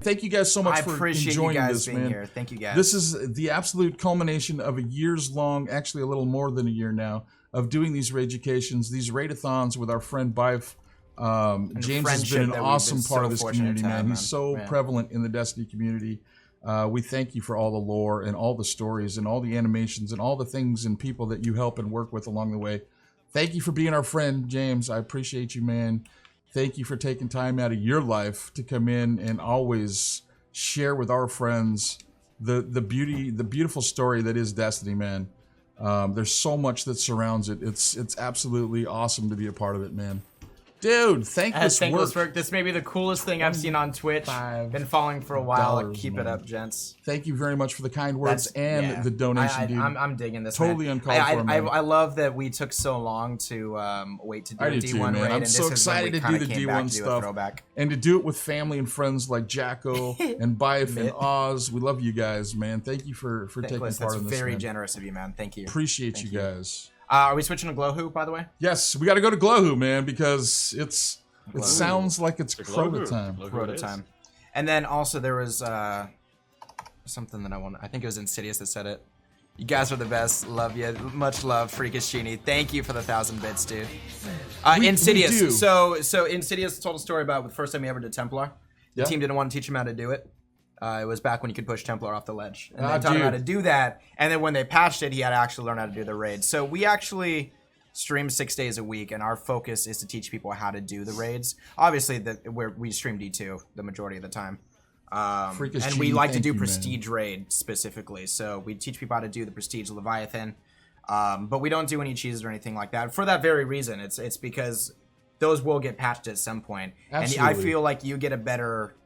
Thank you guys so much for enjoying this, man. Here. Thank you guys. This is the absolute culmination of a years long, actually a little more than a year now, of doing these raiducations, these raidathons with our friend Bife. James has been an awesome part of this community, man. He's so prevalent in the Destiny community. We thank you for all the lore and all the stories and all the animations and all the things and people that you help and work with along the way. Thank you for being our friend, James. I appreciate you, man. Thank you for taking time out of your life to come in and always share with our friends the beautiful story that is Destiny, man. There's so much that surrounds it. It's absolutely awesome to be a part of it, man. Dude, thankless work. This may be the coolest thing I've seen on Twitch. Been following for a while. Keep it up, gents. Thank you very much for the kind words and the donation, dude. I'm digging this. Totally uncalled for, man. I love that we took so long to wait to do the D1 raid. I'm so excited to do the D1 stuff and to do it with family and friends like Jacko and Bife and Oz. We love you guys, man. Thank you for taking part in this. That's very generous of you, man. Thank you. Appreciate you guys. Are we switching to Glowhoo, by the way? Yes, we got to go to Glowhoo, man, because it sounds like it's Crota time. Crota time. And then also there was something that I think it was Insidious that said it. You guys are the best. Love you. Much love, Freakish Genie. Thank you for the 1,000 bits, dude. Insidious. We do. So Insidious told a story about the first time he ever did Templar. The team didn't want to teach him how to do it. It was back when you could push Templar off the ledge. And they taught him how to do that. And then when they patched it, he had to actually learn how to do the raids. So we actually stream 6 days a week, and our focus is to teach people how to do the raids. Obviously, we stream D2 the majority of the time. And we like to do Prestige raid specifically. So we teach people how to do the Prestige Leviathan. But we don't do any cheeses or anything like that. For that very reason, it's because those will get patched at some point. Absolutely. And I feel like you get a better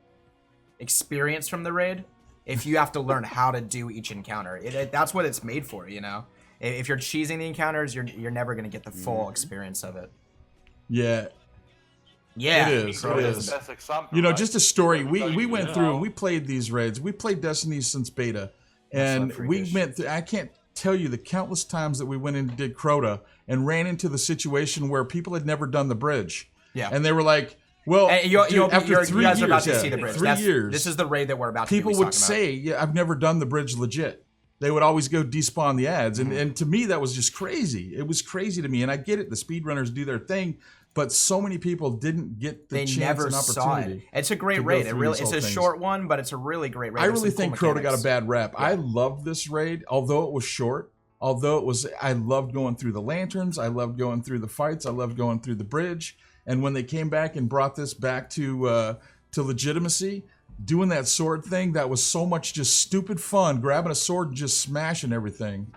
experience from the raid if you have to learn how to do each encounter. That's what it's made for, you know. If you're cheesing the encounters, you're never gonna get the full experience of it. Yeah, it is. It is. You know, just a story. We went through and we played these raids. We played Destiny since beta, and we went through. I can't tell you the countless times that we went in and did Crota and ran into the situation where people had never done the bridge. Yeah, and they were like, well, after 3 years, about to see the bridge. 3 years. This is the raid that we're about to People would say, yeah, I've never done the bridge legit. They would always go despawn the ads. And to me, that was just crazy. It was crazy to me. And I get it. The speedrunners do their thing. But so many people didn't get the chance and opportunity. It's a great raid. It's a short one, but it's a really great raid. I really think Crota got a bad rap. Yeah. I loved this raid, although it was short. I loved going through the lanterns. I loved going through the fights. I loved going through the bridge. And when they came back and brought this back to legitimacy, doing that sword thing, that was so much just stupid fun, grabbing a sword and just smashing everything.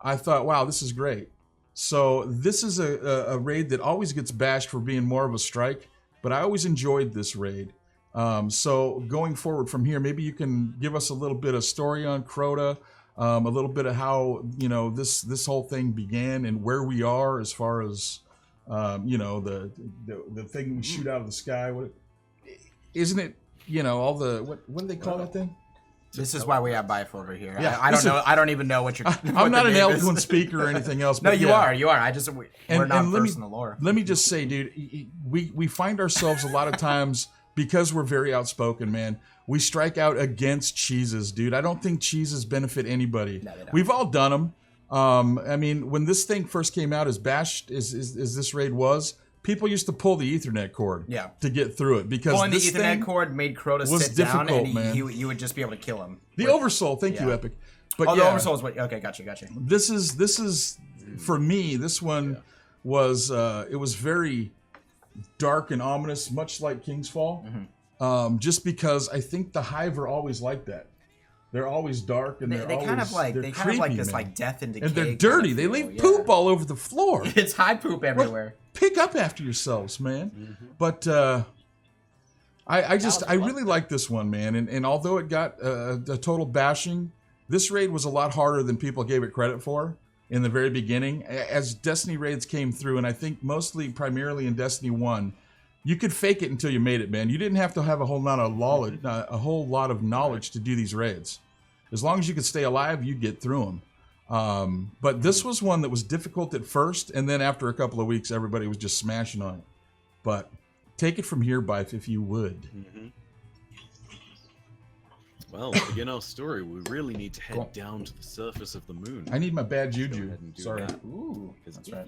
I thought, wow, this is great. So this is a raid that always gets bashed for being more of a strike, but I always enjoyed this raid. So going forward from here, maybe you can give us a little bit of story on Crota, a little bit of how, you know, this whole thing began and where we are as far as you know, the thing we shoot out of the sky. Isn't it? You know, all the what do they call that thing? This is why we have Bife over here. Yeah, I don't know. I don't even know what you're. I'm not an eloquent speaker or anything else. No, you are. You are. We're not versed in the lore. Let me just say, dude, we find ourselves a lot of times because we're very outspoken, man. We strike out against cheeses, dude. I don't think cheeses benefit anybody. No, we've all done them. I mean, when this thing first came out, as bashed as this raid was, people used to pull the Ethernet cord to get through it because pulling the Ethernet cord made Crota sit down, and you would just be able to kill him. The Oversoul, thank you, Epic. But the Oversoul is what? Okay, gotcha. This is for me. This one was it was very dark and ominous, much like King's Fall. Just because I think the Hive are always like that. They're always dark and they kind of like this like death and decay. And they're dirty. They leave poop all over the floor. It's high poop everywhere. Pick up after yourselves, man. But I really like this one, man. And although it got a total bashing, this raid was a lot harder than people gave it credit for in the very beginning. As Destiny raids came through, and I think primarily in Destiny 1, you could fake it until you made it, man. You didn't have to have a whole lot of knowledge to do these raids. As long as you could stay alive, you'd get through them. But this was one that was difficult at first, and then after a couple of weeks, everybody was just smashing on it. But take it from here, Bife, if you would. Well, to begin our story, we really need to head down to the surface of the moon. I need my bad Let's go juju. ahead and do Sorry. that. Ooh, 'Cause that's right.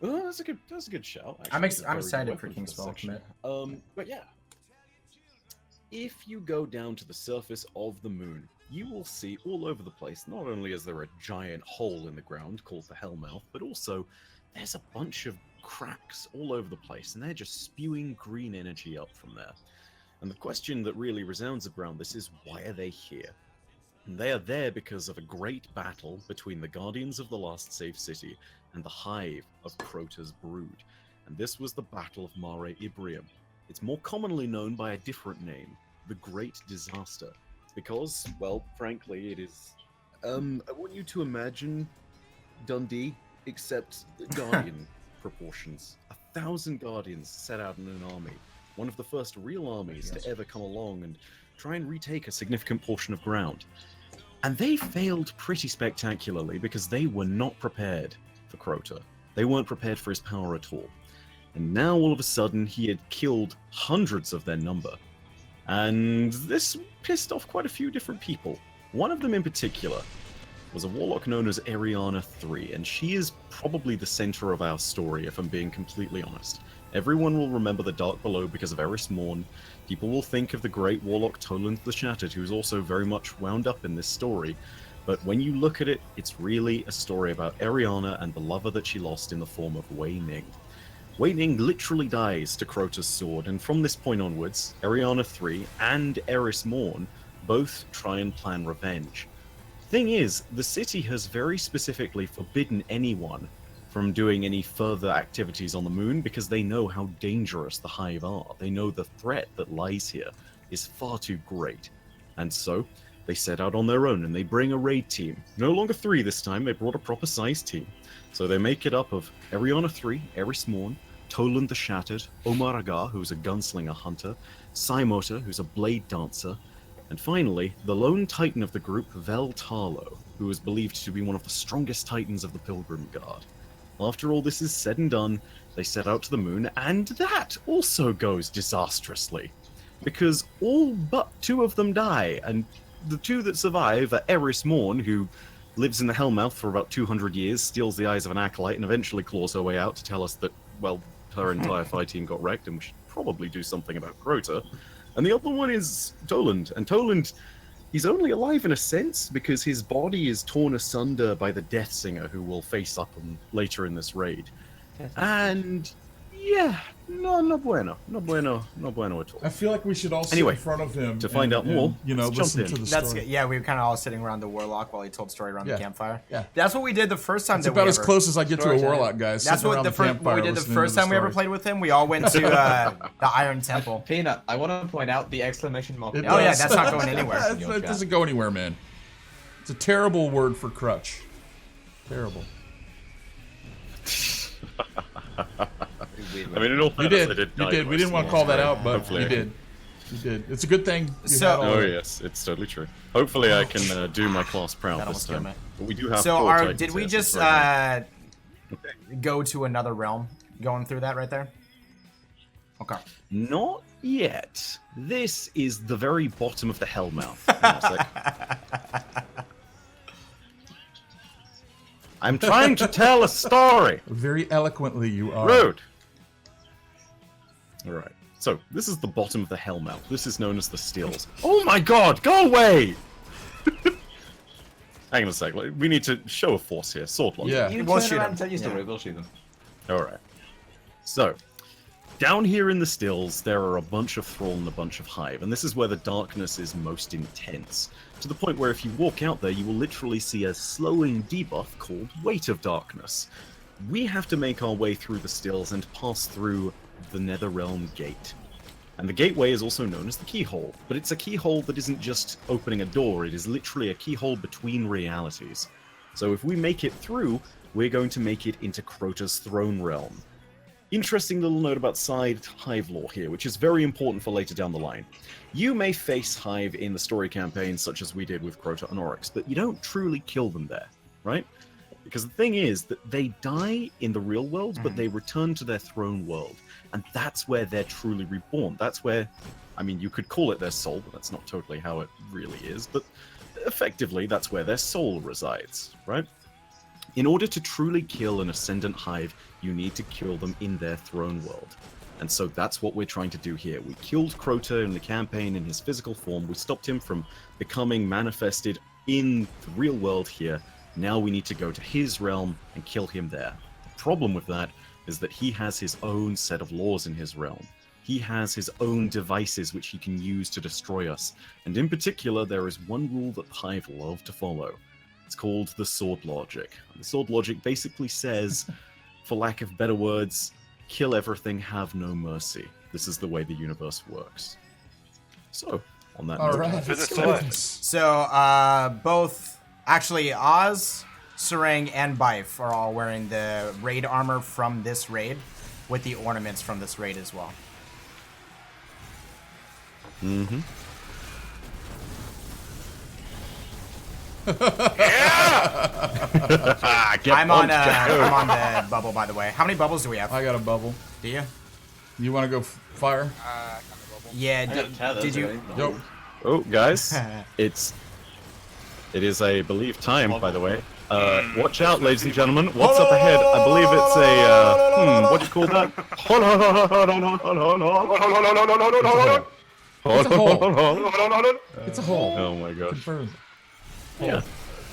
Oh, that's a good shout. Actually. I'm It's a very excited good for weapon King's this Fall. section. But yeah, if you go down to the surface of the moon, you will see all over the place. Not only is there a giant hole in the ground called the Hellmouth, but also there's a bunch of cracks all over the place, and they're just spewing green energy up from there. And the question that really resounds around this is, why are they here? And they are there because of a great battle between the Guardians of the Last Saved City and the hive of Crota's brood. And this was the Battle of Mare Ibrium. It's more commonly known by a different name, the Great Disaster. Because, well, frankly, it is... I want you to imagine Dundee, except Guardian proportions. 1,000 Guardians set out in an army. One of the first real armies to ever come along and try and retake a significant portion of ground. And they failed pretty spectacularly because they were not prepared for Crota. They weren't prepared for his power at all. And now all of a sudden he had killed hundreds of their number. And this pissed off quite a few different people. One of them in particular was a warlock known as Ariana III, and she is probably the center of our story, if I'm being completely honest. Everyone will remember the Dark Below because of Eris Morn. People will think of the great warlock Toland the Shattered, who's also very much wound up in this story. But when you look at it, it's really a story about Ariana and the lover that she lost in the form of Wei Ning. Wei Ning literally dies to Crota's sword, and from this point onwards, Ariana III and Eris Morn both try and plan revenge. Thing is, the city has very specifically forbidden anyone from doing any further activities on the moon because they know how dangerous the Hive are. They know the threat that lies here is far too great. And so, they set out on their own and they bring a raid team. No longer 3 this time, they brought a proper sized team. So they make it up of Ariana III, Eris Morn, Toland the Shattered, Omar Agar, who's a gunslinger hunter, Saimota, who's a blade dancer, and finally, the lone titan of the group, Vel Tarlo, who is believed to be one of the strongest titans of the Pilgrim Guard. After all this is said and done, they set out to the moon, and that also goes disastrously. Because all but 2 of them die, and the 2 that survive are Eris Morn, who lives in the Hellmouth for about 200 years, steals the eyes of an acolyte, and eventually claws her way out to tell us that, well, her entire fight team got wrecked, and we should probably do something about Crota. And the other one is Toland. And Toland, he's only alive in a sense because his body is torn asunder by the Death Singer, who we'll face up on later in this raid. And yeah, no bueno at all. I feel like we should all sit Anyway, in front of him to find out more, you know, let's listen jump to in. the That's story. good. Yeah, we were kind of all sitting around the warlock while he told story around the campfire. Yeah. That's what we did the first time. It's about as close as I get to a warlock, guys. That's sitting what around the first campfire we did the listening first to time we ever story. played with him. We all went to the Iron Temple. Peanut, I want to point out the exclamation mark. It Oh yeah, does. that's not going anywhere. It doesn't go anywhere, man. It's a terrible word for crutch. Terrible. I mean, in all You fairness, I did. You die did. We most didn't want to of call the that time. out, but Hopefully you I did. You did. It's a good thing. You So- had all Oh that. yes, it's totally true. Hopefully I can do my class proud That this almost killed time. me. But we do have So, 4 our Titans did we here, so it's just very hard. go to another realm going through that right there? Okay. Not yet. This is the very bottom of the Hellmouth. Hang on a sec. I'm trying to tell a story. Very eloquently, you are. Rude. All right. So this is the bottom of the Hellmouth. This is known as the Stills. Oh my God! Go away! Hang on a sec. We need to show a force here. Sword logic. Yeah. You We'll turn shoot around him. and tell your story. Yeah. We'll shoot them. Alright. So, down here in the Stills, there are a bunch of Thrall and a bunch of Hive, and this is where the darkness is most intense. To the point where if you walk out there, you will literally see a slowing debuff called Weight of Darkness. We have to make our way through the Stills and pass through the Netherrealm Gate. And the gateway is also known as the Keyhole, but it's a keyhole that isn't just opening a door, it is literally a keyhole between realities. So if we make it through, we're going to make it into Crota's throne realm. Interesting little note about side Hive lore here, which is very important for later down the line. You may face Hive in the story campaign, such as we did with Crota and Oryx, but you don't truly kill them there, right? Because the thing is that they die in the real world, but they return to their throne world, and that's where they're truly reborn. That's where I mean, you could call it their soul, but that's not totally how it really is. But effectively, that's where their soul resides, right? In order to truly kill an Ascendant Hive, you need to kill them in their throne world. And so that's what we're trying to do here. We killed Crota in the campaign in his physical form. We stopped him from becoming manifested in the real world here. Now we need to go to his realm and kill him there. The problem with that is that he has his own set of laws in his realm. He has his own devices which he can use to destroy us. And in particular, there is one rule that the Hive love to follow. It's called the sword logic. The sword logic basically says, for lack of better words, kill everything, have no mercy. This is the way the universe works. So, on that note... Alright, So, both... Actually, Oz, Serang, and Bife are all wearing the raid armor from this raid, with the ornaments from this raid as well. Mm-hmm. I'm on the bubble, by the way. How many bubbles do we have? I got a bubble. Do you? You want to go fire? I got a bubble. Yeah, did you? Yo. Oh, guys, it is, I believe, time, by the way. Watch out, ladies and gentlemen. What's up ahead? I believe it's a, what do you call that? Hold on. It's a hole. Oh my gosh. Confirmed. Yeah.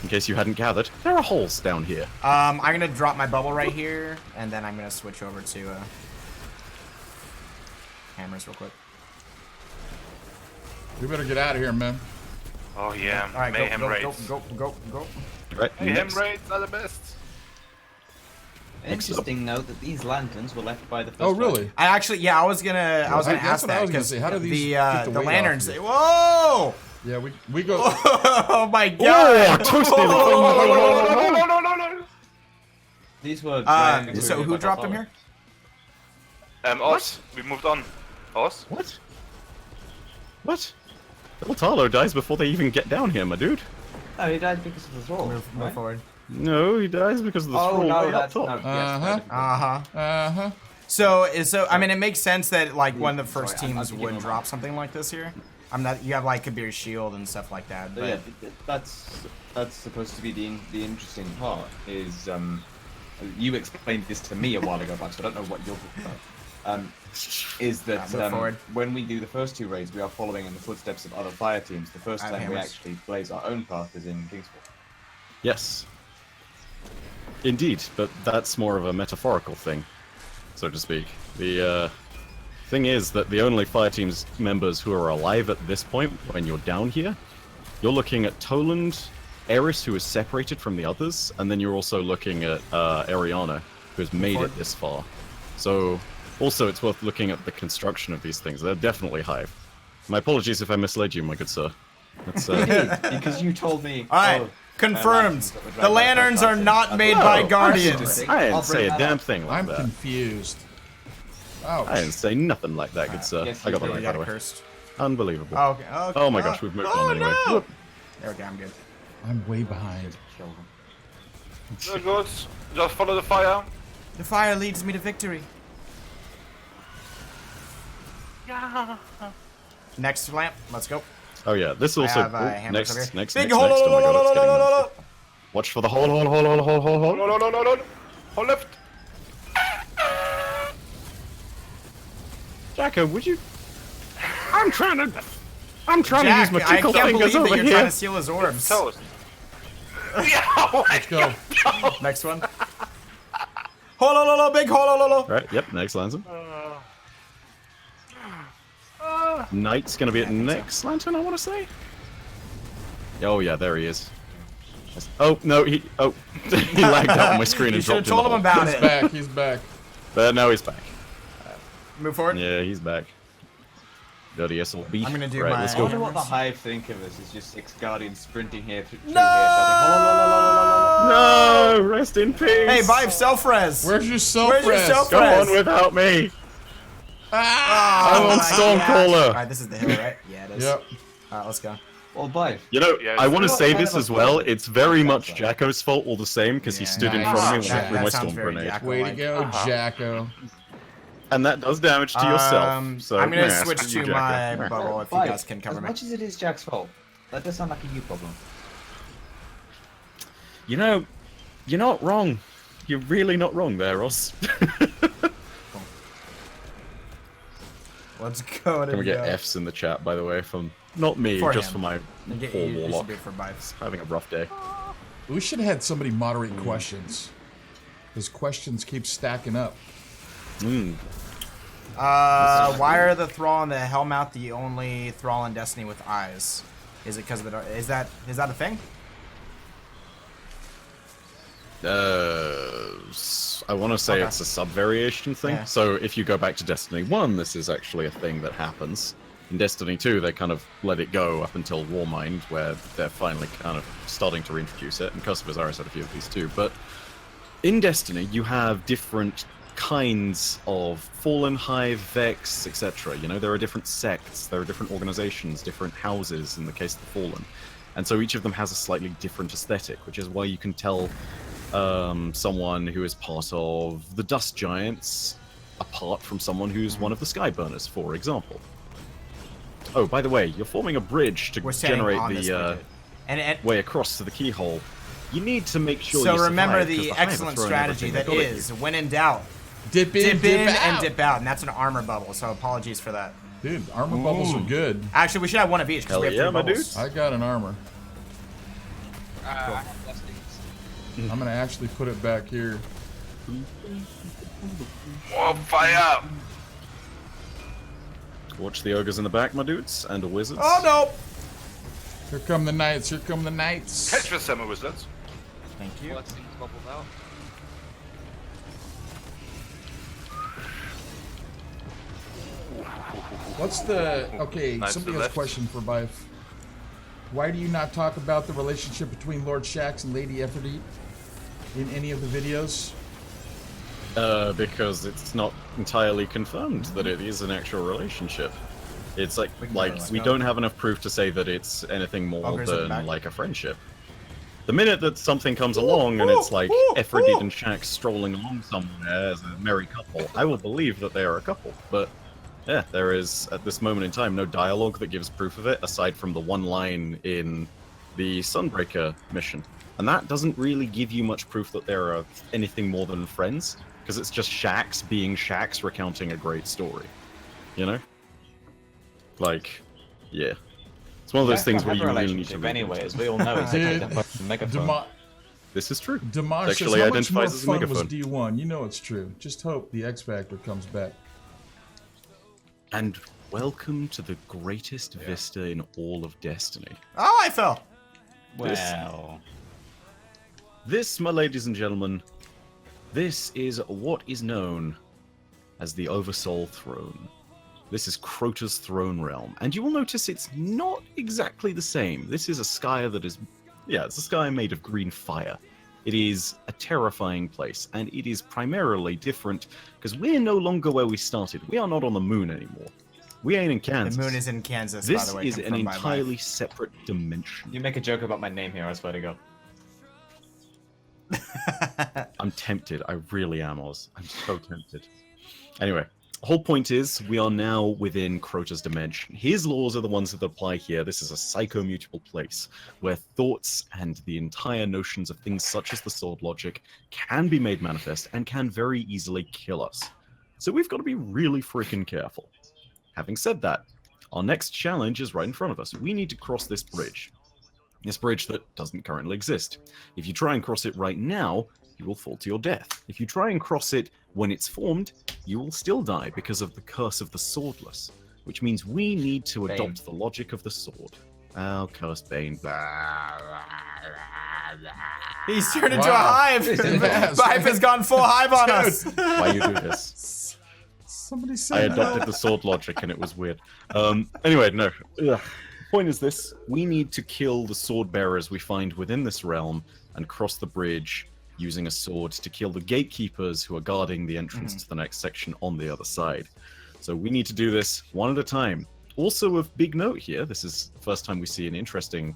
In case you hadn't gathered, there are holes down here. I'm gonna drop my bubble right here, and then I'm gonna switch over to hammers real quick. We better get out of here, man. Oh yeah, All right, mayhem go. Right. Mayhem Next. raids are the best. Interesting note that these lanterns were left by the first Oh, really? I actually, I was gonna that's ask what I that was gonna because say. How do these get the the weight lanterns. off you? Whoa! Yeah, we go. Oh my Oh, god! toasted! No. These were. So who dropped them here? Us. We moved on. Us. What? What? Little Tarlo dies before they even get down here, my dude. Oh, he died because of the thrall. Move forward. No, he dies because of the Oh scroll no, way up that's top. no. Yes, Uh-huh. Uh-huh. So I mean, it makes sense that like one of the first Sorry, I'm teams thinking would of- drop something like this here. I'm not. You have like Kabir's shield and stuff like that. But But yeah, that's supposed to be the interesting part. Is you explained this to me a while ago, but I don't know what you're talking about. Is that move forward. when we do the first two raids, we are following in the footsteps of other fire teams. The first I have time we hammers. actually blaze our own path is in Kingsport. Yes. Indeed, but that's more of a metaphorical thing, so to speak. The thing is that the only fire team's members who are alive at this point, when you're down here, you're looking at Toland, Eris, who is separated from the others, and then you're also looking at Ariana, who has made it this far. So, also it's worth looking at the construction of these things. They're definitely Hive. My apologies if I misled you, my good sir. That's, Because you told me. all right, confirmed. The lanterns are not made by guardians. I didn't say a damn thing like I'm that. confused. Oh. I didn't say nothing like that, good sir. yes, I got you that did. right, by the way. Cursed. Unbelievable. Oh, okay. Okay. Oh my gosh, we've moved on anyway. No. There we go. I'm good. I'm way behind. Good, good. Just follow the fire. The fire leads me to victory. Yeah. Next lamp. Let's go. Oh yeah, this also. have, hammers over next, here. next, Big next, hole, next. Oh my god, it's getting hole. nasty. Watch for the hole. No. Hold left. Jacko, would you? I'm trying to use Jack, my I tickle can't fingers believe that over you're here. trying to steal his orbs. Toast. Yeah. Let's go. Next one. Hole, big hole. Right, yep, next lantern. Knight's gonna be at next lantern, I want to say. Oh yeah, there he is. Oh no, he lagged out on my screen You and should have dropped in told the him hole. about He's it. back. He's back. But now he's back. Move forward. Yeah, he's back. Dirty SLB. I'm gonna do right, my- let's I go. wonder what the Hive think of us. It's just 6 guardians sprinting here through No! No, rest in peace. Hey, Vibe, self-res. Where's your self Where's your res? self- Go Press. on without me. Ah, I'm on my Stormcaller. gosh. All right, this is the hill, right? Yeah, it is. Yep. All right, let's go. Well, Bife. You know, Yeah, I want to it's- say What this kind as of a well. plan? It's very much Jacko's fault all the same because he Yeah, stood in nice. front of me when I That threw my sounds storm very grenade. Jacko. Way to go, Jacko. And that does damage to yourself. So I'm gonna yeah, switch screw to you, my Jacker. bubble if you Five, guys can cover as me. much as it is Jack's fault, that does sound like a you problem. You know, you're not wrong. You're really not wrong there, Ross. Let's go. Can we get Fs in the chat, by the way, from not me, For just him. for my You poor should warlock. do it for Bites. Having a rough day. We should have had somebody moderate questions. Because questions keep stacking up. Mm. Why are the Thrall and the Hellmouth the only Thrall in Destiny with eyes? Is it because of the is that a thing? I want to say Okay. it's a sub-variation thing. Yeah. So if you go back to Destiny 1, this is actually a thing that happens. In Destiny 2, they kind of let it go up until Warmind, where they're finally kind of starting to reintroduce it, and Curse of Osiris had a few of these too. But in Destiny, you have different kinds of Fallen, Hive, Vex, etc. You know, there are different sects, there are different organizations, different houses in the case of the Fallen. And so each of them has a slightly different aesthetic, which is why you can tell someone who is part of the Dust Giants apart from someone who's one of the Skyburners, for example. Oh, by the way, you're forming a bridge to We're standing generate on this the bridge. And way across to the keyhole. You need to make sure so you remember survive, 'cause the Hive are excellent throwing strategy everything that they've got at is, you. when in doubt, Dip in, dip in out. and dip out, and that's an armor bubble. So apologies for that. Dude, armor bubbles are good. Actually, we should have one of each because Hell we have yeah, three my bubbles. dude. I got an armor. I have blessings. I'm gonna actually put it back here. More fire! Watch the ogres in the back, my dudes, and the wizards. Oh no! Here come the knights. Here come the knights. Catch the summer wizards. Thank you. Blessings bubbled out. What's the okay? Knights Somebody to has a left. question for Bife. Why do you not talk about the relationship between Lord Shaxx and Lady Aphrodite in any of the videos? Because it's not entirely confirmed that it is an actual relationship. It's like we don't have enough proof to say that it's anything more Ogres at the than back. like a friendship. The minute that something comes along and it's like Aphrodite and Shaxx strolling along somewhere as a merry couple, I will believe that they are a couple. But yeah, there is at this moment in time no dialogue that gives proof of it aside from the one line in the Sunbreaker mission. And that doesn't really give you much proof that there are anything more than friends, because it's just Shaxx being Shaxx recounting a great story. You know? Like, yeah. It's one of those things where you really need to read anyway, into as it. we all know, it's Dude, a megaphone. This is true. Dimash says, Sexually how much more identifies as a fun was megaphone. D1? You know it's true. Just hope the X Factor comes back. And welcome to the greatest vista in all of Destiny. Oh, I fell. Well, This, my ladies and gentlemen, this is what is known as the Oversoul Throne. This is Crota's throne realm, and you will notice it's not exactly the same. This is a sky that is, yeah, it's a sky made of green fire. It is a terrifying place, and it is primarily different because we're no longer where we started. We are not on the moon anymore. We ain't in Kansas. The moon is in Kansas, by This the way. is an confirmed by entirely Mike. separate dimension. you make a joke about my name here, I swear to God. I'm tempted. I really am, Oz. I'm so tempted. Anyway, the whole point is we are now within Crota's dimension. His laws are the ones that apply here. This is a psychomutable place where thoughts and the entire notions of things such as the sword logic can be made manifest and can very easily kill us. So we've got to be really freaking careful. Having said that, our next challenge is right in front of us. We need to cross this bridge. This bridge that doesn't currently exist. If you try and cross it right now, you will fall to your death. If you try and cross it when it's formed, you will still die because of the curse of the swordless, which means we need to Bane. adopt the logic of the sword. Oh, cursed Bane. He's turned into a Wow. hive. Yes. Bife has gone full hive on us. Why you do this? Somebody I said adopted the sword logic and it was weird. Anyway, no. Ugh. Point is this: we need to kill the sword bearers we find within this realm and cross the bridge using a sword to kill the gatekeepers who are guarding the entrance to the next section on the other side. So we need to do this one at a time. Also of big note here, this is the first time we see an interesting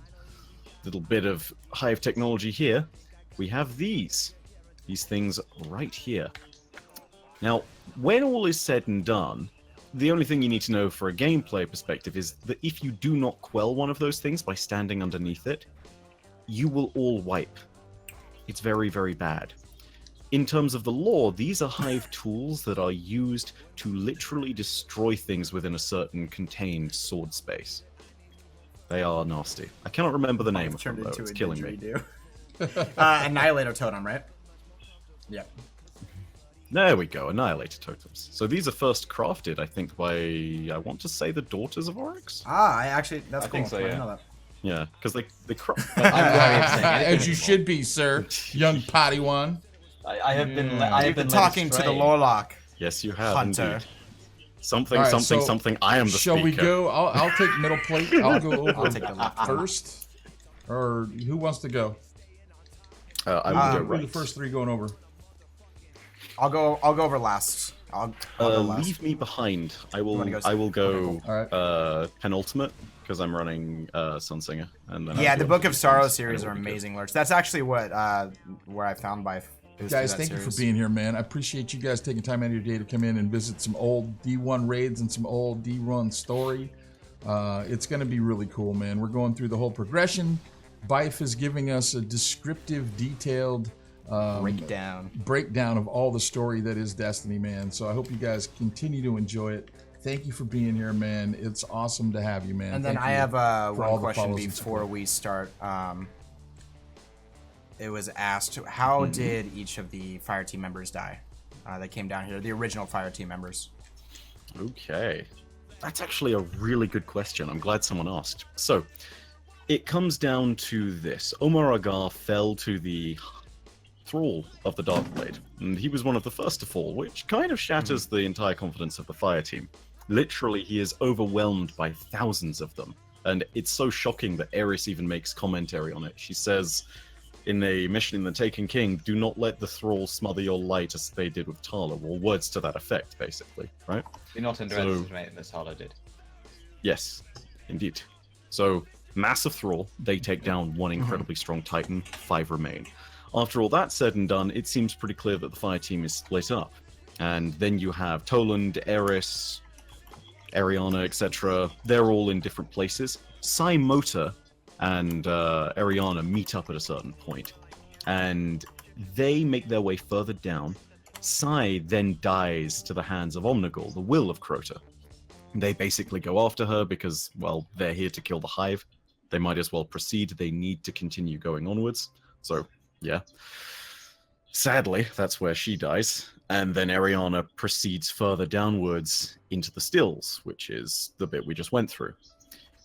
little bit of hive technology here. We have these things right here. Now, when all is said and done, the only thing you need to know for a gameplay perspective is that if you do not quell one of those things by standing underneath it, you will all wipe. It's very, very bad. In terms of the lore, these are hive tools that are used to literally destroy things within a certain contained sword space. They are nasty. I cannot remember the name of them, though. It's killing me. Annihilator Totem, right? Yep. There we go, Annihilator Totems. So these are first crafted, I think, by, I want to say, the Daughters of Oryx? That's I cool. think so, I didn't yeah. know that. Yeah, because they craft... As you should be, sir, young potty one. I have been. I You've have been been talking to the Lorlock. Yes, you have, Hunter. indeed. Something, All right, something, so something, I am the Shall speaker. we go? I'll take middle plate. I'll go over I'll take the left. first. Or who wants to go? I will go Who are the right. first three going over? I'll go over last. I'll go last. Leave me behind. I will. wanna go I will go All right. penultimate because I'm running Sunsinger. And then Yeah, I'll the go Book on of to Sorrow defense, series and are it'll be good. amazing lurks. That's actually what where I found by Guys, thank you for being here, man. I appreciate you guys taking time out of your day to come in and visit some old D1 raids and some old D1 story. It's going to be really cool, man. We're going through the whole progression. Bife is giving us a descriptive, detailed breakdown of all the story that is Destiny, man. So I hope you guys continue to enjoy it. Thank you for being here, man. It's awesome to have you, man. And then Thank I you have for all one the question follows and before support. we start. It was asked, how did each of the fire team members die? That came down here, the original fire team members. Okay. That's actually a really good question. I'm glad someone asked. So, it comes down to this. Omar Agar fell to the thrall of the Darkblade, and he was one of the first to fall, which kind of shatters the entire confidence of the fire team. Literally, he is overwhelmed by thousands of them, and it's so shocking that Eris even makes commentary on it. She says, in a mission in the Taken King, do not let the thrall smother your light as they did with Tala, or words to that effect, basically, right? Do not underestimate as Tala did. Yes, indeed. So, massive thrall, they take down one incredibly strong Titan, 5 remain. After all that's said and done, it seems pretty clear that the fire team is split up. And then you have Toland, Eris, Ariana, etc. They're all in different places. Sai Mota and Ariana meet up at a certain point, and they make their way further down. Sai then dies to the hands of Omnigul, the will of Crota. They basically go after her because, well, they're here to kill the hive. They might as well proceed. They need to continue going onwards. So, yeah. Sadly, that's where she dies. And then Ariana proceeds further downwards into the stills, which is the bit we just went through.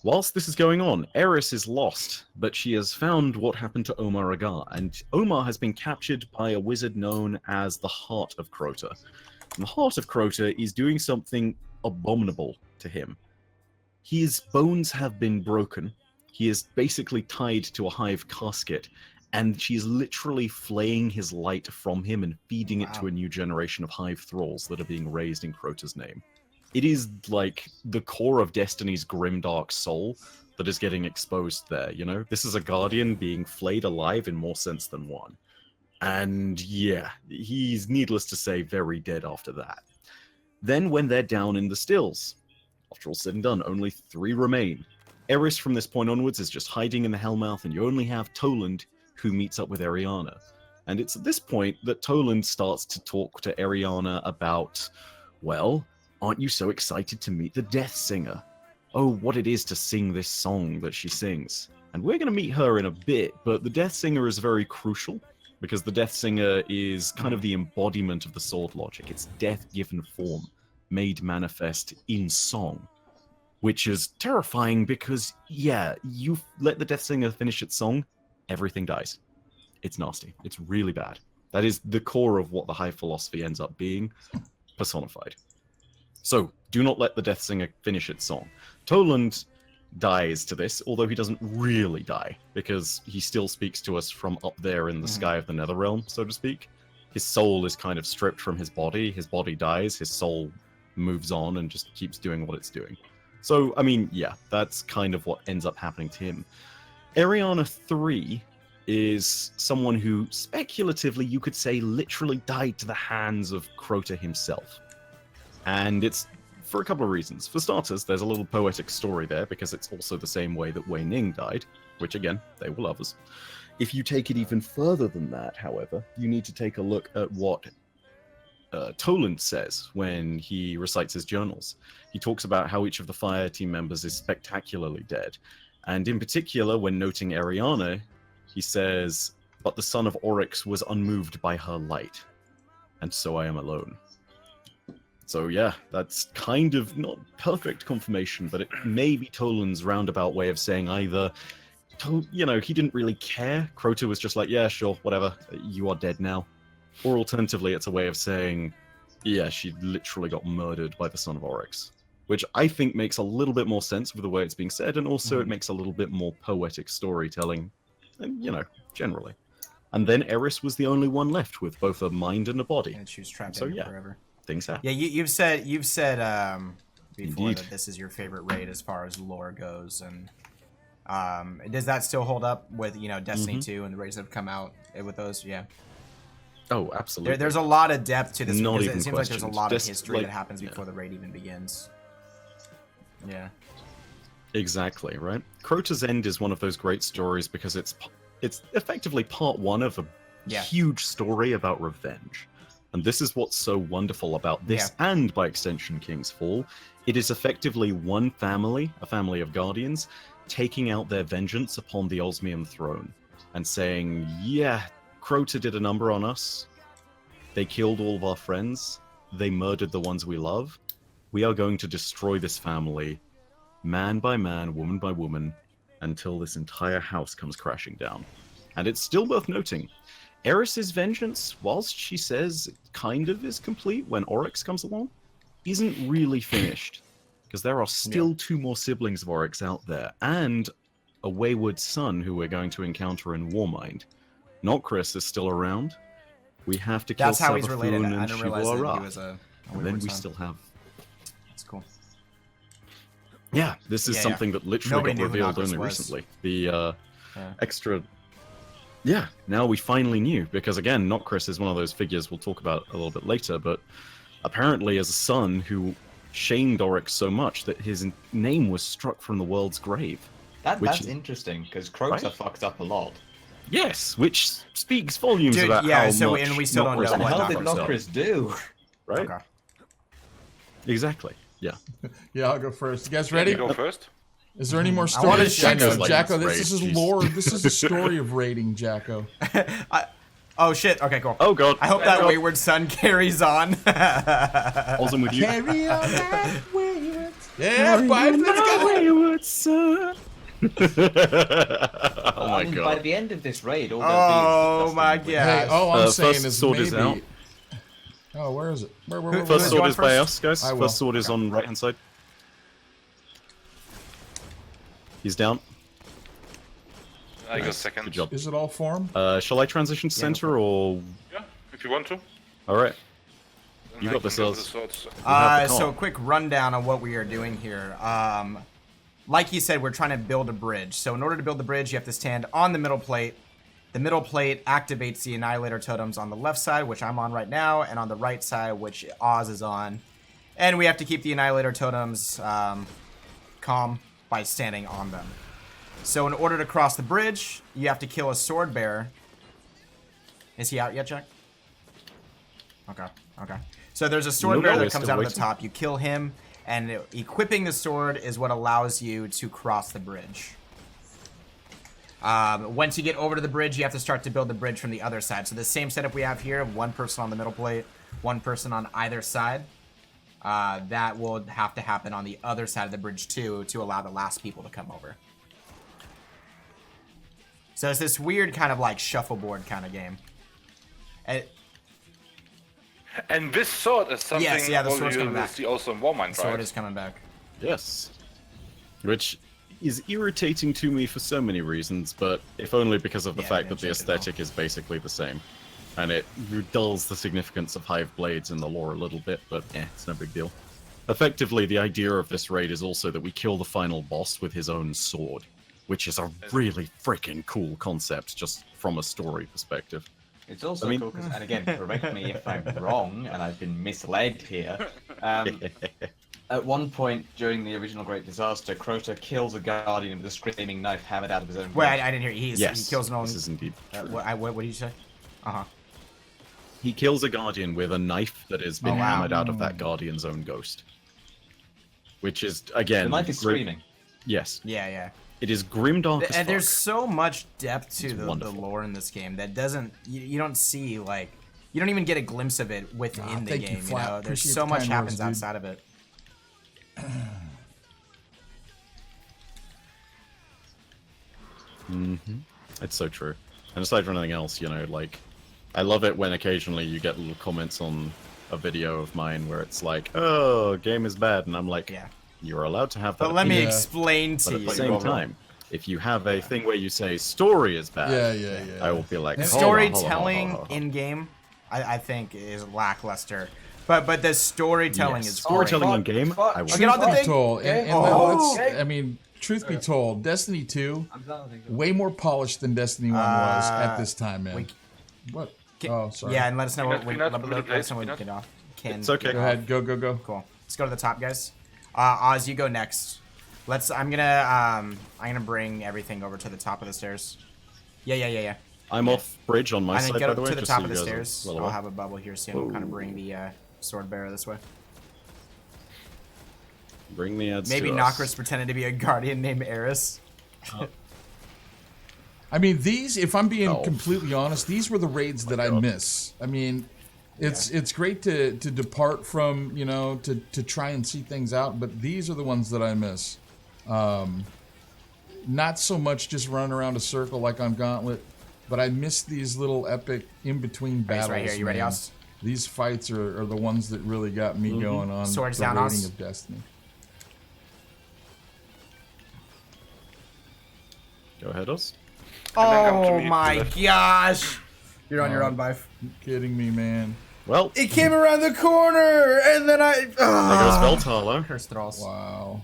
Whilst this is going on, Eris is lost, but she has found what happened to Omar Agar, and Omar has been captured by a wizard known as the Heart of Crota. And the Heart of Crota is doing something abominable to him. His bones have been broken. He is basically tied to a hive casket, and she is literally flaying his light from him and feeding it to a new generation of hive thralls that are being raised in Crota's name. It is like the core of Destiny's grimdark soul that is getting exposed there, you know? This is a guardian being flayed alive in more sense than one. And yeah, he's, needless to say, very dead after that. Then when they're down in the stills, after all said and done, only 3 remain. Eris from this point onwards is just hiding in the Hellmouth, and you only have Toland, who meets up with Ariana. And it's at this point that Toland starts to talk to Ariana about, well, aren't you so excited to meet the Death Singer? Oh, what it is to sing this song that she sings. And we're going to meet her in a bit, but the Death Singer is very crucial, because the Death Singer is kind of the embodiment of the sword logic. It's death given form, made manifest in song. Which is terrifying because, yeah, you let the Death Singer finish its song, everything dies. It's nasty. It's really bad. That is the core of what the Hive philosophy ends up being, personified. So, do not let the Death Singer finish its song. Toland dies to this, although he doesn't really die, because he still speaks to us from up there in the sky of the Netherrealm, so to speak. His soul is kind of stripped from his body dies, his soul moves on and just keeps doing what it's doing. So, I mean, yeah, that's kind of what ends up happening to him. Ariana 3 is someone who, speculatively, you could say literally died to the hands of Crota himself. And it's for a couple of reasons. For starters, there's a little poetic story there because it's also the same way that Wei Ning died, which again, they were lovers. If you take it even further than that, however, you need to take a look at what Toland says when he recites his journals. He talks about how each of the fire team members is spectacularly dead. And in particular, when noting Ariana, he says, "But the son of Oryx was unmoved by her light, and so I am alone." So yeah, that's kind of not perfect confirmation, but it may be Toland's roundabout way of saying either, you know, he didn't really care. Crota was just like, yeah, sure, whatever, you are dead now. Or alternatively, it's a way of saying, yeah, she literally got murdered by the son of Oryx. Which I think makes a little bit more sense with the way it's being said, and also it makes a little bit more poetic storytelling, and, you know, generally. And then Eris was the only one left with both a mind and a body. And she was trapped So in yeah, forever. things happen. Yeah, you've said before Indeed. that this is your favorite raid as far as lore goes, and does that still hold up with, you know, Destiny 2 and the raids that have come out with those? Yeah. Oh, absolutely. There's a lot of depth to this Not because even it seems like there's a questioned. lot of Just, history like, that happens yeah. before the raid even begins. Yeah. Exactly, right? Crota's End is one of those great stories because it's effectively part one of a huge story about revenge. And this is what's so wonderful about this, and by extension King's Fall. It is effectively one family, a family of guardians, taking out their vengeance upon the Osmium throne and saying, yeah, Crota did a number on us. They killed all of our friends. They murdered the ones we love. We are going to destroy this family, man by man, woman by woman, until this entire house comes crashing down. And it's still worth noting, Eris's vengeance, whilst she says kind of is complete when Oryx comes along, isn't really finished. Because there are still two more siblings of Oryx out there, and a wayward son who we're going to encounter in Warmind. Nocris is still around. We have to kill That's how he's related. Savathun I and didn't realize that he Shibuara. was a And then we still have... That's cool. Yeah, this is something that literally Nobody got knew who revealed Nocris only was. recently. The extra... Yeah, now we finally knew, because again, Nocris is one of those figures we'll talk about a little bit later, but apparently as a son who shamed Oryx so much that his name was struck from the world's grave. That's interesting, because Crota fucked up a lot. Yes, which speaks volumes about how much and we still don't know Nocris what What the hell did Nocris Nocris do? Right? Okay. Exactly, yeah. Yeah, I'll go first. You guys ready? You go first. Is there any more I wanna stories? check Jacko, those Jacko, lights, this is jeez. lore. This is a story of raiding, Jacko. Oh shit. Okay, cool. Oh god. I hope that wayward son carries on. Also with you. Carry on that wayward. Yeah, bud, let's go. Wayward son. Oh my I mean, god. by the end of this raid, all Oh my Hey, god. all I'm saying first is sword maybe. is out. Oh, where is it? Where, First Who's sword going is by first? us, guys. I will. First sword is on right hand side. He's down. I go second. Good job. Is it all form? Shall I transition to center or? Yeah, if you want to. All right. Then You I got can this, go Els. with the swords. have the So call. a quick rundown on what we are doing here. Like you said, we're trying to build a bridge. So in order to build the bridge, you have to stand on the middle plate. The middle plate activates the Annihilator totems on the left side, which I'm on right now, and on the right side, which Oz is on. And we have to keep the Annihilator totems calm by standing on them. So in order to cross the bridge, you have to kill a sword bearer. Is he out yet, Jack? Okay, okay. So there's a sword bearer we're that comes still out of the waiting. top. You kill him, and equipping the sword is what allows you to cross the bridge. Once you get over to the bridge, you have to start to build the bridge from the other side. So the same setup we have here, one person on the middle plate, one person on either side. That will have to happen on the other side of the bridge too, to allow the last people to come over. So it's this weird kind of like shuffleboard kind of game. And this sword is something Yes, yeah, the sword's you coming will back. see also in Warmind, Sword right? is coming back. Yes. Which is irritating to me for so many reasons, but if only because of the Yeah, fact they that the didn't change it at all. aesthetic is basically the same. And it dulls the significance of Hive Blades in the lore a little bit, but it's no big deal. Effectively, the idea of this raid is also that we kill the final boss with his own sword, which is a really freaking cool concept, just from a story perspective. It's also I mean- cool because, and again, correct me if I'm wrong, and I've been misled here. At one point during the original Great Disaster, Crota kills a guardian with a screaming knife hammered out of his own Wait, throat. I didn't hear you. Yes, He kills an own. this is indeed true. What did you say? Uh-huh. He kills a guardian with a knife that has been Oh, wow. hammered out of that guardian's own ghost. Which is, again... The knife is screaming. Yes. Yeah. It is grimdark as fuck. And there's so much depth to It's the wonderful. lore in this game that doesn't... You don't see, like... You don't even get a glimpse of it within the thank you, game, you Flap. know? There's Appreciate so the much kind happens words, dude. outside of it. It's so true. And aside from anything else, you know, like, I love it when occasionally you get little comments on a video of mine where it's like, oh, game is bad, and I'm like, Yeah. you're allowed to have that But let me opinion, explain but to at you. the same time, if you have a thing where you say story is bad, Yeah. I will be like, And hold on, hold on, Storytelling hold on. in game, I think, is lackluster. But the storytelling Yes, is storytelling great. in game, Fuck. I will. Oh, get on the Truth be thing. told, and Oh. let's, I mean, truth be told, Destiny 2, way more polished than Destiny 1 was at this time, man. What? Oh, sorry. Yeah, and let us know what Peanut, let peanut, us know when peanut. you get off. Can It's okay. Go ahead, go. Cool. Let's go to the top, guys. Oz, you go next. I'm gonna bring everything over to the top of the stairs. Yeah. I'm off bridge on my And then side, get by up the way. to the just top so of the you guys are stairs. well I'll aware. have a bubble here soon. We'll kind of bring the sword bearer this way. Bring the ads Maybe to us. Nokris pretended to be a guardian named Eris. I mean, these, if I'm being Oh. completely honest, these were the raids that I miss. I mean, it's great to depart from, you know, to try and see things out, but these are the ones that I miss. Not so much just running around a circle like on Gauntlet, but I miss these little epic in-between battles. right here. You ready, man. Oz? These fights are the ones that really got me going on Swords the down, rating Oz. of Destiny. Go ahead, us. then come to Oh me, my left. gosh! You're on your own, Bife. You kidding me, man? Well, It came around the corner, and then I. there goes Veltalo. Curse thralls. Wow.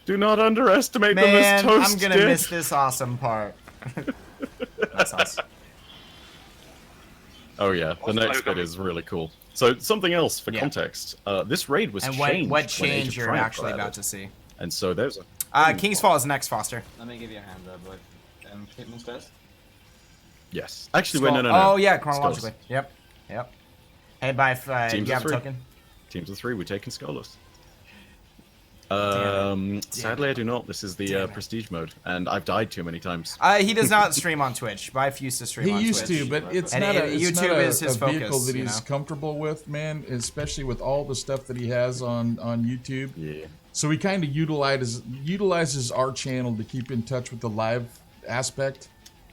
Do not underestimate them Man, as toast I'm gonna did. miss this awesome part. That's awesome. Oh yeah, the next bit is really cool. So something else for Yeah. context. This raid was And changed. what when Age change of you're Triumph actually got about added. to see? And so there's a King's Fall is next, Foster. Let me give you a hand there, boy. Hitman stairs? yes. Actually, wait, no. Oh yeah, chronologically. Yep. Hey, Bife, Teams you of have a three. token? Teams of 3. We're taking Skolas. Damn Sadly, I do not. This is the prestige mode, and I've died too many times. He does not stream on Twitch. Bife used to stream He on used Twitch. to, but it's And not a, it's YouTube not a, is his a vehicle focus, that you he's know? comfortable with, man. Especially with all the stuff that he has on YouTube. Yeah. So he kind of utilizes our channel to keep in touch with the live aspect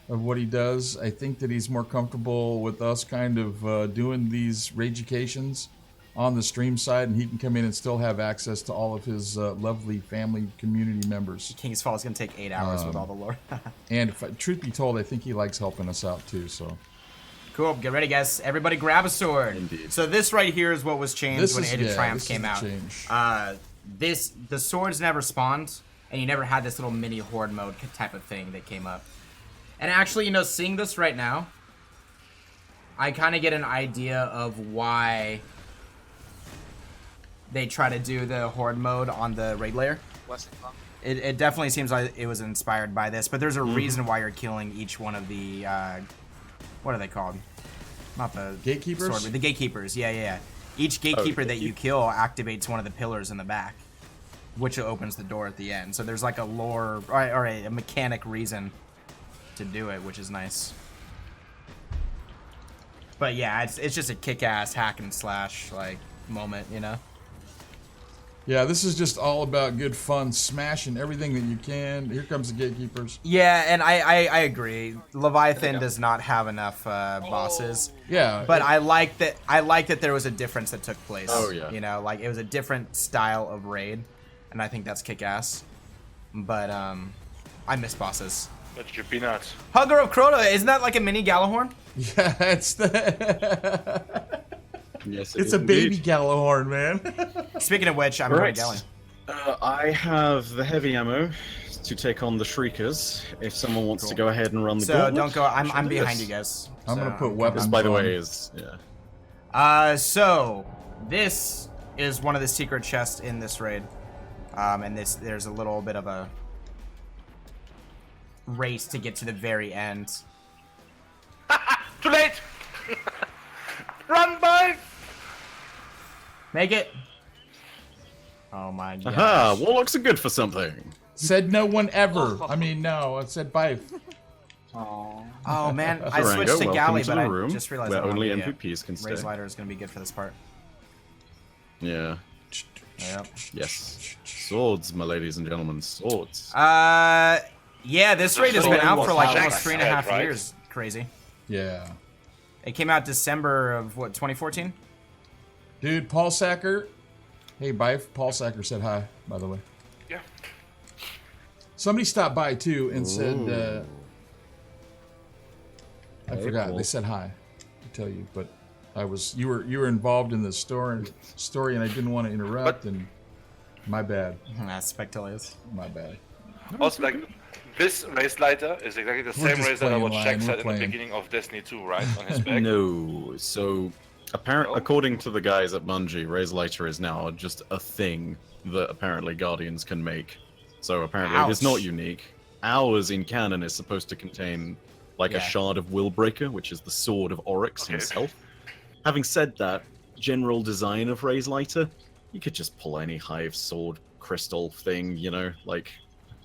of what he does. I think that he's more comfortable with us kind of doing these raiducations on the stream side, and he can come in and still have access to all of his lovely family community members. King's Fall is gonna take 8 hours with all the lore. And truth be told, I think he likes helping us out too. So Cool. Get ready, guys. Everybody, grab a sword. Indeed. So this right here is what was changed when Age of Triumph this came is out. the change. The swords never spawned, and you never had this little mini horde mode type of thing that came up. And actually, you know, seeing this right now, I kind of get an idea of why they try to do the horde mode on the raid layer. Western Club. It definitely seems like it was inspired by this, but there's a reason why you're killing each one of the what are they called? Not the Gatekeepers? sword, but the gatekeepers. Yeah. Each gatekeeper that you kill activates one of the pillars in the back, which opens the door at the end. So there's like a lore or a mechanic reason to do it, which is nice. But yeah, it's just a kick-ass hack and slash like moment, you know. Yeah, this is just all about good fun, smashing everything that you can. Here comes the gatekeepers. Yeah, and I agree. Leviathan does not have enough bosses. Yeah, But I like that there was a difference that took place. Oh, yeah. You know, like it was a different style of raid, and I think that's kick-ass. But I miss bosses. That's your peanuts. Hugger of Crota, isn't that like a mini Galahorn? yeah, it's the Yes, it's a baby Galahorn, man. Speaking of which, I'm going Right. to Galley. I have the heavy ammo, to take on the Shriekers. If someone wants to go ahead and run the So gauntlet, don't go. I'm do behind this. you guys. I'm so gonna put weapons. This, by the on. way, is yeah. So this is one of the secret chests in this raid, and there's a little bit of a race to get to the very end. Too late! Run, boy! Make it. Oh my god. Aha! Warlocks are good for something. Said no one ever. I mean, no. I said bye. Oh man, I Durango, switched to welcome galley, to but the I room just realized where I don't only have MVPs can stay. Raise lighter is gonna be good for this part. Yeah. Yep. Yes. Swords, my ladies and gentlemen, swords. Yeah, this raid has been out for like almost 3.5 right? years. Crazy. Yeah. It came out December of what, 2014? Dude, Paul Sacker. Hey, Bife. Paul Sacker said hi, by the way. Yeah. Somebody stopped by too and said, I Hey, forgot. Paul. They said hi to tell you, but you were involved in the story, and I didn't want to interrupt, and my bad. That's spectacular. My bad. Also, like, this race lighter is exactly the We're same just race that playing, what Lion, Shaq we're said in the playing. beginning of Destiny 2, right? On his back. No. So, according to the guys at Bungie, Raise Lighter is now just a thing that apparently Guardians can make. So apparently it is not Ouch. unique. Ours in canon is supposed to contain like a shard of Willbreaker, which is the sword of Oryx himself. Having said that, general design of Raise Lighter, you could just pull any hive sword crystal thing, you know, like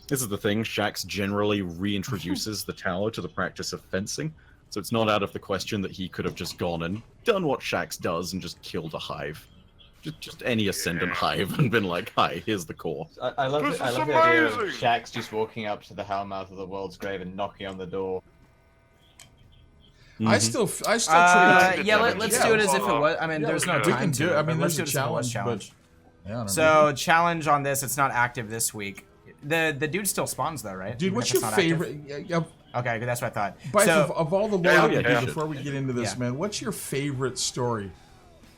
this is the thing, Shaxx generally reintroduces the tower to the practice of fencing. So it's not out of the question that he could have just gone and done what Shaxx does and just killed a hive. Just any ascendant hive and been like, hi, here's the core. I love This it. I is love the idea of amazing! Shaxx just walking up to the Hellmouth of the World's Grave and knocking on the door. I still try. Yeah, let's do it as if it was. I mean, Yeah, there's no we time can to do it. it. I mean, but let's there's do a it as if it was challenge, but yeah, I don't know. So challenge on this, it's not active this week. The dude still spawns though, right? Dude, Even what's if your it's not active? favorite? Okay, good, that's what I thought. Bife, So of all the lore Yeah, we yeah. do, before we get into this, Yeah. man, what's your favorite story?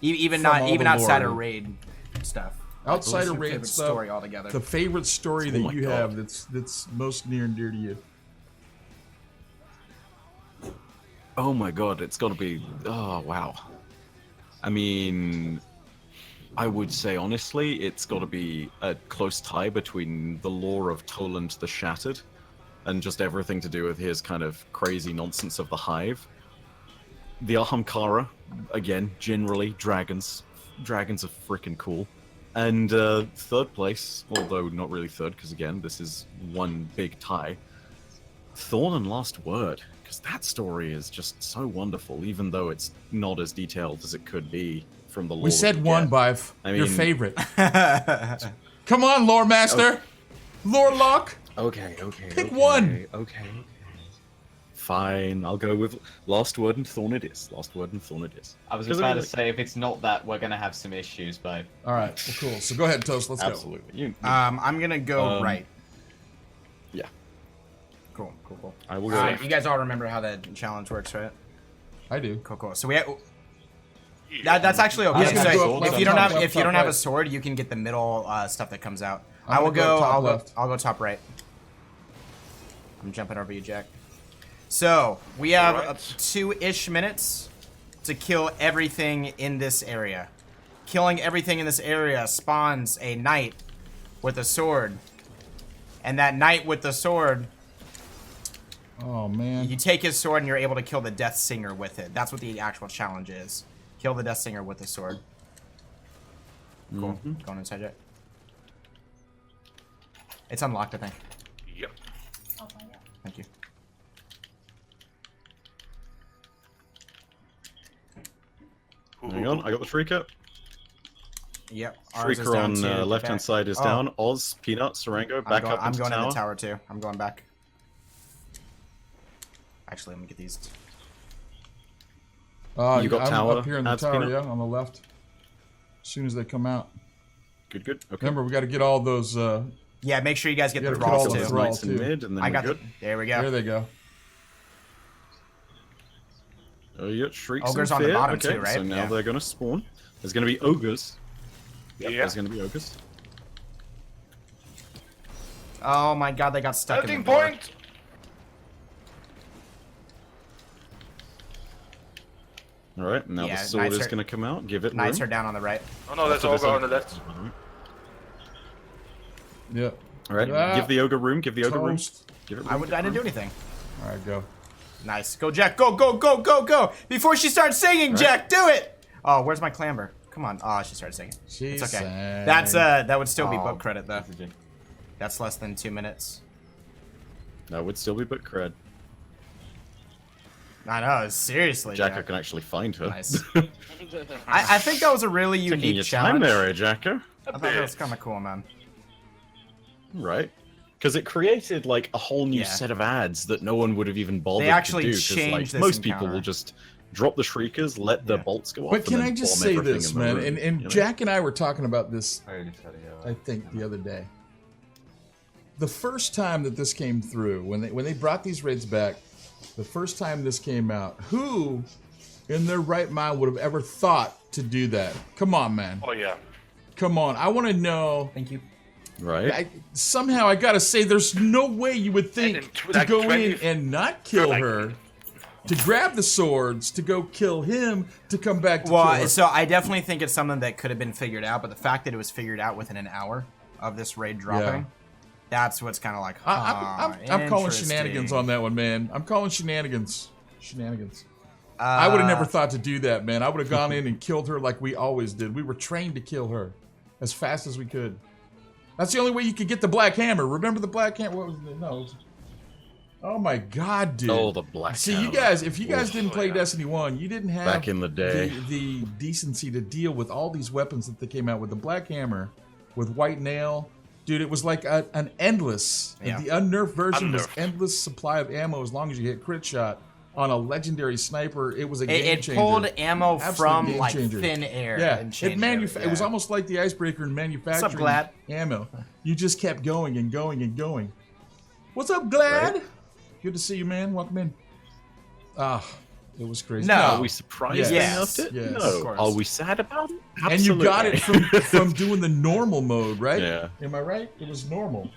even from all not even the outside lore. of raid stuff. Outside What's of your raid favorite stuff, story altogether. the favorite story Oh that my you God. have that's most near and dear to you. Oh my god, it's gotta be. Oh wow. I mean, I would say honestly, it's gotta be a close tie between the lore of Toland the Shattered and just everything to do with his kind of crazy nonsense of the Hive. The Ahamkara, again, generally, dragons. Dragons are freaking cool. And third place, although not really third, because again, this is one big tie. Thorn and Last Word, because that story is just so wonderful, even though it's not as detailed as it could be from the lore. We said one, Bife. I Your mean- favorite. Come on, lore master. Lore lock. Okay. Pick one. Okay. Fine, I'll go with Last Word and Thorn it is. Last Word and Thorn it is. I was 'Cause about mean, to say, if it's not that, we're gonna have some issues, but All right. Well, cool. So go ahead, Toast. Let's go. absolutely. You, I'm gonna go right. yeah, Cool. I will go. Alright, you guys all remember how that challenge works, right? I do. Cool. So we have, that's actually okay. He's gonna So go up if you don't have left, if you top don't have a right. sword, you can get the middle stuff that comes out. I'm I will gonna go go. top I'll go. left. I'll go top right. I'm jumping over you, Jack. So we have Alright. 2-ish minutes to kill everything in this area. Killing everything in this area spawns a knight with a sword, and that knight with the sword, Oh man. you take his sword and you're able to kill the Death Singer with it. That's what the actual challenge is. Kill the Death Singer with the sword. Cool. Going inside Jack. It's unlocked, I think. Yep. Thank you. Hang on, I got the Shrieker. Yep. Ours is Shrieker down on to left hand back. side is Oh, down. Oz, Peanut, Sarango, back up I'm into going in tower. the tower too. I'm going back. Actually, let me get these. You got I'm tower, up here in the adds tower, peanut? yeah, on the left. As soon as they come out. Good. Okay. Remember, we got to get all those. Yeah, make sure you guys get You the gotta put all thralls the Those too. thralls. knights in too. mid, and then I we're got good. There we There go. they go. Oh, yeah, Shrieks Ogres and on the Fear. bottom Okay, too, right? so now Yeah. they're going to spawn. There's going to be ogres. Yep, Yeah. there's going to be ogres. Oh my god, they got stuck in Melting the door. point! All right, now Yeah, the sword knights is are- going to come out. Give it Knights are room. down on the right. Oh no, that's After this ogre on the ogre. left. Yeah. All right, Ah, give the ogre room. Give the ogre room. Toast. Give it room. I didn't do anything. All right, go. Nice. Go, Jack. Go, go, go, go, go. Before she starts singing, Jack, do it. Oh, where's my clamber? Come on. Oh, she started singing. She It's okay. sang. That's that would still be Oh, book credit though. that's a G. That's less than 2 minutes. That would still be book cred. I know. Seriously. Jacko Jack. can actually find her. Nice. I think that was a really Taking unique your time challenge. there, Jacko. I thought that was kind of cool, man. Right. Because it created like a whole new Yeah. set of ads that no one would have even bothered actually to do. 'Cause, changed like, this most people encounter. will just drop the shriekers, let the bolts go off. But can and I then just bomb say everything this, in the man? room, And you know? Jack and I were talking about this, I already said it, yeah. I think, the other day. The first time that this came through, when they brought these raids back, the first time this came out, who in their right mind would have ever thought to do that? Come on, man. Oh yeah. Come on. I want to know. Thank you. Right. Somehow I gotta say, there's no way you would think And to like go 20 in and not kill her, to grab the swords, to go kill him, to come back to kill her. Well, so I definitely think it's something that could have been figured out, but the fact that it was figured out within an hour of this raid dropping, that's what's kind of like, I'm calling shenanigans on that one, man. I'm calling shenanigans. Shenanigans. I would have never thought to do that, man. I would have gone in and killed her like we always did. We were trained to kill her as fast as we could. That's the only way you could get the black hammer. Remember the black hammer? What was it? No. It was... Oh my God, dude. Oh, the black See, hammer. you guys, if you guys Oof. didn't play Destiny 1, you didn't have Back in the day. the decency to deal with all these weapons that they came out with. The black hammer, with white nail. Dude, it was like an endless, Yeah. the unnerfed version was Unnerfed. endless supply of ammo as long as you hit crit shot on a legendary sniper. It was a game It changer. pulled ammo Absolute from game like changer. thin air. Yeah, and it changed it was yeah. almost like the icebreaker in manufacturing Glad? ammo. You just kept going and going and going. What's up, Glad? Right. Good to see you, man. Welcome in. Ah, it was crazy. No. Are we surprised they Yes. nerfed it? Yes. Of No. course. Are we sad about it? And you got it Absolutely. from doing the normal mode, right? Yeah. Am I right? It was normal.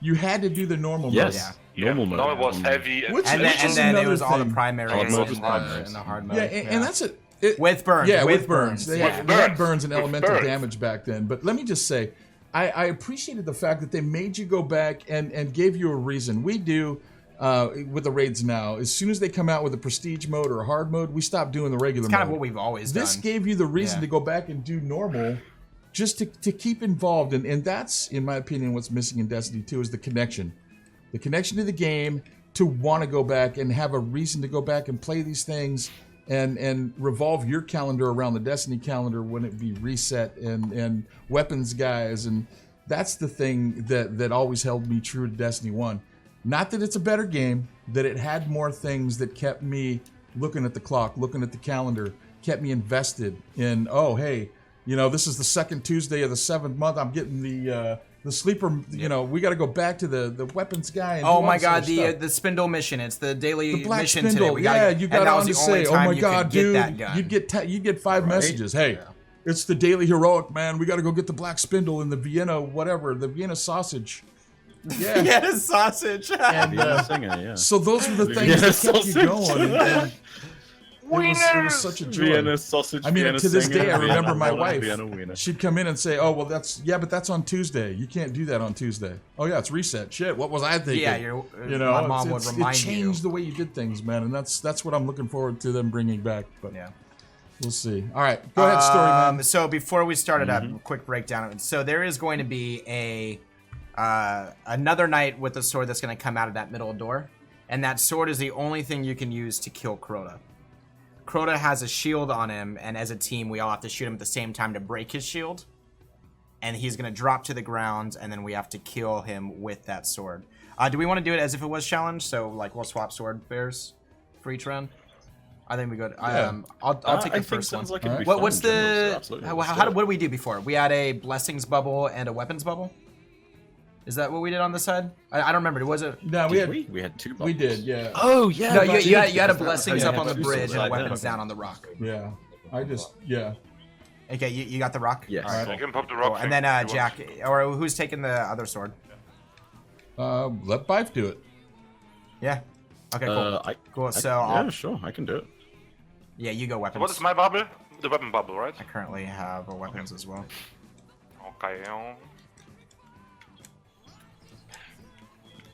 You had to do the normal Yes. Normal mode. No, it was heavy. Which- And which then, is and then it another was all the thing. primaries Hard mode and, was the, primaries. and the hard mode. mode. Yeah, and that's it. With burns. Yeah, with with burns. They Yeah. had burns. burns and With elemental burns. damage back then. But let me just say, I appreciated the fact that they made you go back and gave you a reason. We do with the raids now. As soon as they come out with a prestige mode or a hard mode, we stop doing the regular It's mode. kind of what we've always This done. gave you the reason Yeah. to go back and do normal just to keep involved. And that's, in my opinion, what's missing in Destiny 2 is the connection. The connection to the game, to want to go back and have a reason to go back and play these things and revolve your calendar around the Destiny calendar when it be reset and weapons guys. And that's the thing that always held me true to Destiny 1. Not that it's a better game, that it had more things that kept me looking at the clock, looking at the calendar, kept me invested in, oh, hey, you know, this is the second Tuesday of the 7th month. I'm getting the sleeper, you know, we got to go back to the weapons guy. And Oh do all my this other God, stuff. the spindle mission. It's the daily The black mission today. spindle, We yeah, gotta, you and got that on was to the only say, oh time my you God, could get dude, that gun. you'd get 5 messages. Hey, it's the daily heroic, man. We got to go get the black spindle and the Vienna, whatever, the Vienna sausage. Yeah. Yeah, sausage. And, Yeah, singer, yeah. so those were the things Vienna that kept you sausage. going. And it was such a joy. Vienna sausage. I mean, Vienna to this singer, day, I remember Vienna my wiener, wife. Vienna wiener. She'd come in and say, "Oh, well, but that's on Tuesday. You can't do that on Tuesday." Oh yeah, it's reset. Shit, what was I thinking? Yeah, you know, my mom would remind it changed the way you did things, man, and that's what I'm looking forward to them bringing back. But Yeah. we'll see. All right, go ahead, story man. So before we started up, a quick breakdown. So there is going to be another knight with a sword that's going to come out of that middle door, and that sword is the only thing you can use to kill Crota. Crota has a shield on him, and as a team, we all have to shoot him at the same time to break his shield. And he's going to drop to the ground, and then we have to kill him with that sword. Do we want to do it as if it was challenge? So, like, we'll swap sword bears for each round? I think we go. I'll take the I think first one. sounds like it'd be What's fun in general, so the? absolutely, How, let's how, do how, it. what did we do before? We had a blessings bubble and a weapons bubble. Is that what we did on the side? I don't remember. Was it? No, we had We had 2 we bubbles. did, yeah, Oh yeah. No, we you did, had a because blessings that- up yeah, on the two bridge sides and a there. weapons down on the rock. yeah. I just yeah. Okay, you got the rock. Yes. All right, I cool. can pop the rock. Cool. And then Jack, or who's taking the other sword? Let Bife do it. Yeah. Okay, cool. Cool. So yeah, sure, I can do it. Yeah, you go weapons. What is my bubble? The weapon bubble, right? I currently have weapons as well. Okay.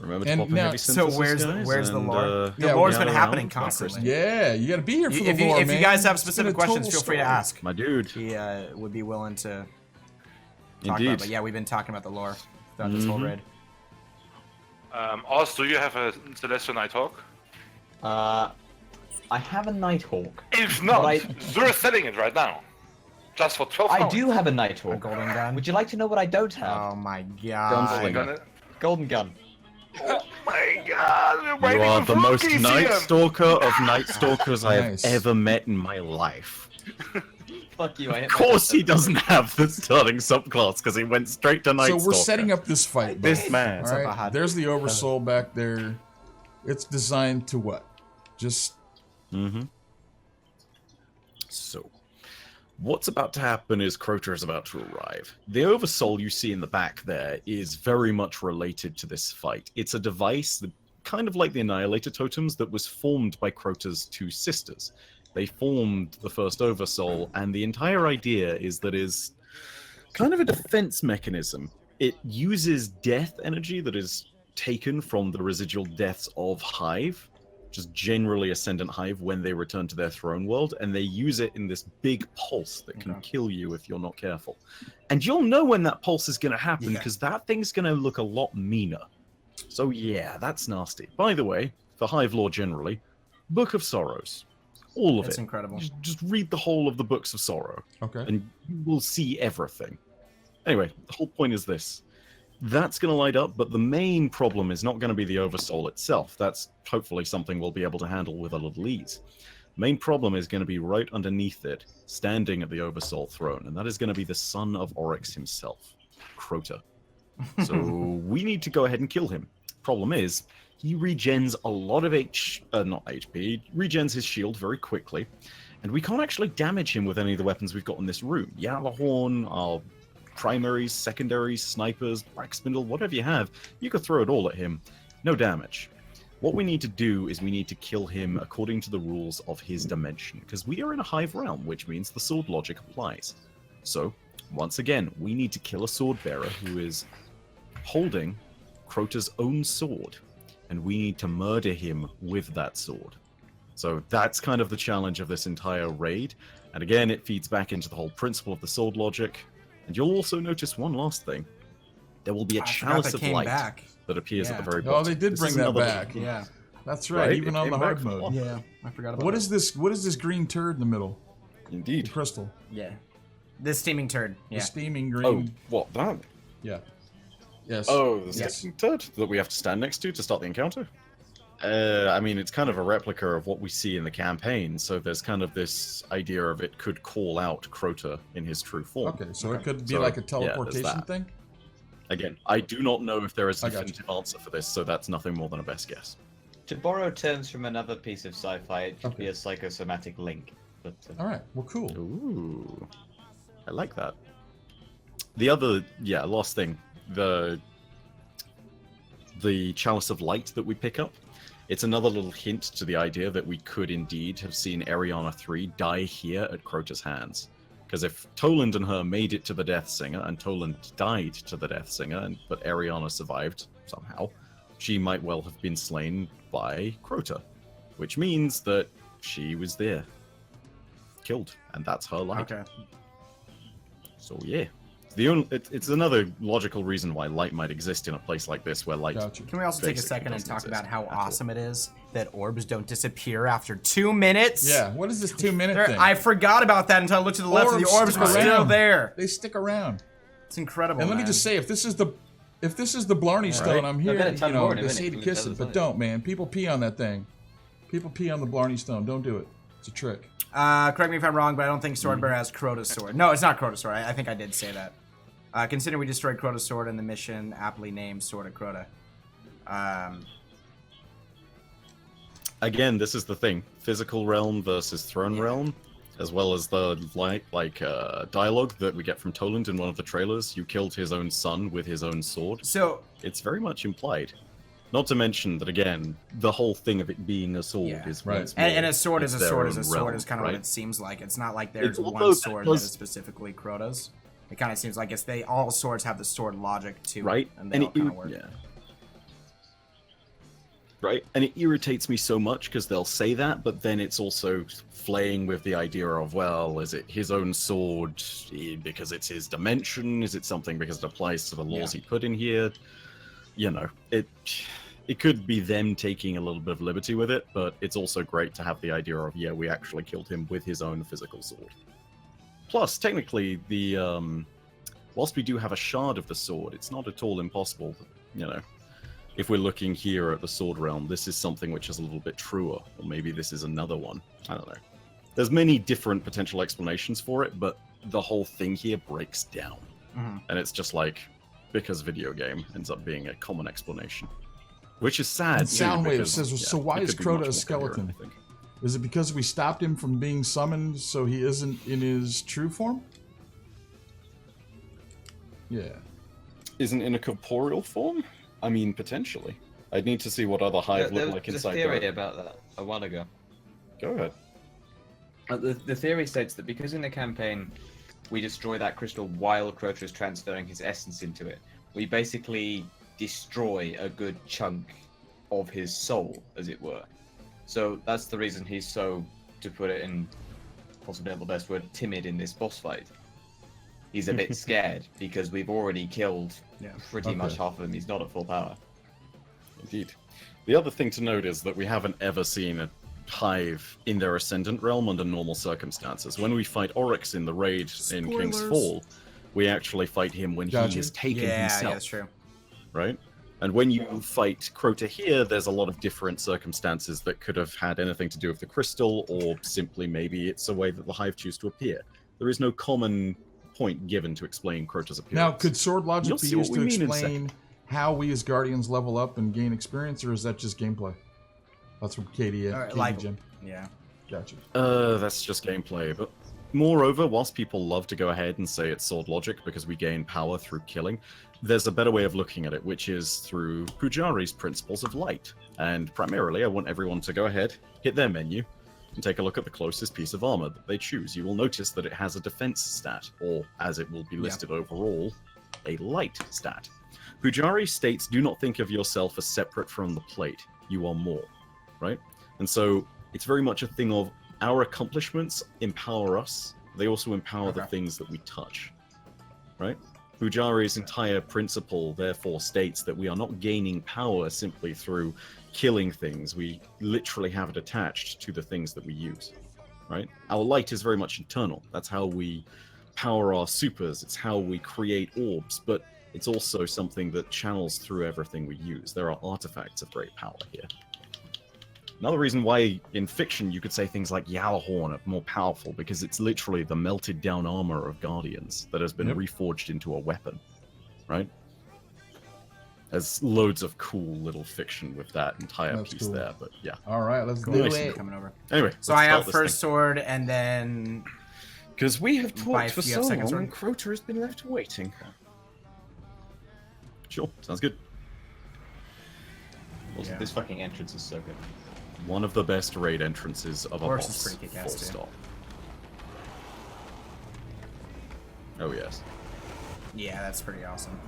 Remember to And pop in now- heavy So synthesis, where's guys, the and, lore? The yeah, lore's we been gather happening around constantly. Yeah, you got to be here for the If lore, you man. guys have It's been specific a questions, total feel free to story. ask. My dude. He would be willing to talk Indeed. about. But yeah, we've been talking about the lore throughout this whole raid. Also, do you have a Celestial Nighthawk? I have a Nighthawk. If not, But you're selling it right now. Just for 12 I pounds. do have a A Nighthawk. golden gun. Would you like to know what I don't have? Oh my Gunslinger. god. Golden gun. Oh my god, we're You waiting are for the most Fluky Night Museum. Stalker of Night Stalkers I have Nice. ever met in my life. Fuck you. I hit Of course he doesn't have the starting subclass, because he went straight to Night So Stalker. we're setting up this fight. This Bife. man. All right. Bahad. There's the Oversoul back there. It's designed to what? Just So, what's about to happen is Crota is about to arrive. The Oversoul you see in the back there is very much related to this fight. It's a device that, kind of like the Annihilator totems, that was formed by Crota's two sisters. They formed the first Oversoul, and the entire idea is that is kind of a defense mechanism. It uses death energy that is taken from the residual deaths of Hive, just generally Ascendant Hive, when they return to their throne world, and they use it in this big pulse that can kill you if you're not careful. And you'll know when that pulse is going to happen, because that thing's going to look a lot meaner. So yeah, that's nasty. By the way, for Hive lore generally, Book of Sorrows. All of That's it. incredible. Just read the whole of the Books of Sorrow, okay. and you will see everything. Anyway, the whole point is this. That's going to light up, but the main problem is not going to be the Oversoul itself. That's hopefully something we'll be able to handle with a little ease. Main problem is going to be right underneath it, standing at the Oversoul throne, and that is going to be the son of Oryx himself, Crota. So we need to go ahead and kill him. Problem is, he regens a lot of not HP, regens his shield very quickly, and we can't actually damage him with any of the weapons we've got in this room. Yalahorn, our primaries, secondaries, snipers, black spindle, whatever you have, you could throw it all at him. No damage. What we need to do is we need to kill him according to the rules of his dimension, because we are in a Hive realm, which means the sword logic applies. So, once again, we need to kill a sword bearer who is holding Crota's own sword, and we need to murder him with that sword. So that's kind of the challenge of this entire raid, and again, it feeds back into the whole principle of the sword logic. And you'll also notice one last thing. There will be a I forgot chalice that of came light back. that appears at the Yeah. very bottom. Oh, they did This bring is that another- back. Yeah. That's right. Right? Even It on the came hard back. mode. Yeah. I forgot about What that. is this? What is this green turd in the middle? The Indeed. crystal. Yeah. This steaming turd. The Yeah. steaming Oh, green. what, that? Yeah. Yes. Oh, the Yes. sticking turd that we have to stand next to start the encounter? I mean, it's kind of a replica of what we see in the campaign, so there's kind of this idea of it could call out Crota in his true form. Okay, so it could be So, like a yeah, there's teleportation that. thing? Again, I do not know if there is a I got you. definitive answer for this, so that's nothing more than a best guess. To borrow terms from another piece of sci-fi, it could Okay. be a psychosomatic link. But Alright, well, cool. Ooh, I like that. The other, last thing, the Chalice of Light that we pick up, it's another little hint to the idea that we could indeed have seen Ariana 3 die here at Crota's hands. Because if Toland and her made it to the Death Singer, and Toland died to the Death Singer, but Ariana survived somehow, she might well have been slain by Crota. Which means that she was there. Killed. And that's her light. Okay. So yeah. It's another logical reason why light might exist in a place like this where light... Gotcha. Can we also take a Basically second and doesn't talk exist about how at all. awesome it is that orbs don't disappear after 2 minutes? Yeah, what is this 2-minute thing? I forgot about that until I looked to the left and the Orbs orbs stick were still around. there. They stick around. It's incredible. And let me man. just say, if this is the Blarney Stone, I'm here, bet a you ton know, more in a they minute say to from kiss the it, other but side. don't, man. People pee on that thing. People pee on the Blarney Stone. Don't do it. It's a trick. Correct me if I'm wrong, but I don't think Swordbearer has Crota's sword. No, it's not Crota's sword. I think I did say that. Considering we destroyed Crota's sword in the mission aptly named Sword of Crota. Again, this is the thing. Physical realm versus throne realm. as well as the dialogue that we get from Toland in one of the trailers. You killed his own son with his own sword. So It's very much implied. Not to mention that, again, the whole thing of it being a sword Yeah. is Right. once more, and a sword is a their sword is own a sword realm, is kind of right? what it seems like. It's not like there's Although one that sword does- that is specifically Crota's. It kind of seems like all swords have the sword logic to Right? it, and they all kind of work. Yeah. Right? And it irritates me so much because they'll say that, but then it's also flaying with the idea of, well, is it his own sword because it's his dimension? Is it something because it applies to the laws he put in here? You know, it could be them taking a little bit of liberty with it, but it's also great to have the idea of, yeah, we actually killed him with his own physical sword. Plus, technically, whilst we do have a shard of the sword, it's not at all impossible, you know. If we're looking here at the sword realm, this is something which is a little bit truer, or maybe this is another one. I don't know. There's many different potential explanations for it, but the whole thing here breaks down. Mm-hmm. And it's just like, because video game ends up being a common explanation. Which is sad. And too, Soundwave because, says, so yeah, why it is could be much Crota a more skeleton? coherent, I think. Is it because we stopped him from being summoned so he isn't in his true form? Yeah. Isn't in a corporeal form? I mean, potentially. I'd need to see what other hive There look was like a inside theory there. about that a while ago. Go ahead. The theory states that because in the campaign we destroy that crystal while Crota is transferring his essence into it, we basically destroy a good chunk of his soul, as it were. So that's the reason he's so, to put it in possibly not the best word, timid in this boss fight. He's a bit scared because we've already killed pretty much half of him. He's not at full power. Indeed. The other thing to note is that we haven't ever seen a hive in their ascendant realm under normal circumstances. When we fight Oryx in the raid in King's Fall, we actually fight him when he is taken himself. Yeah, that's true. Right? And when you fight Crota here, there's a lot of different circumstances that could have had anything to do with the crystal, or simply maybe it's a way that the hive choose to appear. There is no common point given to explain Crota's appearance. Now, could sword logic You'll be see what used to we mean in a explain how we as Guardians level up and gain experience, or is that just gameplay? That's from Katie, Katie Jim. Yeah. Gotcha. That's just gameplay, but moreover, whilst people love to go ahead and say it's sword logic because we gain power through killing, there's a better way of looking at it, which is through Pujari's principles of light. And primarily, I want everyone to go ahead, hit their menu, and take a look at the closest piece of armor that they choose. You will notice that it has a defense stat, or as it will be listed overall, a light stat. Pujari states, do not think of yourself as separate from the plate. You are more, right? And so it's very much a thing of our accomplishments empower us. They also empower the things that we touch, right? Pujari's entire principle, therefore, states that we are not gaining power simply through killing things. We literally have it attached to the things that we use, right? Our light is very much internal. That's how we power our supers. It's how we create orbs, but it's also something that channels through everything we use. There are artifacts of great power here. Another reason why in fiction you could say things like Yalahorn are more powerful, because it's literally the melted down armor of Guardians that has been reforged into a weapon, right? There's loads of cool little fiction with that entire piece there, but yeah. All right, let's do Nice. it. Coming over. Anyway, So I have first sword, and then because we have talked By for you so have second long, sword? and Crota has been left waiting. Sure, sounds good. Also, this fucking entrance is so good. One of the best raid entrances of a Horse is boss. pretty kick-ass, Full too. stop. Oh yes. yeah, that's pretty awesome.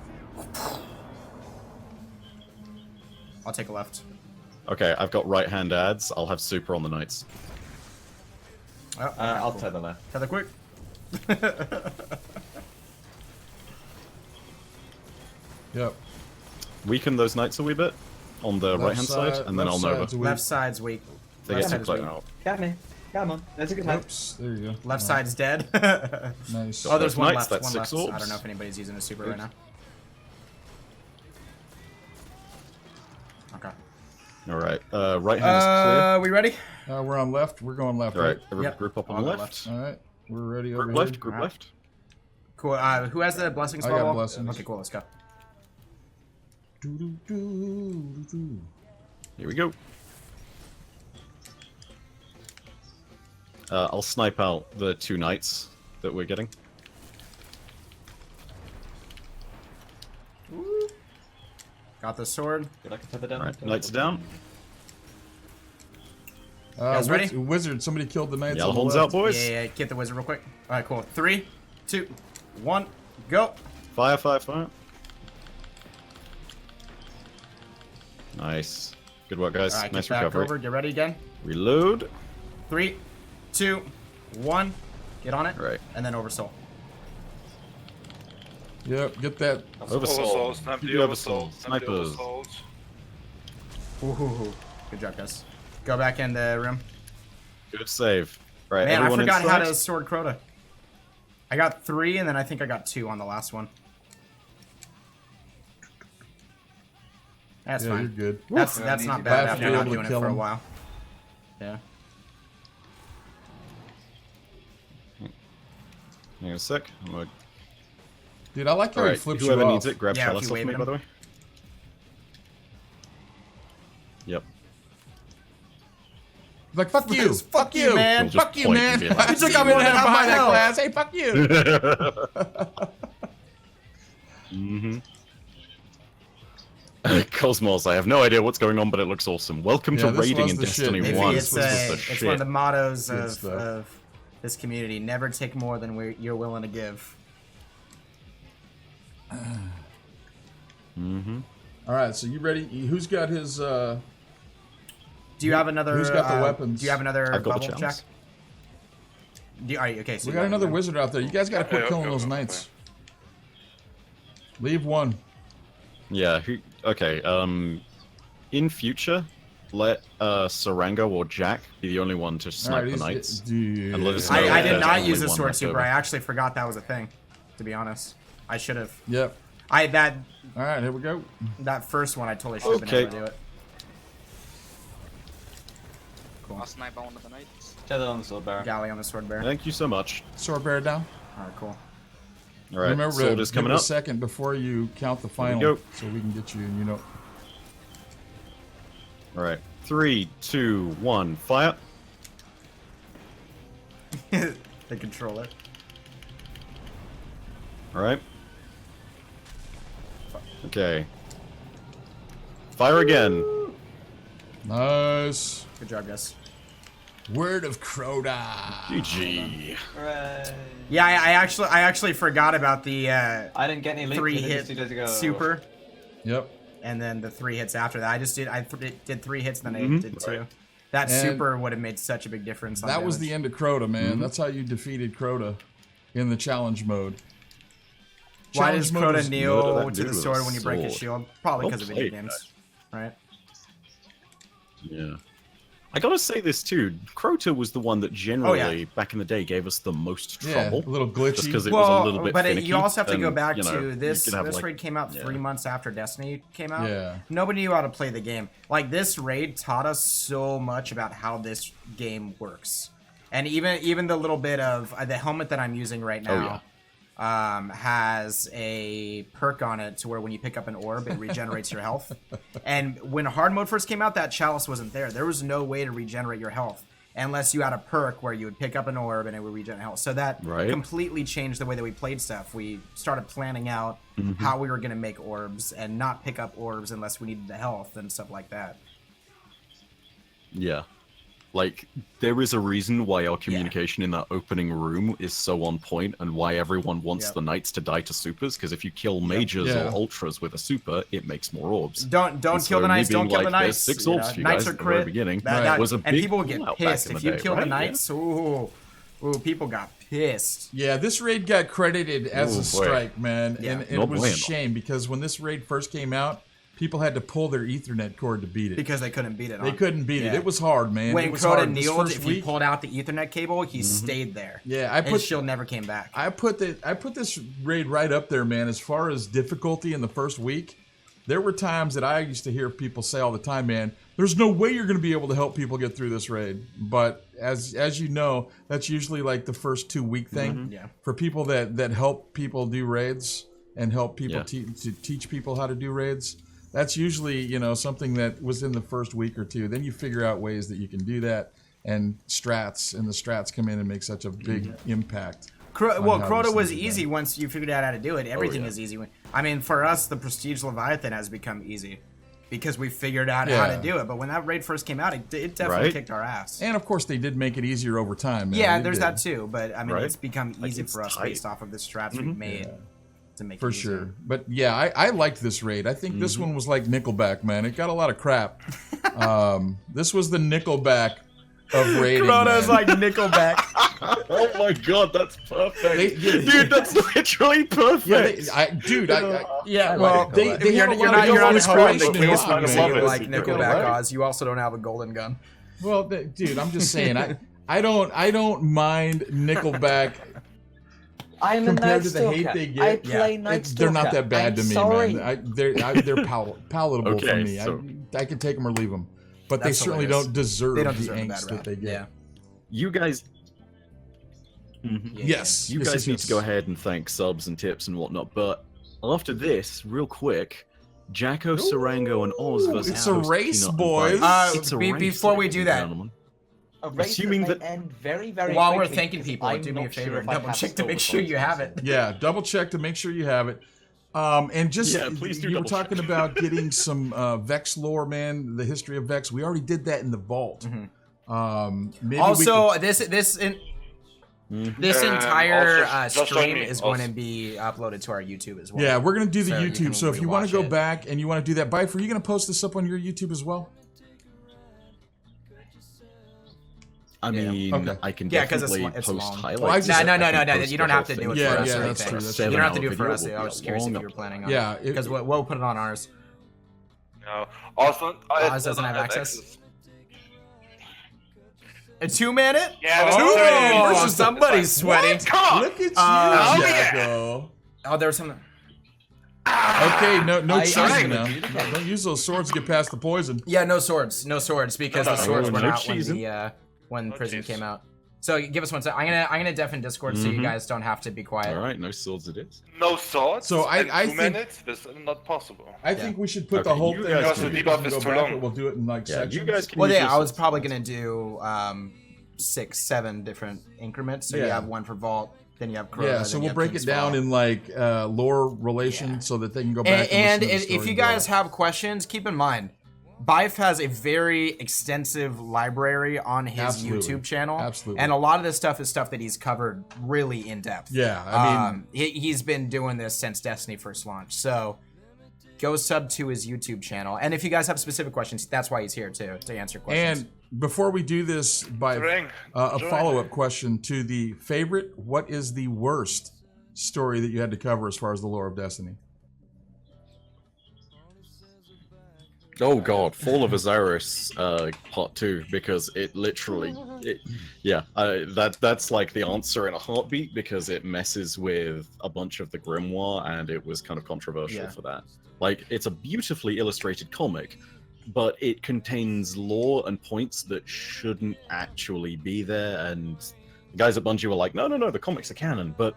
I'll take a left. Okay, I've got right hand ads. I'll have super on the knights. Oh, okay, I'll cool. tether left. Tether quick. Yep. Weaken those knights a wee bit on the right hand side, and then I'll Nova. Left side's weak. They left get side too is close weak. out. Got me. Come on. That's a good match. Oops, there you go. Left side's dead. Nice. Oh, there's Those one knights, left. that's One 6 left. orbs. I don't know if anybody's using a super right now. Okay. All right, right hand is clear. We ready? We're on left. We're going left, All right, right? everybody Yep. group up on I'll the go left. All right. We're ready over Group here. left, group Alright. left. Cool. Who has the blessing I spell? got wall? blessings. Okay, cool. Let's go. Do-do-do-do-do. Here we go. I'll snipe out the 2 knights that we're getting. Got the sword. Good luck with the down. Alright, knights down. Guys ready? Wizard, somebody killed the knights. Yellow on the holds left. out, boys. Yeah, get the wizard real quick. All right, cool. 3, 2, 1, go. Fire, fire, fire. Nice. Good work, guys. All right, Nice get back recovery. over. Get ready again. Reload. 3, 2, 1. Get on it. Right. And then over soul. Yep, get that. Oversoul. Snap Keep the the oversoul. oversoul. Snap the Snipers. oversouls. Ooh, good job, guys. Go back in the room. Good save. Right, Man, I everyone forgot how inside? to sword Crota. I got 3, and then I think I got 2 on the last one. That's Yeah, fine. you're good. That's Easy not bad. bad If after you're not able to doing it kill for a him. while. Yeah. Hang on a sec. I'm gonna... Dude, I like how he Alright, flips whoever you off. needs it, grab Yeah, if chalice you off wave me, at by him. the way. Yep. Like, fuck you, Fuck you, man. He'll just fuck you, point man. and be like, You took out "You one wanna have my behind that health." glass. Hey, fuck you. Cosmos, I have no idea what's going on, but it looks awesome. Welcome Yeah, to this raiding was in the shit. Destiny Maybe 1. It's, This was the it's one of the shit. mottos Good stuff. of this community. Never take more than you're willing to give. All right, so you ready? Who's got his? Do you have another? Who's got the weapons? Do you have another I've got the bubble check? chalice. Okay, so We you got another one. wizard out there. You guys got to quit Okay, killing okay, those okay. knights. Leave one. Yeah, okay, in future, let Sarango or Jack be the only one to All snipe right, the knights. dude. And let us know I if did there's not only use the one sword left super. over. I actually forgot that was a thing. To be honest, I should have. Yep. That All right, here we go. first one I totally should have been able to do it. I'll snipe on one of the knights. Tether on the sword bearer. Galley on the sword bearer. Thank you so much. Sword bear down. All right, cool. All right, Remember sword to is give coming it a up. second before you count the we final, go. so we can get you. You know. All right, 3, 2, 1, fire. The controller. All right. Okay. Fire again. Nice. Good job, guys. Word of Crota. GG. Hooray. Yeah, I actually forgot about the I didn't get any loot 3 for this hit 2 days ago. super, Yep. and then the 3 hits after that. I did 3 hits, then I did 2. Right. That And super would have made such a big difference. On That was the damage. end of Crota, man. That's how you defeated Crota in the challenge mode. Why does Challenge mode Crota is- murder kneel that to dude the with a sword when you break his sword. shield? Probably Well because of video played, games, right? Yeah. I gotta say this too. Crota was the one that generally, back in the day, gave us the most Yeah, trouble. a little glitchy. Just because it was a little bit but finicky. you also have to go and, back you know, to you this. could have, This like- raid came out yeah. 3 months after Destiny came out. Yeah. Nobody knew how to play the game. Like, this raid taught us so much about how this game works, and even the little bit of the helmet that I'm using right Oh, now. Has a perk on it to where when you pick up an orb, it regenerates your health. And when hard mode first came out, that chalice wasn't there. There was no way to regenerate your health unless you had a perk where you would pick up an orb and it would regenerate health. So that Right. completely changed the way that we played stuff. We started planning out how we were going to make orbs and not pick up orbs unless we needed the health and stuff like that. Yeah. Like, there is a reason why our communication in that opening room is so on point and why everyone wants Yep. the knights to die to supers, because if you kill mages Yeah. or ultras with a super, it makes more orbs. Don't And kill so the me knights. Don't being kill the like, knights. "There's 6 you orbs know, for you knights guys are at the very crit. beginning," Right. was a and big people would get call-out back pissed in if the you day, kill the right? Yeah. knights. Ooh, people got pissed. Yeah, this raid got credited as Oh, a boy. strike, man, Yeah. and No it was a bueno. shame because when this raid first came out, people had to pull their Ethernet cord to beat it. Because they couldn't beat it. They couldn't beat it. Yeah. It was hard, man. When it was Crota hard. This kneeled, first if he week, pulled out the Ethernet cable, he stayed there. yeah, I His put shield never came back. I put this raid right up there, man. As far as difficulty in the first week, there were times that I used to hear people say all the time, man, there's no way you're going to be able to help people get through this raid. But as you know, that's usually like the first 2-week thing. Yeah. For people that help people do raids and help people Yeah. to teach people how to do raids, that's usually, something that was in the first week or two. Then you figure out ways that you can do that. and strats, and the strats come in and make such a big impact. Well, how Crota this was thing is easy done. once you figured out how to do it. Everything is easy. I mean, for us, the Prestige Leviathan has become easy because we figured out how to do it. But when that raid first came out, it definitely kicked our ass. And of course, they did make it easier over time. Man. Yeah, They there's did. that too. But I mean, Right? it's become easy it's for us tight. based off of the strats we've made to make For it easier. sure. But yeah, I liked this raid. I think this one was like Nickelback, man. It got a lot of crap. This was the Nickelback of raiding. Crota's man. like Nickelback. Oh my god, that's perfect. They- Dude, that's literally perfect. Yeah, Well, they had a you're lot not of inspirational inspiration in this when one, you man. say you it. like You're Nickelback, right. Oz. You also don't have a golden gun. Well, dude, I'm just saying, I don't mind Nickelback I'm compared a to the hate Night they Stalker. get. I play Night Stalker. They're not that bad to me, sorry. man. They're palatable for Okay, me. so- I can take them or leave them, but That's they certainly hilarious. don't deserve, They don't the deserve the angst bad that rap. they get. Yeah. You guys Yes, You yes, guys yes, need yes. to go ahead and thank subs and tips and whatnot, but after this, real quick, Jacko, Sarango, and Oz versus it's a Toast, race, Peanut, and boys. Bite. It's a race, before we ladies do and that, gentlemen. A race Assuming that, that- may end very, very while we're quickly thanking because people, I'm do me a not favor sure and if I double have check to make sure you have it. Yeah, double check to make sure you have it. And just Yeah, please do you were double check. talking about getting some Vex lore, man. The history of Vex. We already did that in the vault. Maybe Also, we this entire also, just stream join me, is going to also. be uploaded to our YouTube as well. yeah, we're gonna do the So you YouTube. can So if you want to rewatch go it. back and you want to do that, Bife, are you gonna post this up on your YouTube as well? I mean, Okay. I can Yeah, 'cause it's definitely lo- it's post long. highlights. Well, I just- I No, can no. post You the don't whole have to do thing. it Yeah, for us yeah, or that's anything. true, that's You true. don't have to do it for 7-hour us. video I will was just be curious if long you were planning on. Yeah, Because we'll put it on ours. No. Also, Oz doesn't have access? A 2-minute? Yeah, that's Oh, right. versus somebody's sweaty. Come on! Look at you, yeah. Jacko. Oh, there's something. Okay, no I- cheesing I- now. Don't use those swords to get past the poison. Yeah, no swords because the swords were no out when cheesing. when No prison cheese. came out. So give us one second. I'm gonna deafen Discord so you guys don't have to be quiet. All right, no swords it is. No swords? So I in 2 think- minutes? That's not possible. I think we should put the Okay, whole you thing guys up can so do people it. can go It's too back, long. but we'll do it in like Yeah, sections. you guys can Well, use yeah, your I was swords. probably gonna do 6, 7 different increments. So you Yeah. have one for Vault, then you have Crota, Yeah, so then you we'll have break King's it down Fall. in like lore relation so that they can go back And and listen to the if story you and go guys off. have questions, keep in mind, Bife has a very extensive library on his Absolutely. YouTube channel. Absolutely. And a lot of this stuff is stuff that he's covered really in depth. Yeah, I mean, he's been doing this since Destiny first launched. So go sub to his YouTube channel. And if you guys have specific questions, that's why he's here too, to answer questions. and before we do this, by Ring. a Join. follow-up question to the favorite, what is the worst story that you had to cover as far as the lore of Destiny? Oh god, Fall of Osiris, part 2, because it literally, that's like the answer in a heartbeat because it messes with a bunch of the grimoire and it was kind of controversial for that. Like, it's a beautifully illustrated comic, but it contains lore and points that shouldn't actually be there, and the guys at Bungie were like, no, the comics are canon, but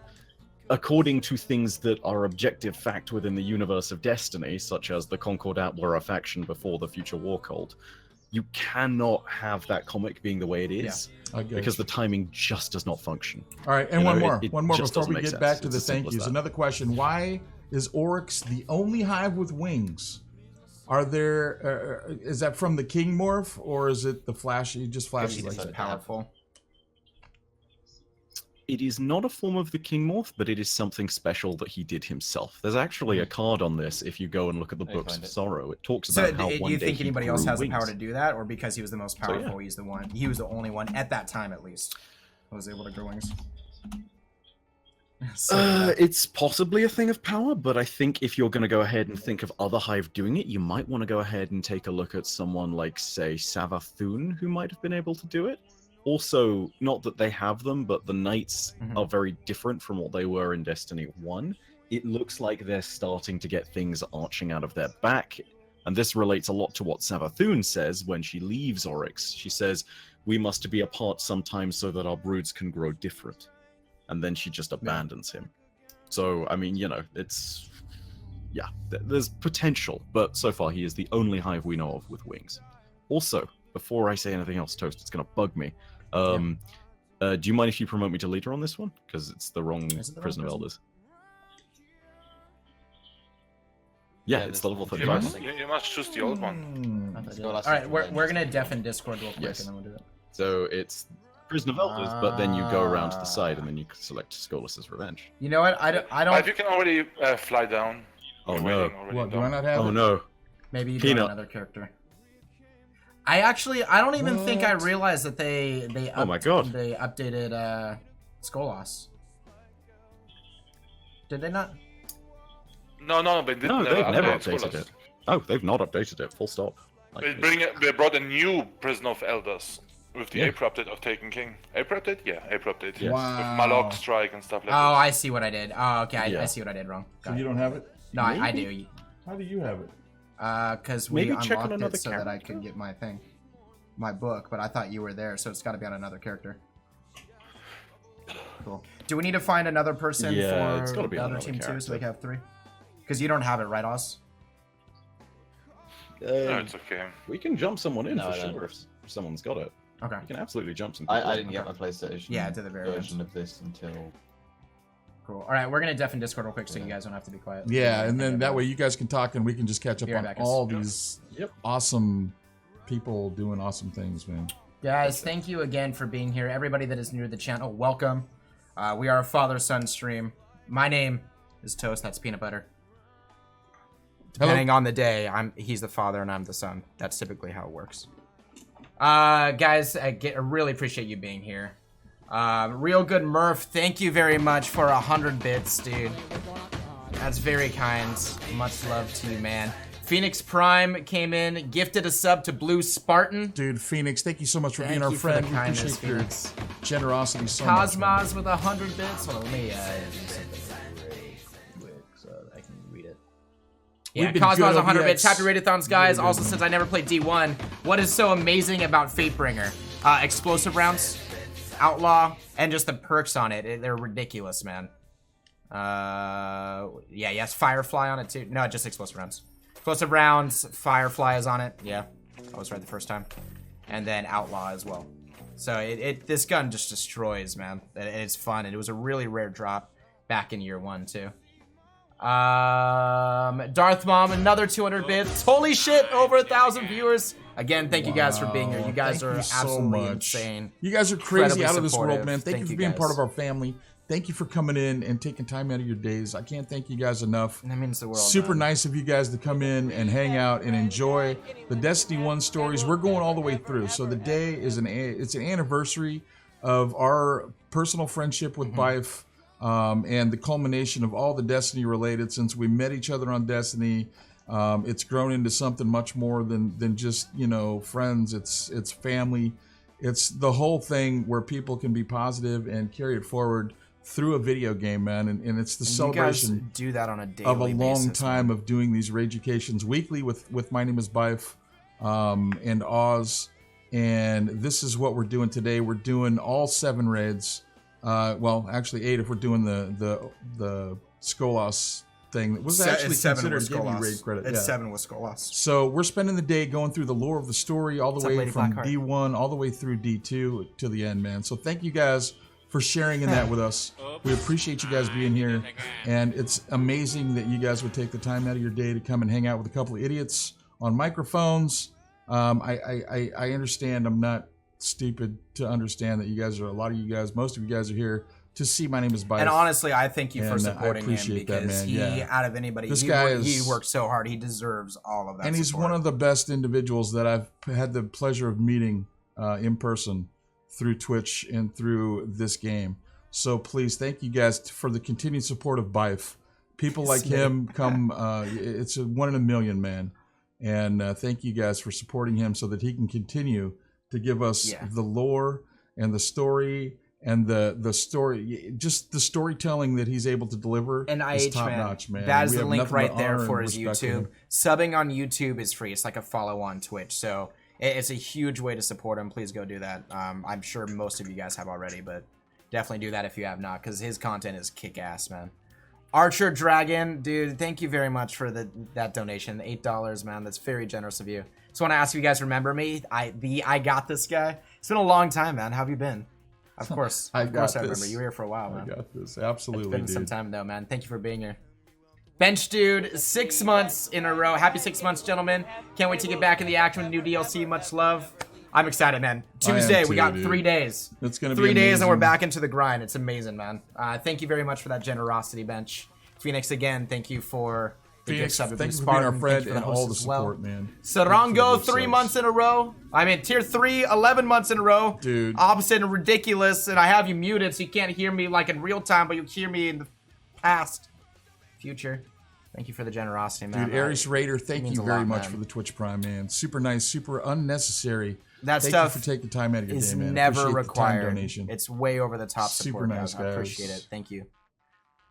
according to things that are objective fact within the universe of Destiny, such as the Concordat were a faction before the Future War Cult, you cannot have that comic being the way it is because the timing just does not function. All right, and You one know, more it before just we doesn't get make back sense. to It's the as simple thank as yous. that. Another question: why is Oryx the only hive with wings? Are there? Is that from the King morph, or is it the flash? He just flashes He's like just that. powerful. It is not a form of the King Morph, but it is something special that he did himself. There's actually a card on this if you go and look at the Books of Sorrow. It talks So about how do one you day think he anybody else grew has the wings. power to do that? Or because he was the most So, yeah. powerful, he was the only one at that time at least who was able to grow wings? It's possibly a thing of power, but I think if you're going to go ahead and think of other Hive doing it, you might want to go ahead and take a look at someone like, say, Savathun, who might have been able to do it. Also, not that they have them, but the Knights are very different from what they were in Destiny 1. It looks like they're starting to get things arching out of their back, and this relates a lot to what Savathun says when she leaves Oryx. She says, we must be apart sometimes so that our broods can grow different. And then she just abandons him. So, I mean, you know, it's... Yeah, there's potential, but so far he is the only Hive we know of with wings. Also, before I say anything else, Toast, it's gonna bug me. Do you mind if you promote me to leader on this one? Because it's the wrong Prison of Elders. Yeah, it's the level 35 one. You must choose the old one. All right, we're gonna deafen Discord real quick, Yes. and then we'll do it. So it's Prison of Elders, but then you go around to the side, and then you select Skolas' Revenge. You know what? I But don't. you can already fly down. Oh You're no! waiting already What, do down. I not have Oh it? no! Maybe you do Peanut. another character. I don't even think I realized that they Oh my God. they updated Skolas. Did they not? No, but they No, they've never updated updated Skolas. it. Oh, they've not updated it. Full stop. Like, They brought a new Prison of Elders with the Yeah. April update of Taken King. April update? Yeah, April update. Yes. Wow. With Malok Strike and stuff like Oh, that. I see what I did. Oh, okay, I Yeah. see what I did wrong. So Got you it. don't have it? No, I Maybe? do. How do you have it? Because we Maybe check on unlocked another it so that I character? could get my thing, my book. But I thought you were there, so it's got to be on another character. Cool. Do we need to find another person Yeah, it's for gotta be the on other another team too, so character. we can have 3? Because you don't have it, right, Oz? No, it's okay. we can jump someone in No, for I don't. sure if someone's got it. Okay. You can absolutely jump some. I people. didn't get my PlayStation Yeah, to the very version of this until. Cool. All right, we're gonna deafen Discord real quick, so you guys don't have to be quiet. Yeah, and then that way you guys can talk and we can just catch up Be right on back, all guys. these awesome people doing awesome things, man. Guys, thank you again for being here. Everybody that is new to the channel, welcome. We are a father-son stream. My name is Toast. That's Peanut Butter. Depending on the day, he's the father and I'm the son. That's typically how it works. Guys, I really appreciate you being here. Real Good Murph, thank you very much for 100 bits, dude. That's very kind. Much love to you, man. Phoenix Prime came in, gifted a sub to Blue Spartan. Dude, Phoenix, thank you so much for Thank being our you for the friend. We kindness, appreciate your Phoenix. generosity so much. man. Cosmos with 100 bits. Hold on, let me do something really quick so that I can read it. Yeah, We've been Cosmos good, 100 bits. OBX. Happy Raidathons, guys. Really good, Also, man. since I never played D1, what is so amazing about Fatebringer? Explosive rounds, Outlaw, and just the perks on it. They're ridiculous, man. Yes, Firefly on it too. No, just explosive rounds. Explosive rounds, Firefly is on it. Yeah, I was right the first time. And then Outlaw as well. So this gun just destroys, man. And it's fun. And it was a really rare drop back in year 1 too. Darth Mom, another 200 bits. Holy shit, over 1,000 viewers. Again, thank you guys for being here. You guys Thank are you so absolutely much. insane. You guys are crazy Incredibly out of this world, supportive. man. Thank you for being guys. part of our family. Thank you for coming in and taking time out of your days. I can't thank you guys enough. That means the world. Super man. nice of you guys to come in and hang out and enjoy the Destiny 1 stories. We're going all the way through. So the day is it's an anniversary of our personal friendship with Bife, and the culmination of all the Destiny related since we met each other on Destiny. It's grown into something much more than just, friends. It's family. It's the whole thing where people can be positive and carry it forward through a video game, man. And it's the celebration You guys do that on a daily of a long basis, time man. of doing these Raiducations weekly with My Name is Bife and Oz. And this is what we're doing today. We're doing all 7 raids. Well, actually 8 if we're doing the Skolas thing. That was actually considered giving you raid credit. It's yeah. 7 with Skolas. So we're spending the day going through the lore of the story all the What's up, way Lady from Blackheart? D1 all the way through D2 to the end, man. So thank you guys for sharing in that with us. We appreciate you guys being here, and it's amazing that you guys would take the time out of your day to come and hang out with a couple of idiots on microphones. I understand. I'm not stupid to understand that you guys are, most of you guys are here to see My Name is Bife. And honestly, I thank you for And, I supporting him appreciate that, because man. he, Yeah. out of anybody, This he guy worked, he is- worked so hard. He deserves all of that. And he's support. one of the best individuals that I've had the pleasure of meeting in person through Twitch and through this game. So please, thank you guys for the continued support of Bife. People like him come, it's a 1 in a million, man. And thank you guys for supporting him so that he can continue to give us the lore and the story and the story, just the storytelling that he's able to deliver And is IH, top man, notch, man. that is We the have link nothing right but there honor for and his respect for YouTube. him. Subbing on YouTube is free. It's like a follow on Twitch. So it's a huge way to support him. Please go do that. I'm sure most of you guys have already, but definitely do that if you have not, because his content is kick-ass, man. Archer Dragon, dude, thank you very much for that donation. $8, man. That's very generous of you. Just want to ask if you guys remember me. I got this guy. It's been a long time, man. How have you been? Of course. I remember. You were here for a while, man. I got this. Absolutely, It's been dude. some time, though, man. Thank you for being here. Bench Dude, 6 months in a row. Happy 6 months, gentlemen. Can't wait to get back in the action with new DLC. Much love. I'm excited, man. Tuesday, we got 3 days. It's gonna be 3 days, and we're amazing. back into the grind. It's amazing, man. Thank you very much for that generosity, Bench. Phoenix, again, thank you for the Phoenix, gift sub. thank you for being our Spartan, friend thank you for and host all the as well. support, man. Sarango, 3 months in a row. I'm in tier 3, 11 months in a row. Dude. Opposite and ridiculous, and I have you muted so you can't hear me like in real time, but you hear me in the past, future. Thank you for the generosity, man. Dude, Aries Raider, thank means you a very lot, much man. for the Twitch Prime, man. Super nice, super unnecessary. That thank stuff you for taking time out of your is day, man. never Appreciate the time required. donation. It's way over the top Super support, nice, guys. I appreciate guys. it. Thank you.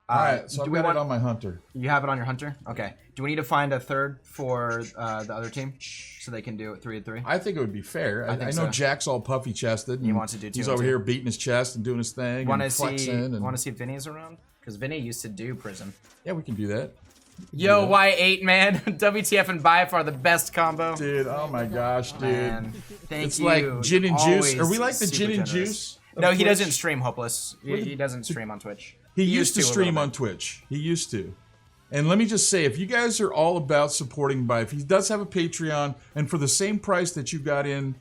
All right, so do I've we got want- it on my Hunter. You have it on your Hunter? Okay. Do we need to find a third for the other team so they can do it 3-3? I think it would be fair. I think know so. Jack's all puffy chested. He wants to do 2 He's and over 2. here beating his chest and doing his thing Want to and see? flexing. Want to see if Vinny's around? Because Vinny used to do prison. Yeah, we can do that. Yo, Y8 man, WTF and Bife are the best combo. Dude, oh my gosh, dude. Man, thank It's you. like gin and juice. Always Are we like the super gin and generous. juice? of No, he Twitch? doesn't stream Hopeless. He doesn't stream on Twitch. He used to a little stream bit. on Twitch. He used to. And let me just say, if you guys are all about supporting Bife, he does have a Patreon, and for the same price that you got in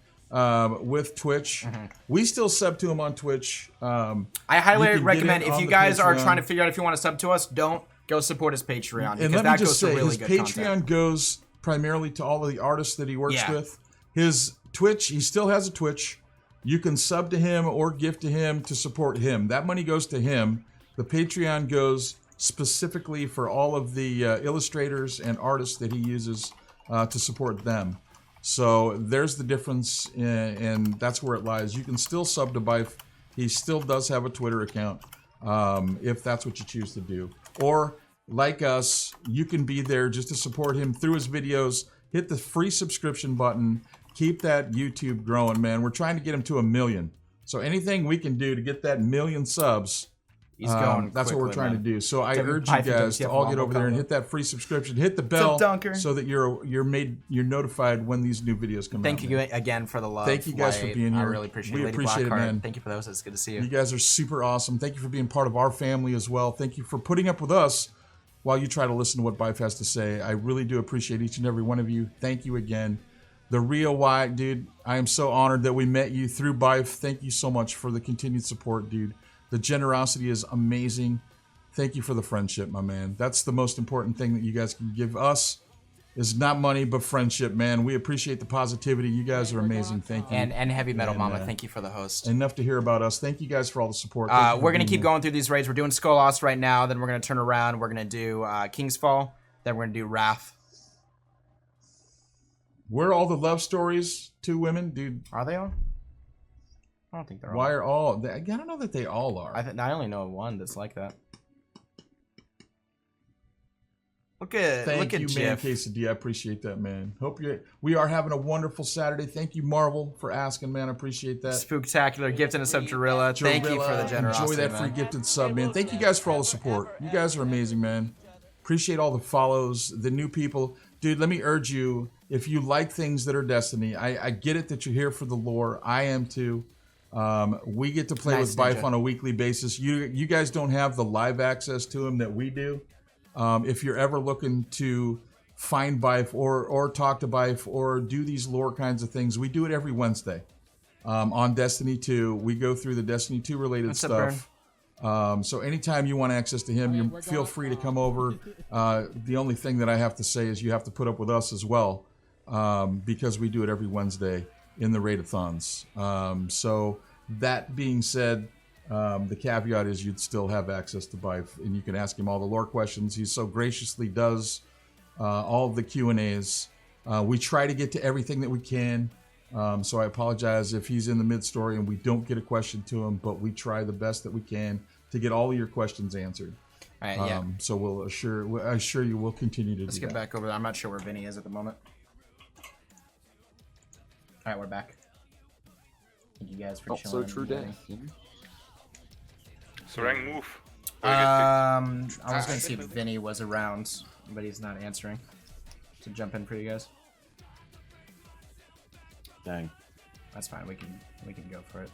with Twitch, we still sub to him on Twitch. I You highly can get recommend it if on you the guys are Patreon. trying to figure out if you want to sub to us, don't go support his Patreon because And let me that just goes say, to really his good Patreon content. goes primarily to all of the artists that he works Yeah. with. His Twitch, he still has a Twitch. You can sub to him or gift to him to support him. That money goes to him. The Patreon goes specifically for all of the illustrators and artists that he uses to support them. So there's the difference, and that's where it lies. You can still sub to Bife. He still does have a Twitter account if that's what you choose to do. Or, like us, you can be there just to support him through his videos. Hit the free subscription button. Keep that YouTube growing, man. We're trying to get him to 1 million. So anything we can do to get that 1 million subs, He's going. that's what we're quickly, trying man. to do. So I urge you Bife and guys to WTF all get Wombo over there and combo. hit that free subscription. Hit the bell Dunker? so that you're notified when these new videos come out. Thank you man. again for the love. Thank you guys for White. being I here. really appreciate We it. Lady appreciate it, Blackheart, man. Thank you for those. It's good to see you. You guys are super awesome. Thank you for being part of our family as well. Thank you for putting up with us while you try to listen to what Bife has to say. I really do appreciate each and every one of you. Thank you again. The real Wyatt, dude, I am so honored that we met you through Bife. Thank you so much for the continued support, dude. The generosity is amazing. Thank you for the friendship, my man. That's the most important thing that you guys can give us is not money, but friendship, man. We appreciate the positivity. You guys are amazing. Thank you. And Heavy Metal And, Mama, thank you for the host. Enough to hear about us. Thank you guys for all the support. Thank you for We're gonna being keep here. going through these raids. We're doing Skolas right now. Then we're gonna turn around. We're gonna do King's Fall. Then we're gonna do Wrath. Where are all the love stories? 2 women, dude. Are they on? I don't think they're Why on. are all? I don't know that they all are. I only know one that's like that. Look at Thank you, man, Jeff. Quesadilla. I appreciate that, man. We are having a wonderful Saturday. Thank you, Marvel, for asking, man. I appreciate that. Spooktacular gift and a sub Gorilla. Thank you for the Gorilla, generosity. Enjoy that free man. gifted sub, man. Thank you guys for all the support. You guys are amazing, man. Appreciate all the follows, the new people. Dude, let me urge you, if you like things that are Destiny, I get it that you're here for the lore. I am too. We get to play Nice, with Bife Ninja. on a weekly basis. You guys don't have the live access to him that we do. If you're ever looking to find Bife or talk to Bife or do these lore kinds of things, we do it every Wednesday on Destiny 2. We go through the Destiny 2 related What's up, Burn? stuff. So anytime you want access to him, you feel free to come over. The only thing that I have to say is you have to put up with us as well because we do it every Wednesday in the Raidathons. So that being said, the caveat is you'd still have access to Bife, and you can ask him all the lore questions. He so graciously does all of the Q&As. We try to get to everything that we can, so I apologize if he's in the mid-story and we don't get a question to him, but we try the best that we can to get all of your questions answered. All right, yeah. So I assure you we'll continue to Let's do get that. back over there. I'm not sure where Vinny is at the moment. All right, we're back. Thank you guys for Not chilling. so true and joining. death, you know? Serang move. Or you get I was gonna see if Vinny was around, but he's not answering. To jump in for you guys. Dang. That's fine. We can go for it.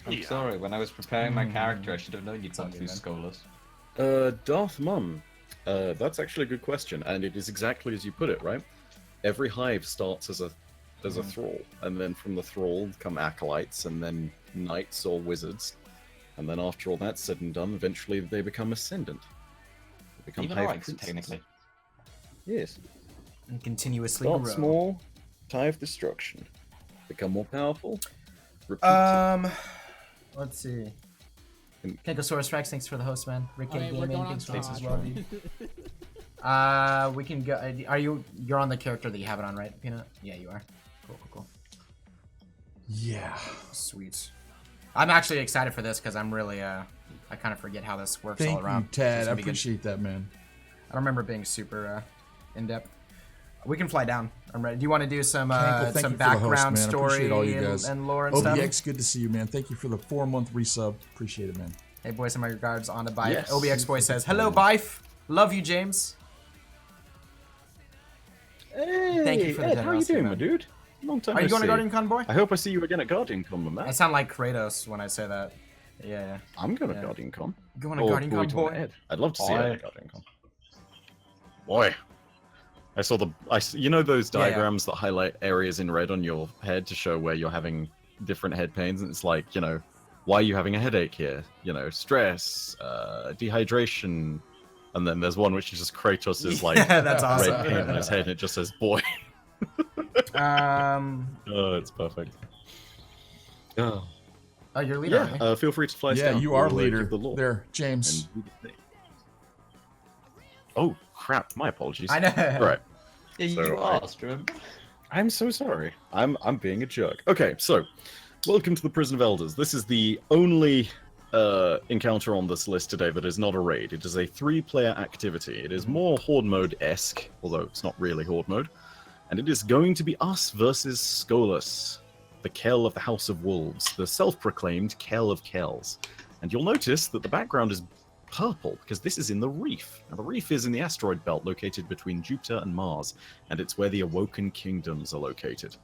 I'm sorry, when I was preparing my character, I should have known you'd gone through Skolas. Darth Mum, that's actually a good question, and it is exactly as you put it, right? Every hive starts as a thrall, and then from the thrall come acolytes, and then knights or wizards, and then after all that's said and done, eventually they become ascendant. They become Even hive orcs, priests. technically. Yes. And continuously Start grow. small, hive destruction. Become more powerful. Repeat. Let's see. Kenkosaurus Rex, thanks for the host, man. Rick Alright, we're Gaming, going on thanks for the host as well, Todd. dude. We can go. You're on the character that you have it on, right, Peanut? Yeah, you are. Cool. Yeah. Sweet. I'm actually excited for this because I'm really I kind of forget how this works Thank all around. you, Tad. It's I gonna be good. appreciate that, man. I don't remember it being super in depth. We can fly down. I'm ready. Do you want to do some Cankle, thank some you for the host, background man. I story appreciate all you guys. and lore and stuff? OBX, good to see you, man. Thank you for the 4-month resub. Appreciate it, man. Hey, boys, some of your regards on to Bife. Yes. OBX boy says, "Hello, Bife. Love you, James." Hey, Thank you for the Ed, how you generosity, doing, man. my dude? Long time Are you no going to see. Guardian Con, boy? I hope I see you again at Guardian Con, my man. I sound like Kratos when I say that. Yeah. I'm going to Yeah. Guardian Con. Going to Or Guardian were we Con, talking boy. Ed? I'd love to see Ed Boy. at Guardian Con. Boy. I saw you know those Yeah, yeah. diagrams that highlight areas in red on your head to show where you're having different head pains, and it's like, why are you having a headache here? Stress, dehydration, and then there's one which is just Kratos' like Yeah, that's awesome. red paint on his head, and it just says boy. Oh, it's perfect. Oh, Oh, you're leader. aren't you? feel free to fly Yeah, down. you are We'll, leader. give the lore. There, James. And oh crap! My apologies. I know. Right. Yeah, you So asked, remember? I'm so sorry. I'm being a jerk. Okay, so welcome to the Prison of Elders. This is the only encounter on this list today that is not a raid. It is a 3-player activity. It is more Horde mode-esque, although it's not really Horde mode. And it is going to be us versus Skolas, the Kell of the House of Wolves, the self-proclaimed Kell of Kells. And you'll notice that the background is purple because this is in the Reef. Now, the Reef is in the asteroid belt located between Jupiter and Mars, and it's where the Awoken Kingdoms are located.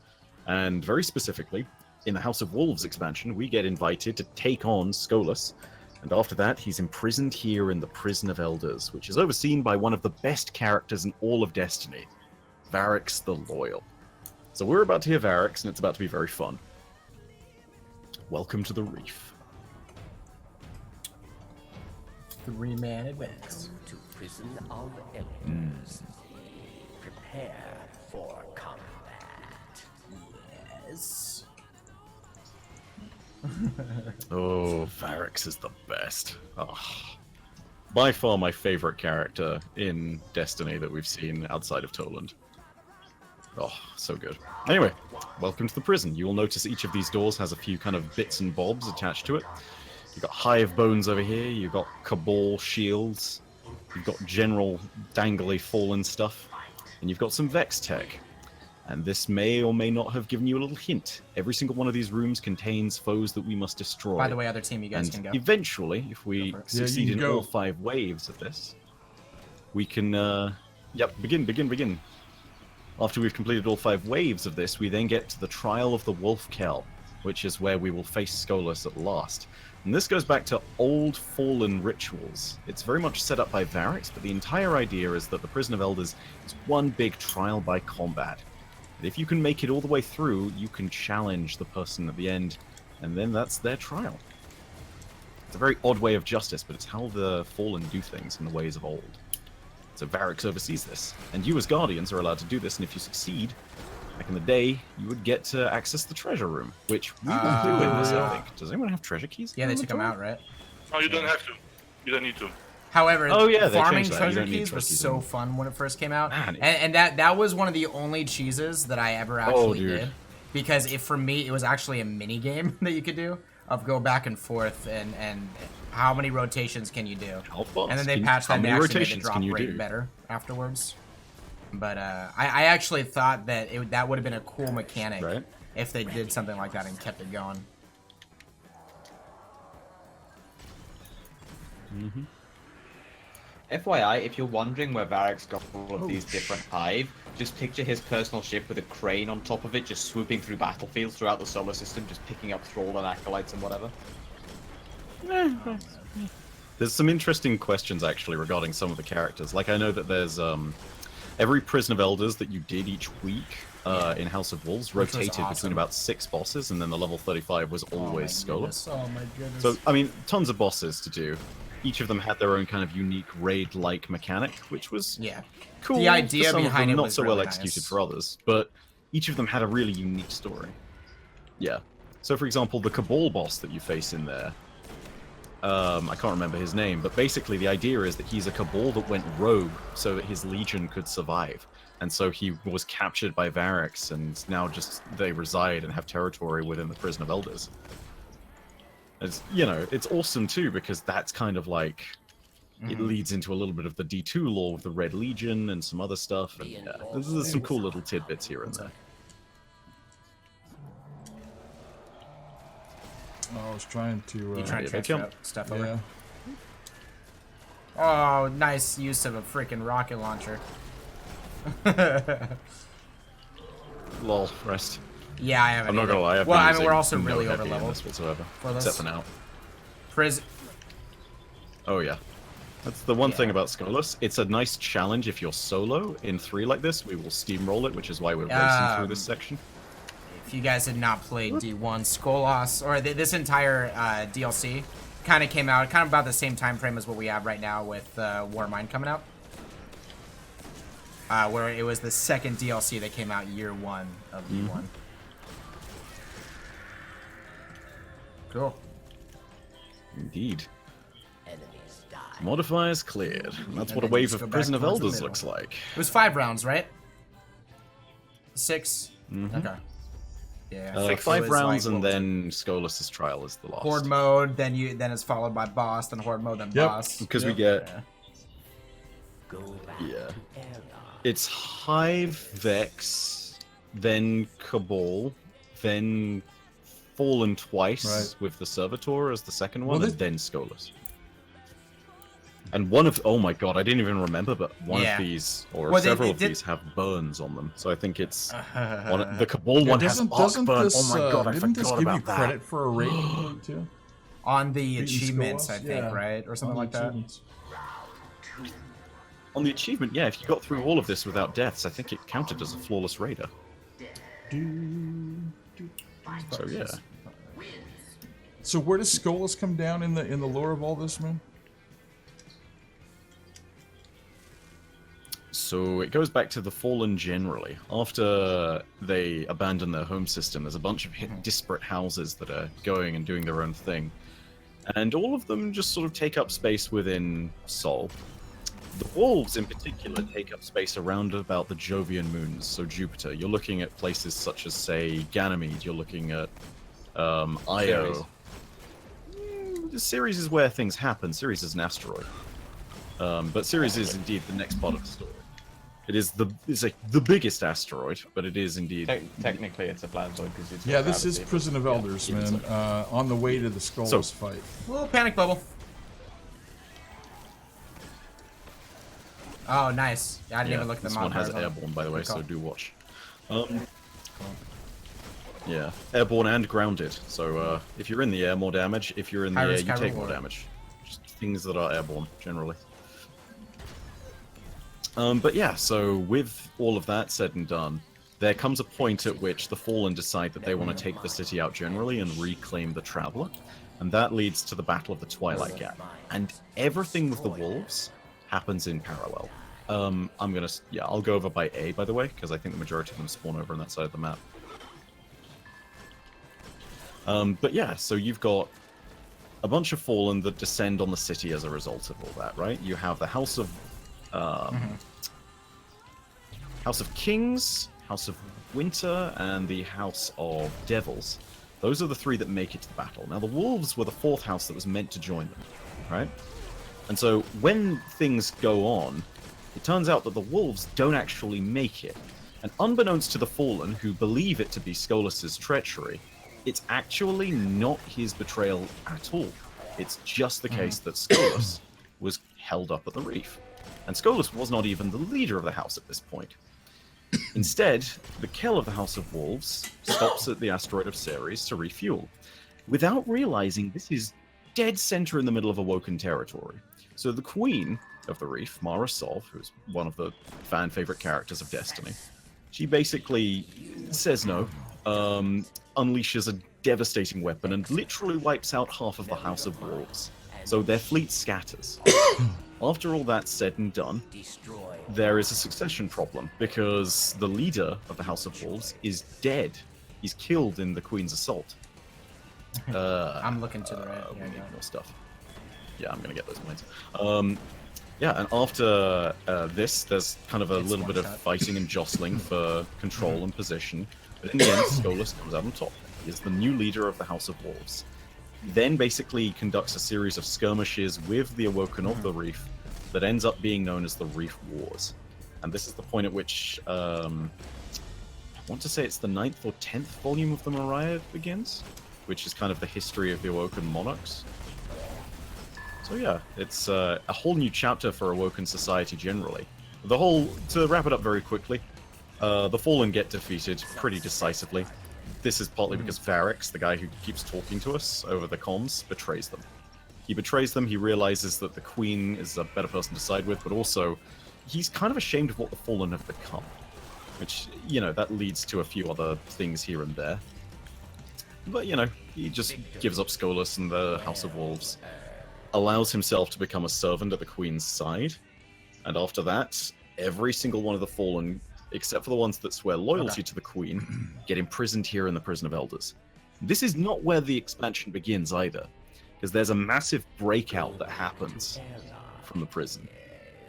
And very specifically, in the House of Wolves expansion, we get invited to take on Skolas, and after that, he's imprisoned here in the Prison of Elders, which is overseen by one of the best characters in all of Destiny, Varix the Loyal. So we're about to hear Varix, and it's about to be very fun. Welcome to the Reef. 3-man advance. To Prison of Elders. Prepare for combat. Yes. Oh, Varix is the best. Oh, by far my favorite character in Destiny that we've seen outside of Toland. Oh, so good. Anyway, welcome to the prison. You will notice each of these doors has a few kind of bits and bobs attached to it. You've got Hive Bones over here, you've got Cabal shields, you've got general dangly fallen stuff, and you've got some Vex tech. And this may or may not have given you a little hint. Every single one of these rooms contains foes that we must destroy. By the way, other team, you guys And can go. eventually, if we Go for it. succeed you in can go. all 5 waves of this, we can, begin. After we've completed all 5 waves of this, we then get to the Trial of the Wolf Kell, which is where we will face Skolas at last. And this goes back to old fallen rituals. It's very much set up by Varix, but the entire idea is that the Prison of Elders is one big trial by combat. And if you can make it all the way through, you can challenge the person at the end, and then that's their trial. It's a very odd way of justice, but it's how the Fallen do things in the ways of old. So Varix oversees this, and you as Guardians are allowed to do this, and if you succeed, back in the day, you would get to access the treasure room, which we will do in this, I think. Does anyone have treasure keys? Yeah, they took them out, right? No, you don't have to. You don't need to. However, Oh, yeah, they farming changed that. You treasure don't need keys was treasure keys so anymore. fun when it first came out, Man, and that was one of the only cheeses that I ever actually dude. did, because for me it was actually a mini game that you could do of go back and forth and how many rotations can you do, How fast? and then they Can- patched how that and many actually made the rotations drop can you rate do? better afterwards. But I actually thought that that would have been a cool mechanic Right. if they did something like that and kept it going. FYI, if you're wondering where Varric's got all of these different hive, just picture his personal ship with a crane on top of it, just swooping through battlefields throughout the solar system, just picking up Thrall and Acolytes and whatever. There's some interesting questions actually regarding some of the characters. Like I know that there's every Prison of Elders that you did each week in House of Wolves rotated between about 6 bosses, and then the level 35 was always Skolas. Oh my goodness. So I mean, tons of bosses to do. Each of them had their own kind of unique raid-like mechanic, which was cool. The idea for some behind of them, it not was so really well executed nice. for others, but each of them had a really unique story. Yeah. So for example, the Cabal boss that you face in there, I can't remember his name, but basically the idea is that he's a Cabal that went rogue so that his legion could survive. And so he was captured by Varrix, and now just they reside and have territory within the Prison of Elders. It's, you know, it's awesome too, because that's kind of like, it leads into a little bit of the D2 lore with the Red Legion and some other stuff, and yeah, there's some cool little tidbits here and there. I was trying to. You trying to transfer stuff over? Yeah. Oh, nice use of a freaking rocket launcher. Lol, rest. Yeah, I haven't. I'm not gonna lie. I've well, been I mean, we're using also no really heavy over in leveled this whatsoever, for this. except for now. Oh yeah, that's the one thing about Skolas. It's a nice challenge if you're solo in 3 like this. We will steamroll it, which is why we're racing through this section. If you guys had not played D1, Skolas, or this entire DLC, kind of came out kind of about the same time frame as what we have right now with Warmind coming out. Where it was the second DLC that came out year 1 of D1. Cool. Indeed. Enemies die. Modifiers cleared. And that's what a then wave just go of back Prison of towards the Elders middle. looks like. It was 5 rounds, right? 6? Okay. Yeah. 5 was rounds, like, and then Skolas' trial is the last. Horde mode, then it's followed by boss, then horde mode, then boss. Because we get Go back Yeah. to Era. it's Hive, Vex, then Cabal, then Fallen twice Right. with the Servitor as the second Well, one, this- and then Skolas. And one of oh my god, I didn't even remember, but one Yeah. of these or Well, several they of did- these have burns on them. So I think it's the Cabal one has arc doesn't burn. this, Oh my god, I didn't this forgot give you about that. credit for a raid too? On the Beating achievements, Skolas? I think, Yeah. right? Or something On like the that. achievements. On the achievement, yeah, if you got through all of this without deaths, I think it counted as a flawless raider. So yeah. So where does Skolas come down in the lore of all this, man? So it goes back to the Fallen generally. After they abandon their home system, there's a bunch of disparate houses that are going and doing their own thing. And all of them just sort of take up space within Sol. The wolves in particular take up space around about the Jovian moons, so Jupiter. You're looking at places such as, say, Ganymede, you're looking at Io. Ceres is where things happen. Ceres is an asteroid. But Ceres is indeed the next part of the story. It is the biggest asteroid, but it is indeed. Technically, it's a planetoid because it's. Yeah, this is Prison of Elders, man. On the way to the Skolas fight. Little panic bubble. Oh, nice. Yeah, I didn't even look at the this one has modifiers on it. airborne, by the way, Good so call. do watch. Yeah, airborne and grounded. So if you're in the air, more damage. If you're in the High air, risk, you high take more reward. damage. Just things that are airborne, generally. But yeah, so with all of that said and done, there comes a point at which the Fallen decide that they want to take the city out generally and reclaim the Traveler. And that leads to the Battle of the Twilight Gap. And everything with the wolves happens in parallel. I'll go over by A, by the way, because I think the majority of them spawn over on that side of the map. But yeah, so you've got a bunch of Fallen that descend on the city as a result of all that, right? You have the House of House of Kings, House of Winter, and the House of Devils. Those are the 3 that make it to the battle. Now, the Wolves were the 4th house that was meant to join them, right? And so, when things go on, it turns out that the Wolves don't actually make it. And unbeknownst to the Fallen, who believe it to be Skolas' treachery, it's actually not his betrayal at all. It's just the case that Skolas was held up at the reef. And Skolas was not even the leader of the house at this point. Instead, the Kell of the House of Wolves stops at the asteroid of Ceres to refuel, without realizing this is dead center in the middle of Awoken territory. So the Queen of the Reef, Mara Sov, who's one of the fan-favorite characters of Destiny, she basically says no, unleashes a devastating weapon, and literally wipes out half of the House of Wolves. So their fleet scatters. After all that's said and done, there is a succession problem, because the leader of the House of Wolves is dead. He's killed in the Queen's assault. I'm looking to the right. We need more stuff. Yeah, I'm gonna get those points. Yeah, and after this, there's kind of a little bit of fighting and jostling for control and position. But in the end, Skolas comes out on top. He is the new leader of the House of Wolves. He then basically conducts a series of skirmishes with the Awoken of the Reef that ends up being known as the Reef Wars. And this is the point at which, I want to say it's the 9th or 10th volume of the Mariah begins, which is kind of the history of the Awoken monarchs. So yeah, it's a whole new chapter for Awoken society generally. To wrap it up very quickly, the Fallen get defeated pretty decisively. This is partly because Varix, the guy who keeps talking to us over the comms, betrays them. He betrays them, he realizes that the Queen is a better person to side with, but also, he's kind of ashamed of what the Fallen have become. Which, you know, that leads to a few other things here and there. But, you know, he just gives up Skolas and the House of Wolves, allows himself to become a servant at the Queen's side, and after that, every single one of the Fallen, except for the ones that swear loyalty to the Queen, get imprisoned here in the Prison of Elders. This is not where the expansion begins either, because there's a massive breakout that happens from the prison.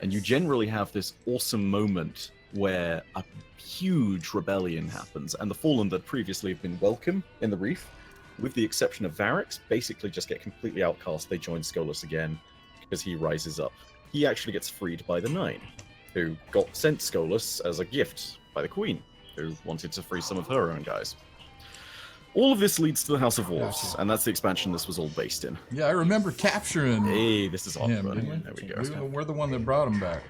And you generally have this awesome moment where a huge rebellion happens, and the Fallen that previously have been welcome in the Reef, with the exception of Varix, basically just get completely outcast. They join Skolas again, because he rises up. He actually gets freed by the Nine, who got sent Skolas as a gift by the Queen, who wanted to free some of her own guys. All of this leads to the House of Wolves, and that's the expansion this was all based in. Yeah, I remember capturing Hey, this is awesome. him. There we go. We're the one that brought him back.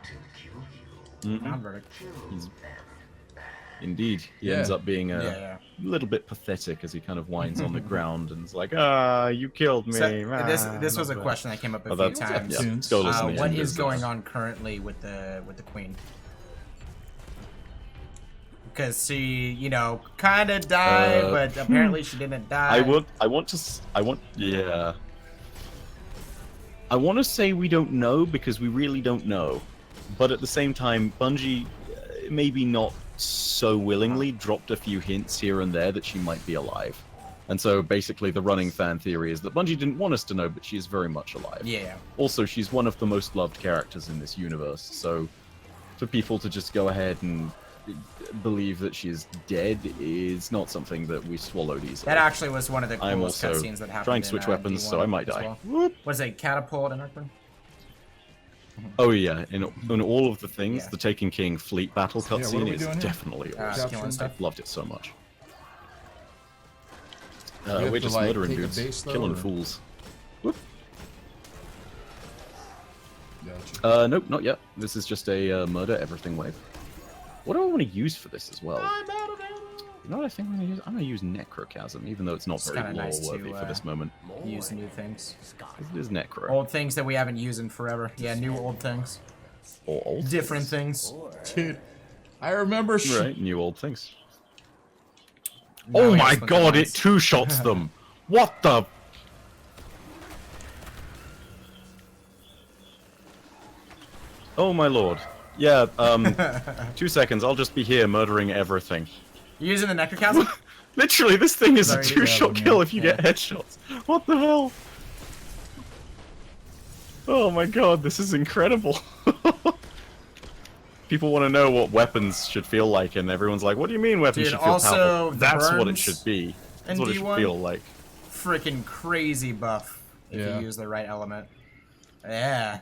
Indeed, he ends up being a little bit pathetic as he kind of whines on the ground and is like, you killed me. So, this was a question that came up a few times. Yeah, what is going on currently with the Queen? Because she, you know, kind of died, but apparently she didn't die. I want to say we don't know, because we really don't know. But at the same time, Bungie maybe not so willingly dropped a few hints here and there that she might be alive. And so basically the running fan theory is that Bungie didn't want us to know, but she is very much alive. Yeah. Also, she's one of the most loved characters in this universe, so for people to just go ahead and believe that she is dead is not something that we swallowed easily. That actually was one of the coolest I'm also cutscenes that happened. trying to switch weapons, so I might die. Well. Was it catapult and everything? Oh yeah, in all of the things, the Taken King fleet battle what are cutscene we is doing here? definitely awesome. Killing stuff. I've loved it so much. have We're to, just like, murdering take a dudes, base, though, killing or- fools. Gotcha. Nope, not yet. This is just a murder everything wave. What do I want to use for this as well? You know what I think I'm going to use Necrochasm, even though it's not very kinda nice lore-worthy to, for this moment. Use new things. It is Necro. Old things that we haven't used in forever. Yeah, new old things. Or old Different things. Dude, I remember. Right, new old things. Now Oh we my have some god, ones. it two-shots them! What the... Oh my lord. Yeah, 2 seconds, I'll just be here murdering everything. You using the Necrochasm? Literally, this thing is a Sorry, two-shot yeah, kill if you yeah. get headshots. What the hell? Oh my god, this is incredible. People want to know what weapons should feel like, and everyone's like, what do you mean weapons Dude, should feel also, powerful? the That's what it burns should be. That's in what it should D1? feel like. Freaking crazy buff if Yeah. you use the right element. Yeah.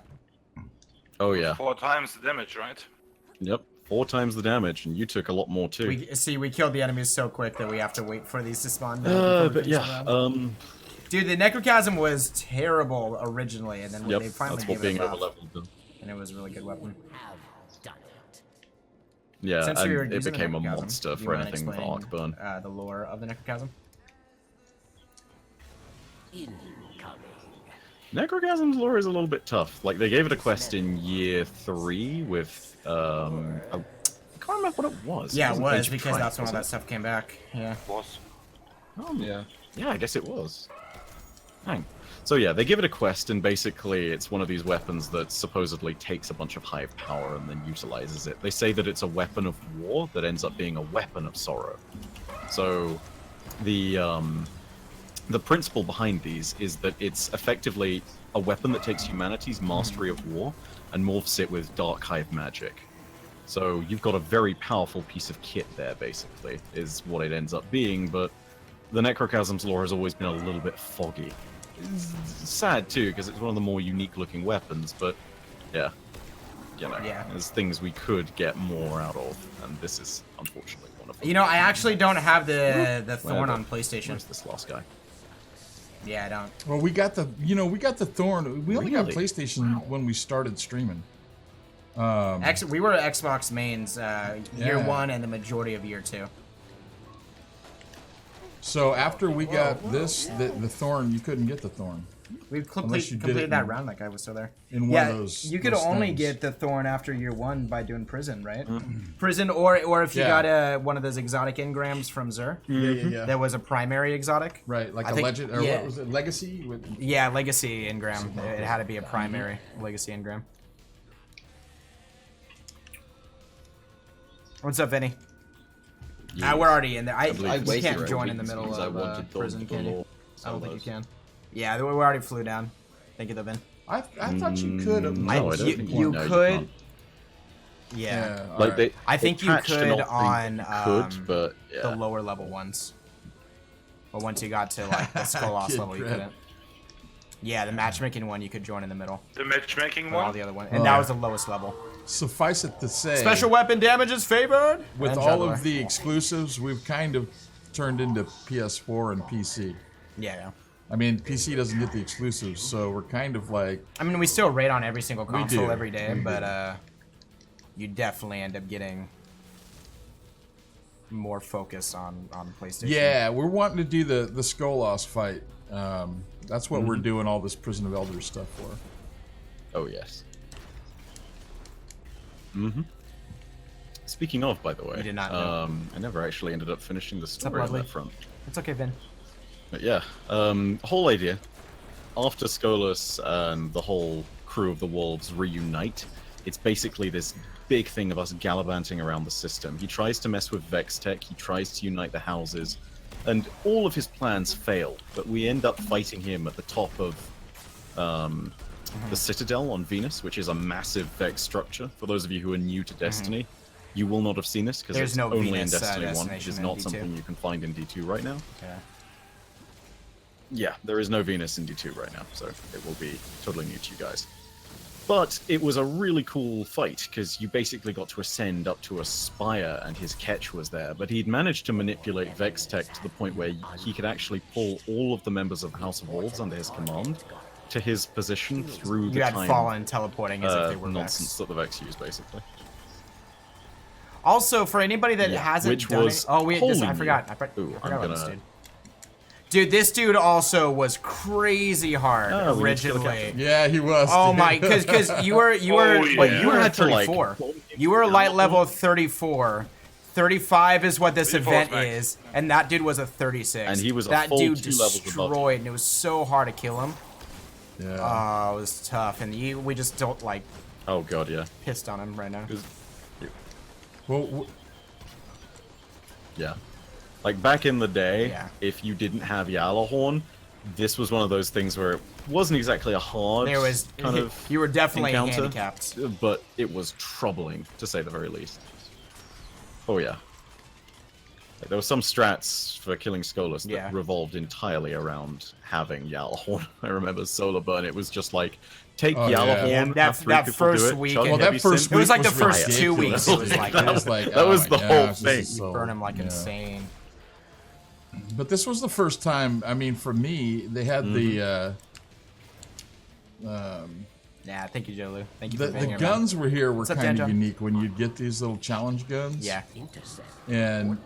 Oh yeah. 4 times the damage, right? Yep. 4 times the damage, and you took a lot more too. We killed the enemies so quick that we have to wait for these to spawn. Now before we But finish yeah, the round. Dude, the Necrochasm was terrible originally, and then when Yep, they finally that's gave what being it a buff, overleveled did. and it was a really good weapon. Have done it. Yeah, Since we were and it using the became a Necrochasm, monster do you for wanna anything with explain, Arcburn. the lore of the Necrochasm. Incoming. Necrochasm's lore is a little bit tough. Like, they gave it a quest in year 3 with, I can't remember what it was. Yeah, it wasn't was Age of because Triumph, that's when all was that it? stuff came back. Yeah. Was. Yeah. Yeah, I guess it was. Hang. So yeah, they give it a quest, and basically it's one of these weapons that supposedly takes a bunch of hive power and then utilizes it. They say that it's a weapon of war that ends up being a weapon of sorrow. So the principle behind these is that it's effectively a weapon that takes humanity's mastery of war and morphs it with dark hive magic. So you've got a very powerful piece of kit there, basically, is what it ends up being, but the Necrochasm's lore has always been a little bit foggy. It's sad, too, because it's one of the more unique-looking weapons, but, yeah. You know, Yeah. there's things we could get more out of, and this is, unfortunately, one of them. You know, I actually don't have the Thorn the- on PlayStation. Where's this last guy? Yeah, I don't. Well, we got the Thorn. We only got Really? PlayStation when we started streaming. We were Xbox mains year Yeah. 1 and the majority of year 2. So after we got the Thorn, you couldn't get the Thorn We Unless you did completed it that in- round. That guy was still there. in one Yeah, of those. you could those only things. get the Thorn after year 1 by doing prison, right? Prison, or if you Yeah. got one of those exotic engrams from Zur, Yeah. that was a primary exotic. Right, like I a think- legend, or yeah. what was it, Legacy? With, Yeah, Legacy engram. It had to be a primary Legacy engram. What's up, Vinny? We're already in there. I believe you way can't too join early in the middle because I of wanted the- prison, the can you? law I don't think you solos. can. Yeah, we already flew down. Thank you, though, Vin. I thought you could. No, I don't you- think you no, could- can't. Yeah. all Like right. they, I think they you patched an could option on, you could, but yeah. The lower level ones. But once you got to like the Skolas Kid level, you crap. couldn't. Yeah, the matchmaking one you could join in the middle. The matchmaking But all one? the other ones, and Oh, that yeah. was the lowest level. Suffice it to say, Special weapon damage is favored. with And all juggler. of the exclusives, we've kind of turned into PS4 and PC. Yeah. I mean, PC doesn't get the exclusives, so we're kind of like, I mean, we still raid on every single console do. every day, We but you definitely end up getting more focus on PlayStation. yeah, we're wanting to do the Skolas fight. That's what we're Mm-hmm. doing all this Prison of Elders stuff for. Oh yes. Mm-hmm. Speaking of, by the way, You did not know. I never actually ended up finishing the up, story on Lovely? that front. It's okay, Vin. But yeah, whole idea. After Skolas and the whole crew of the Wolves reunite, it's basically this big thing of us gallivanting around the system. He tries to mess with Vextech, he tries to unite the houses, and all of his plans fail, but we end up fighting him at the top of the Citadel on Venus, which is a massive Vex structure. For those of you who are new to Destiny, you will not have seen this because There's it's no only Venus, in Destiny 1, which destination is in not D2. something you can find in D2 right now. Yeah. Yeah, there is no Venus in D2 right now, so it will be totally new to you guys. But it was a really cool fight, because you basically got to ascend up to a spire, and his catch was there. But he'd managed to manipulate Vextech to the point where he could actually pull all of the members of the House of Wolves under his command to his position through the You had time Fallen teleporting as if they were nonsense Vex. that the Vex use, basically. Also, for anybody that Yeah, hasn't which done was it, oh wait, this, I wholly forgot. new. I forgot Ooh, I'm about this gonna- dude. Dude, this dude also was crazy hard Oh, we need to kill the originally. captain. Yeah, he was. Oh dude. my, because you were Oh, wait, yeah. you were had to, like, 34. pull him You were light down. level 34. 35 is what this 34 event max. is, and that dude was a 36. And he was a that full dude 2 levels above destroyed, and it was so hard to kill him. Yeah. Oh, it was tough, and we just don't like Oh god, yeah. pissed on him right now. Well, Yeah. Like, back in the day, Yeah. if you didn't have Yalahorn, this was one of those things where it wasn't exactly a hard There was kind of you were definitely encounter, handicapped. but it was troubling, to say the very least. Oh, yeah. Like, there were some strats for killing Skolas that Yeah. revolved entirely around having Yalahorn. I remember Solar Burn, it was just like, take Oh, yeah. Yalahorn, Yeah, have that- 3 that people first do it, week chug and- well, heavy that first synth. It was week like the first ridiculous. 2 weeks. It was like, That was like, That oh was my the gosh, whole this thing. is so- burn him like yeah. insane. But this was the first time. I mean, for me, they had the. Yeah, thank you, Jolu. Thank you The for being here, man. guns were here were What's up, kind of Danjo? unique when you'd get these little challenge guns. Yeah. And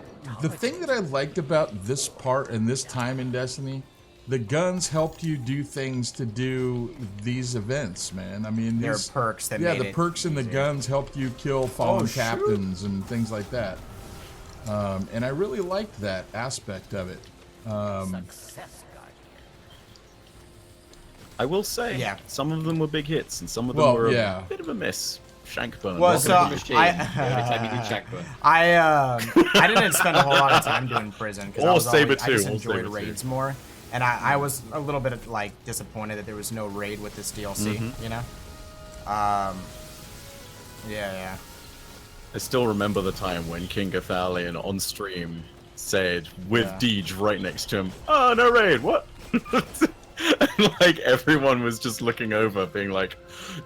the thing that I liked about this part and this time in Destiny, the guns helped you do things to do these events, man. I mean, There are these, perks that yeah, made the it perks in the easier. guns helped you kill fallen shoot. captains and things like that. And I really liked that aspect of it. I will say, Yeah. some of them were big hits, and some of them Well, were yeah. a bit of a miss. Shankburn. Well, wasn't so it? Machine. Every time you do check one. I didn't spend a whole lot of time doing prison because Or Saber I just too, or enjoyed Saber too. raids more, and I was a little bit like disappointed that there was no raid with this DLC. You know, yeah. I still remember the time when King Gathalion on stream said, with Deej right next to him, "Oh, no raid, what?" And like everyone was just looking over, being like,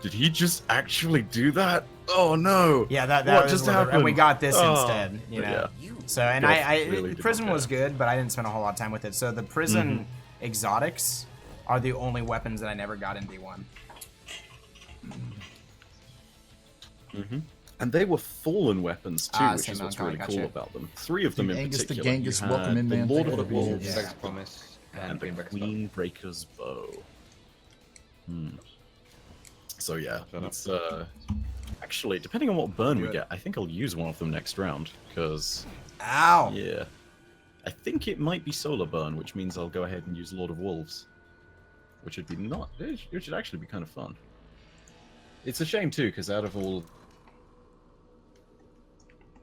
"Did he just actually do that? Oh no! Yeah, that what was just a little- happened?" and we got this Oh, instead. You but know, yeah. so and Golf I really did prison not was care. good, but I didn't spend a whole lot of time with it. So the prison exotics are the only weapons that I never got in D1. And they were fallen weapons too, which same is what's on, really gotcha. cool about them. 3 of them in Angus the particular. Genghis, You welcome had in, the man. Lord Thank of you the for being here. Wolves, Sex Promise, and the Greenbreaker's Bow. Queenbreaker's Bow. So yeah, it's actually depending on what burn we Good. get, I think I'll use one of them next round because Ow! yeah, I think it might be solar burn, which means I'll go ahead and use Lord of Wolves, which would be which should actually be kind of fun. It's a shame too, because out of all,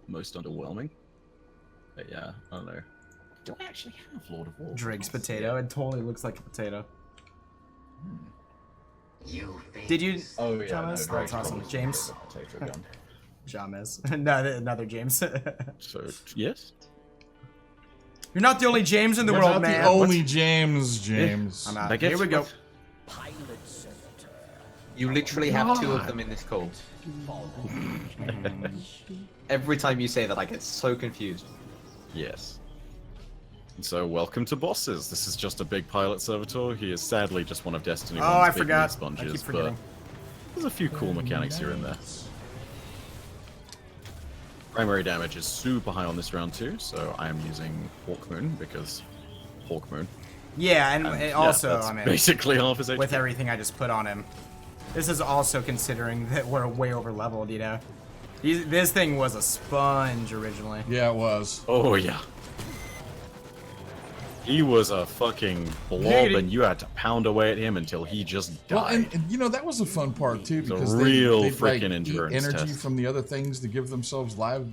most underwhelming. But yeah, I don't know. Do I actually have Lord of Wolves? Driggs potato. It totally looks like a potato. You Did you? Oh yeah, Thomas? no, That's awesome. James? Potato gun. James. No, another James. So yes. You're not the only James in the You're world, not man. the only James. I'm out. I guess Here we go. what- pilot servitor. You literally have 2 of them in this call. Every time you say that, I get so confused. Yes. And so, welcome to bosses. This is just a big pilot servitor. He is sadly just one of Destiny 1's Oh, I big forgot. meat sponges, I keep but forgetting. there's a few cool mechanics here and there. Primary damage is super high on this round too, so I am using Hawkmoon because Hawkmoon. Yeah, and And, yeah, also, that's I mean, basically half his HP. with everything I just put on him, this is also considering that we're way over leveled. You know, this thing was a sponge originally. Yeah, it was. Oh yeah. He was a fucking blob, Giggity. and you had to pound away at him until he just died. Well, and you know that was a fun part too a because real they'd, like, freaking eat endurance energy test. from the other things to give themselves life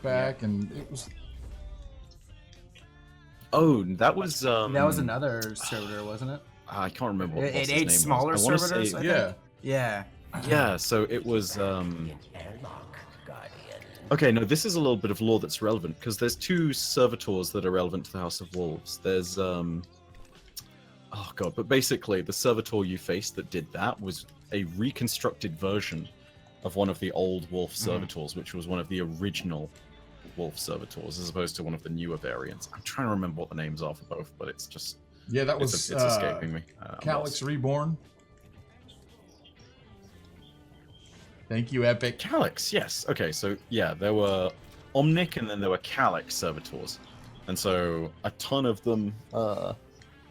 back, and it was. Oh, that was That was another servitor, wasn't it? I can't remember what the It boss's ate name was. smaller I wanna servitors. say- I Yeah. think? Yeah. Yeah, so it was An airlock guardian. okay, no, this is a little bit of lore that's relevant because there's 2 servitors that are relevant to the House of Wolves. There's oh god, but basically the servitor you faced that did that was a reconstructed version of one of the old wolf servitors, which was one of the original wolf servitors as opposed to one of the newer variants. I'm trying to remember what the names are for both, but it's just Yeah, that was it's escaping me. I'm Calyx lost. Reborn. Thank you, Epic. Calyx, yes. Okay, so yeah, there were Omnic and then there were Calyx servitors. And so a ton of them,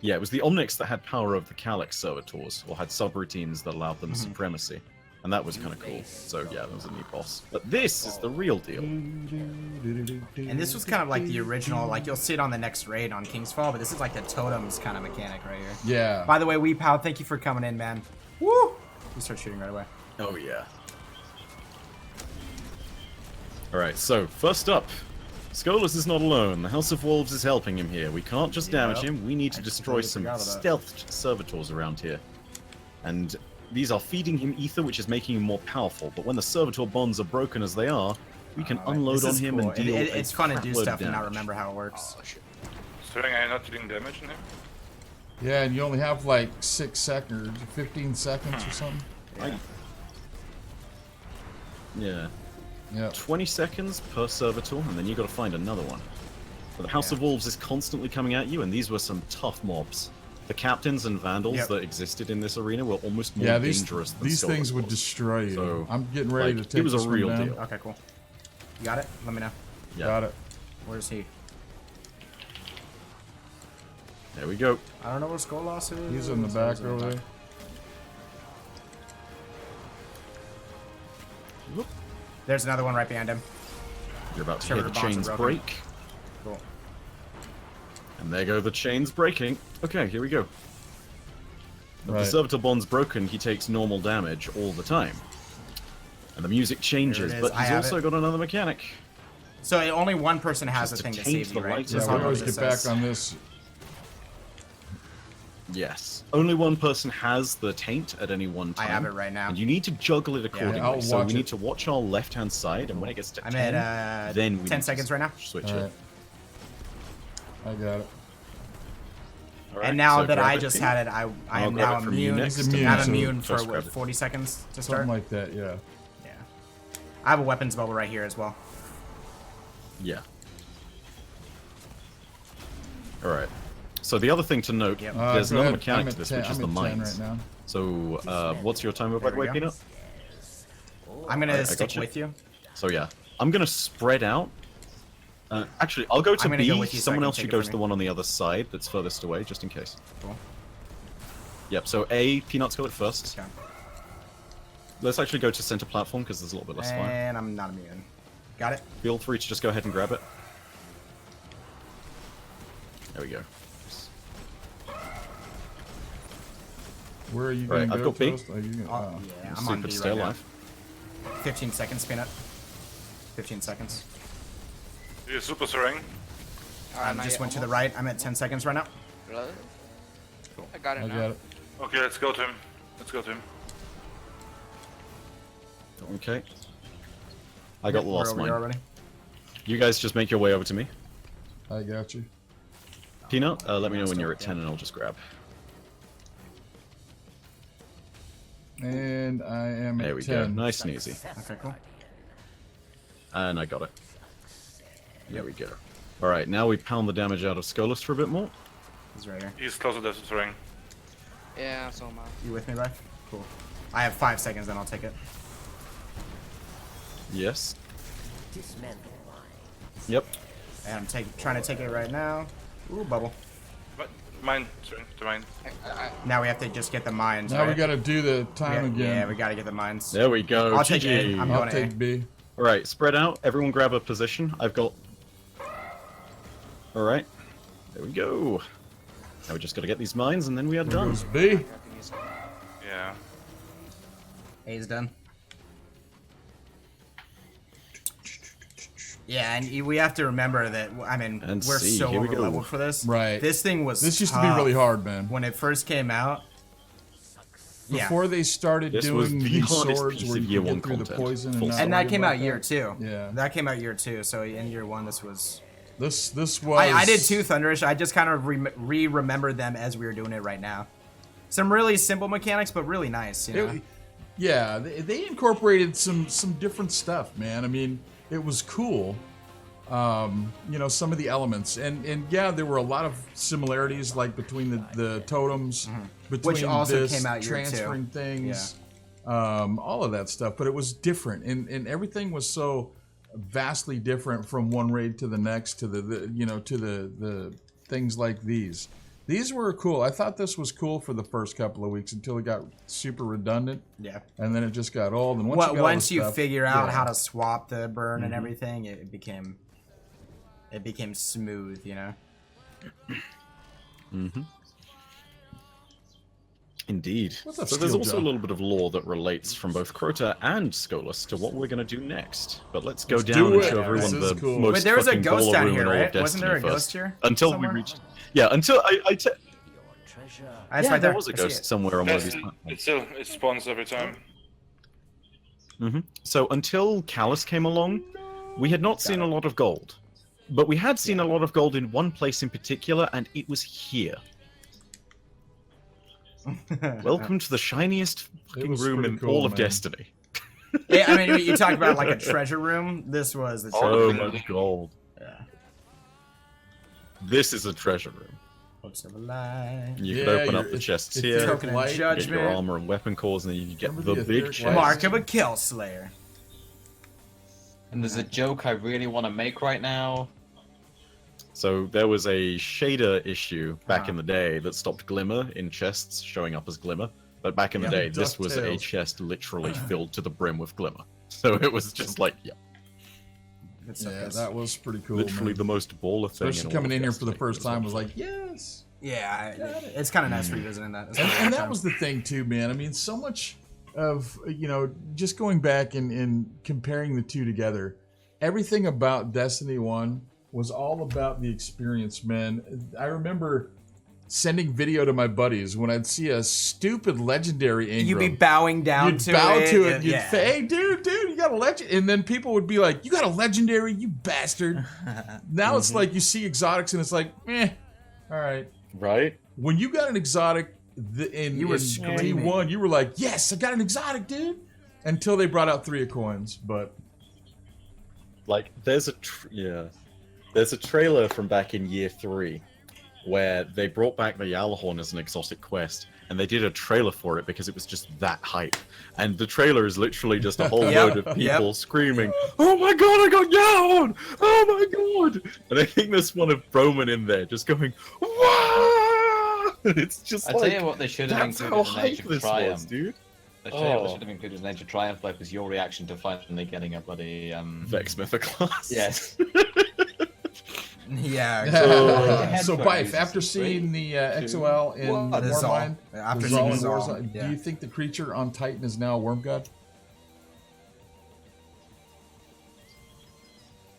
yeah, it was the Omnics that had power of the Calyx servitors, or had subroutines that allowed them supremacy. And that was kind of cool. So yeah, that was a neat boss. But this is the real deal. And this was kind of like the original. Like you'll see it on the next raid on Kingsfall, but this is like the totems kind of mechanic right here. Yeah. By the way, Wee Pow, thank you for coming in, man. Woo! We start shooting right away. Oh yeah. Alright, so first up, Skolas is not alone. The House of Wolves is helping him here. We can't just damage him, we need to destroy completely some forgot about that. stealthed servitors around here. And these are feeding him ether, which is making him more powerful. But when the servitor bonds are broken as they are, we can unload This on is him cool. and deal It's fun to do crapload of stuff and not damage. remember how it works. Considering I'm not dealing damage in here. Yeah, and you only have like 6 seconds, 15 seconds or something. Yeah. Yeah. 20 seconds per servitor, and then you gotta find another one. But the House of Wolves is constantly coming at you, and these were some tough mobs. The captains and vandals that existed in this arena were almost more dangerous than these Skolas things would was. destroy you. So, I'm getting ready to take it was this a one real down. deal. Okay, cool. You got it? Let me know. Yeah. Got it. Where's he? There we go. I don't know where Skolas is. He's in the back over there. Whoop. There's another one right behind him. You're about to Sure, hear the the bonds are chains broken. break. Cool. And there go the chains breaking. Okay, here we go. If Right. the servitor bond's broken, he takes normal damage all the time. And the music changes, There it is. but I he's have also it. got another mechanic. So only one person has Just the thing to to taint save the you, right? lights. Yeah, That's we all always it get says. back on this. Yes. Only one person has the taint at any one I time. have it right now. And you need to juggle it accordingly. I'll so watch we it. need to watch our left-hand side, and when it gets to I'm 10, at then we 10 need to seconds right now. switch All it. right. I got it. All right, And now so that grab I it, just Pete. had it, I I'll am grab now it from you immune. next, He's and immune, I'm so immune for first grab what, it. 40 seconds to start? Something like that, yeah. Yeah. I have a weapons bubble right here as well. Yeah. All right. So the other thing to note, Yep. there's Go another ahead. mechanic I'm to at this, 10 which is I'm the at 10 mines. right now. So, what's your timer, by the way, we go. Peanut? I'm gonna I stick gotcha. with you. So yeah, I'm gonna spread out. Actually, I'll go to I'm gonna B. go with you so I Someone can else take should it go from to you. the one on the other side that's furthest away, just in case. Cool. Yep. So A, Peanut's got it first. Okay. Let's actually go to center platform because there's a little bit less fire. And I'm not immune. Got it? Feel free to just go ahead and grab it. There we go. Where are you Right, going to I've go got B. first? Are you gonna, Oh, yeah, I'm on Super B stay right now. alive. 15 seconds, Peanut. 15 seconds. You're super serene. I just went to the right. I'm at 10 seconds right now. Really? I got it I now. got it. Okay, let's go to him. Let's go to him. Okay. I got the We're last over one. here already. You guys just make your way over to me. I got you. Peanut, let me know when you're at 10 and I'll just grab. And I am There at we 10. go. Nice and easy. Okay, cool. And I got it. There we go. Alright, now we pound the damage out of Skolas for a bit more. He's right here. He's close to the serene. Yeah, so am I. You with me, Rife? Cool. I have 5 seconds, then I'll take it. Yes. Dismantle line. Yep. And I'm trying to take it right now. Ooh, bubble. But mine, serene, to mine. Now we have to just get the mines. Now right? we got to do the time again. Yeah, we gotta get the mines. There we go. I'll take A. GG. I'm I'll going take A. B. Alright, spread out. Everyone grab a position. I've got... Alright. There we go. Now we just gotta get these mines and then we are There done. goes B. Yeah. A's done. Yeah, and we have to remember that, I mean, And we're C, so here we go. over-leveled for this. Right. This thing was This used to be tough. really hard, man. When it first came out. Yeah. Before they started This was doing the these hardest swords piece where of you year could one get through the content. poison Full and, stop. not And that worry came about out year that. 2. Yeah. That came out year 2, so in year 1 this was... This was. I did too, Thunderish. I just kind of remembered them as we were doing it right now. Some really simple mechanics, but really nice, you know? Yeah, they incorporated some different stuff, man. I mean, it was cool. You know, some of the elements, and yeah, there were a lot of similarities, like between the totems, between Which also this, came out year 2. transferring things, all of that stuff. But it was different, and everything was so vastly different from one raid to the next, to the you know, to the things like these. These were cool. I thought this was cool for the first couple of weeks until it got super redundant. Yeah. And then it just got old. And once you got all Once the you stuff, figure out yeah. how to swap the burn and everything, it became smooth, you know. Indeed. What's up, So there's Skill also Joe? a little bit of lore that relates from both Crota and Skolas to what we're going to do next. But let's go Let's down do and it. show This everyone is the cool. most But there was a fucking ghost baller down room here, in all of right? Wasn't there a Destiny ghost first. here? Until somewhere? we reached... Yeah, until Your treasure. That's yeah, right there was a I see ghost it. somewhere on one of Yes, these platforms. it spawns every time. So until Callus came along, we had not seen a lot of gold. But we had seen a lot of gold in one place in particular, and it was here. Welcome to the shiniest fucking was room pretty in cool, all of man. Destiny. Yeah, I mean, you talked about like a treasure room. This was the treasure So room. much gold. Yeah. This is a treasure room. Books of Life. You can Yeah, open up you're- the it's- chests it's here. Token of light. You get your Judgment. armor and weapon cores, and then you get Remember the the big etheric chest. light? Mark of a Kill Slayer. And there's a joke I really want to make right now. So there was a shader issue back Ah. in the day that stopped glimmer in chests showing up as glimmer. But back in the Yeah, day, this was a DuckTales. chest literally filled to the brim with glimmer. So it was just like, yeah, Good stuff, Yeah, guys. that was pretty cool. literally man. the most baller thing. Especially in all coming of in here for the Destiny. first It time was awesome. like, yes. Yeah, it's kind of nice revisiting that. It's And, kinda and fun that time. was the thing too, man. I mean, so much of just going back and comparing the two together. Everything about Destiny 1 was all about the experience, man. I remember sending video to my buddies when I'd see a stupid legendary Ingram. You'd be bowing down You'd to bow it. to it. You'd yeah. say, "Hey, dude, you got a legend," and then people would be like, "You got a legendary, you bastard." Now it's like you see exotics, and it's like, all right. Right? When you got an exotic You were in screaming. D1, you were like, "Yes, I got an exotic, dude!" Until they brought out 3 of coins, but Like, there's a trailer from back in year 3 where they brought back the Yalahorn as an exotic quest, and they did a trailer for it because it was just that hype. And the trailer is literally just a whole Yep, load of people screaming, "Oh my god, I got Yalahorn! Oh my god!" And I think there's one of Broman in there just going, "Wow!" It's just I like, tell you what they should have that's included how in hype Age of this Triumph. was, dude. I tell you what they Oh. should have included in Age of Triumph, like, was your reaction to finally getting a bloody Vex Mythoclast. Yes. Yeah. so headphones. Bife, after seeing the XOL in What? The Zal. Warmind, After the seeing Zal the in Zal, Warzone, yeah. do you think the creature on Titan is now a worm god?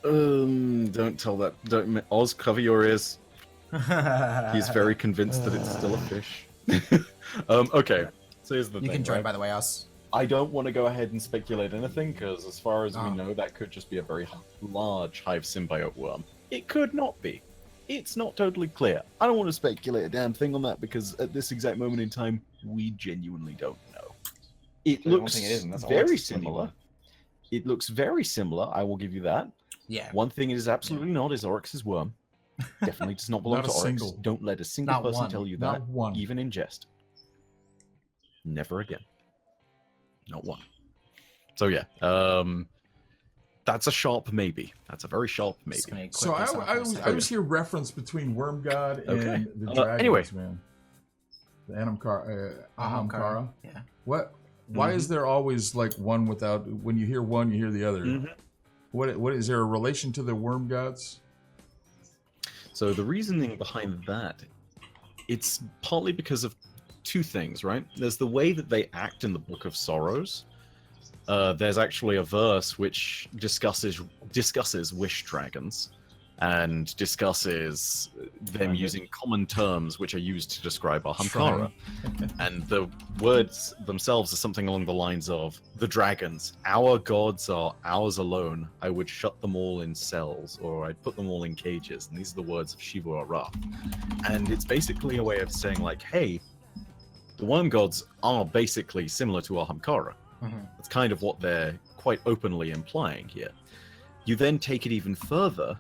Don't tell that. Don't Oz, cover your ears. He's very convinced that it's still a fish. Okay, so here's the You thing. can join, right? by the way, us. I don't want to go ahead and speculate anything because, as far as Oh. we know, that could just be a very large hive symbiote worm. It could not be. It's not totally clear. I don't want to speculate a damn thing on that because at this exact moment in time, we genuinely don't know. It So one looks thing it isn't, that's all very it's bloody similar. worm. It looks very similar. I will give you that. Yeah. One thing it is absolutely not is Oryx's worm. Definitely does not belong Not to a Oryx. single. Don't let a single Not person one. tell you Not that, one. even in jest. Never again. Not one. So yeah, that's a sharp maybe. That's a very sharp maybe. Just gonna quit So this off I in a was second. hear reference between Worm God and Okay. the dragons, Anyway. man. The Ahamkara. Ahamkara. Yeah. What? Why is there always like one without? When you hear one, you hear the other. Mhm. What is there a relation to the worm gods? So the reasoning behind that, it's partly because of two things, right? There's the way that they act in the Book of Sorrows. There's actually a verse which discusses wish dragons and discusses them using common terms which are used to describe Ahamkara. And the words themselves are something along the lines of, "The dragons, our gods are ours alone. I would shut them all in cells, or I'd put them all in cages." And these are the words of Shiva Arath. And it's basically a way of saying, like, hey, the worm gods are basically similar to Ahamkara. Mhm. That's kind of what they're quite openly implying here. You then take it even further,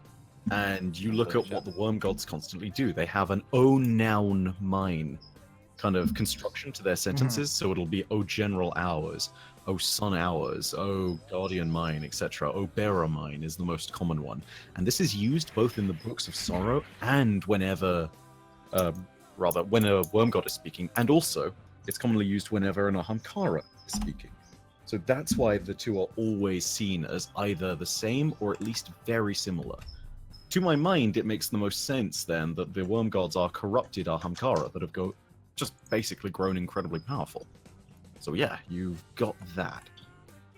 and you look at what the worm gods constantly do. They have an "o noun mine" kind of construction to their sentences, so it'll be "o general hours," "o sun hours," "o guardian mine," etc. "O bearer mine" is the most common one, and this is used both in the Books of Sorrow and when a worm god is speaking, and also it's commonly used whenever an Ahamkara is speaking. So that's why the two are always seen as either the same or at least very similar. To my mind, it makes the most sense then that the worm gods are corrupted Ahamkara that have just basically grown incredibly powerful. So yeah, you've got that.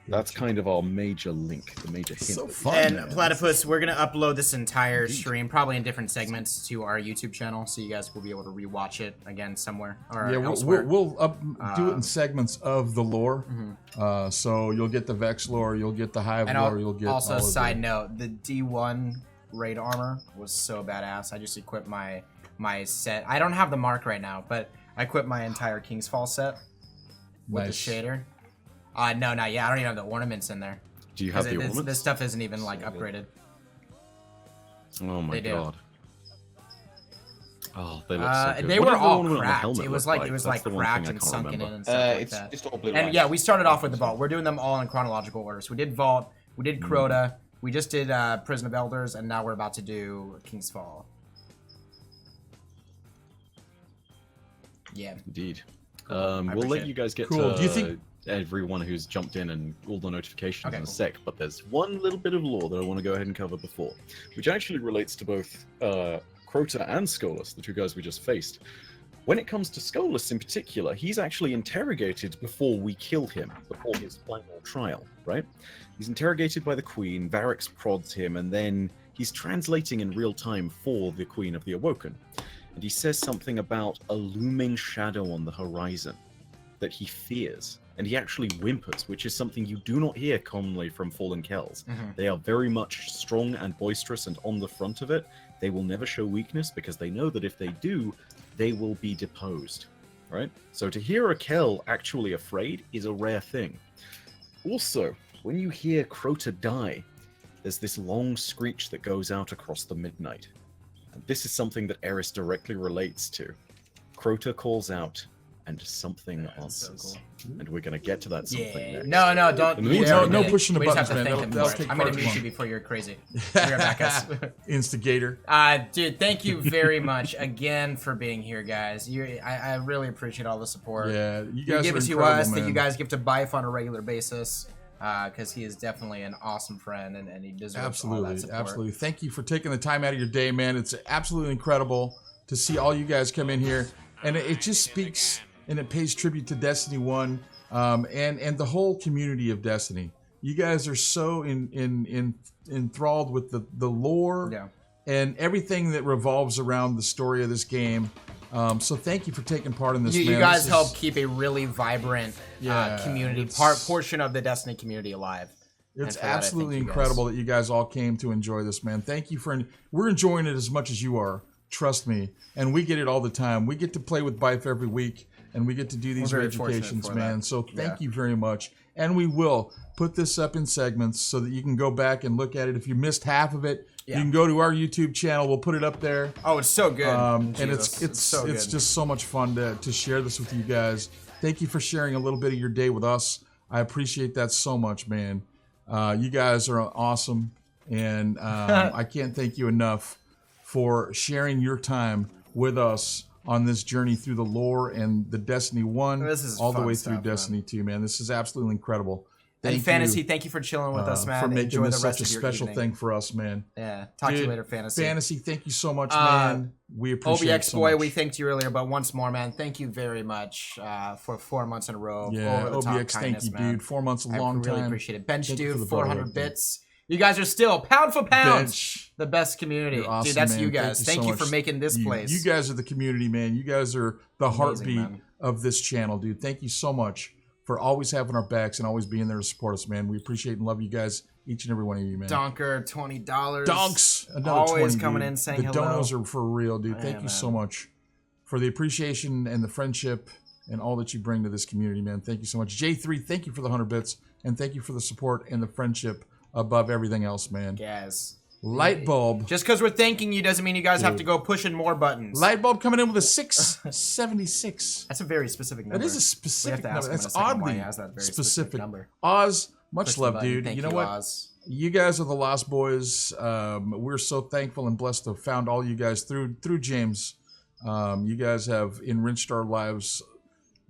That's kind of our major link, the major hint. So fun. And man. Platypus, we're gonna upload this entire stream, probably in different segments, to our YouTube channel, so you guys will be able to rewatch it again somewhere or Yeah, elsewhere. we'll do it in segments of the lore. Mhm. So you'll get the Vex lore, you'll get the Hive And lore, you'll get also, all of side note, the D1 raid armor was so badass. I just equipped my set. I don't have the mark right now, but I equipped my entire King's Fall set with Nice. the shader. No, not yet. I don't even have the ornaments in there. Do you have 'Cause the this ornaments? stuff isn't even like upgraded. Oh my They do. god. Oh, they look so good. They What were did the all one with the cracked. helmet It was look like That's the one cracked thing I and can't sunken in remember. and stuff like It's that. just all blue. And light. yeah, we started off with the vault. We're doing them all in chronological order. So we did vault, we did Crota, we just did Prison of Elders, and now we're about to do King's Fall. Yeah. Indeed. I We'll appreciate let it. you guys get Cool. to Do you think- everyone who's jumped in and all the notifications Okay, in a cool. sec, but there's one little bit of lore that I want to go ahead and cover before, which actually relates to both Crota and Skolas, the two guys we just faced. When it comes to Skolas in particular, he's actually interrogated before we kill him, before his final trial, right? He's interrogated by the Queen, Varix prods him, and then he's translating in real time for the Queen of the Awoken. And he says something about a looming shadow on the horizon that he fears. And he actually whimpers, which is something you do not hear commonly from fallen Kells. They are very much strong and boisterous and on the front of it. They will never show weakness because they know that if they do, they will be deposed, right? So to hear a Kell actually afraid is a rare thing. Also, when you hear Crota die, there's this long screech that goes out across the midnight. And this is something that Eris directly relates to. Crota calls out, and something answers. And we're going to get to that something next. No, don't. In the meantime- No pushing the we just have buttons, to man. thank him That'll for it. take I'm gonna far too mute you long. before you're crazy. Be right back, guys. Instigator. Dude, thank you very much again for being here, guys. I really appreciate all the support. Yeah, you You guys give are it to incredible, us, man. that you guys give to Bife on a regular basis, because he is definitely an awesome friend and he deserves all that Absolutely, support. absolutely. Thank you for taking the time out of your day, man. It's absolutely incredible to see all you guys come in here, and it just speaks and it pays tribute to Destiny 1 and the whole community of Destiny. You guys are so enthralled with the lore and everything that revolves around the story of this game. So thank you for taking part in this, man. You guys This help is- keep a really vibrant community, it's- portion of the Destiny community alive. It's And for that, I thank absolutely you guys. incredible that you guys all came to enjoy this, man. Thank you for. We're enjoying it as much as you are. Trust me, and we get it all the time. We get to play with Bife every week, and we get to do these very fortunate educations, for man. that. So thank you very much. And we will put this up in segments so that you can go back and look at it. If you missed half of it, you can go to our YouTube channel. We'll put it up there. Oh, it's so good. And Jesus, it's so good. just so much fun to share this with you guys. Thank you for sharing a little bit of your day with us. I appreciate that so much, man. You guys are awesome, and I can't thank you enough for sharing your time with us on this journey through the lore and the Destiny 1 This is all the fun way stuff, through Destiny 2, man. This is absolutely incredible. And Fantasy, thank you for chilling with us, man. for making Enjoy this the rest such a of your special evening. thing for us, man. Yeah. Talk to you Dude, later, Fantasy. Fantasy, thank you so much, man. We appreciate it OBX so boy, much. we thanked you earlier, but once more, man, thank you very much for 4 months in a row. Yeah, over the top OBX, thank kindness, you, man. dude. 4 months, a long I really time. appreciate it. Bench Thank you for dude, the 400 brotherhood, dude. bits. You guys are still pound for pound Bench. the best community. You're awesome, Dude, that's man. you guys. Thank so you for much. making this place. You guys are the community, man. You guys are the heartbeat man. of this channel, dude. Thank you so much for always having our backs and always being there to support us, man. We appreciate and love you guys, each and every one of you, man. Donker, $20. Donks, another Always 20, coming dude. in saying the hello. donos are for real, dude. Yeah, Thank you man. so much for the appreciation and the friendship and all that you bring to this community, man. Thank you so much. J3, thank you for the 100 bits, and thank you for the support and the friendship above everything else, man. Guys. Lightbulb. Just because we're thanking you doesn't mean you guys have to go pushing more buttons. Lightbulb coming in with a 676. That's a very specific number. That is a We have specific to ask number. him in a That's second why oddly he has that very specific. number. Oz, much Push the love, button. dude. Thank You know what? Oz. You guys are the Lost Boys. We're so thankful and blessed to have found all you guys through James. You guys have enriched our lives.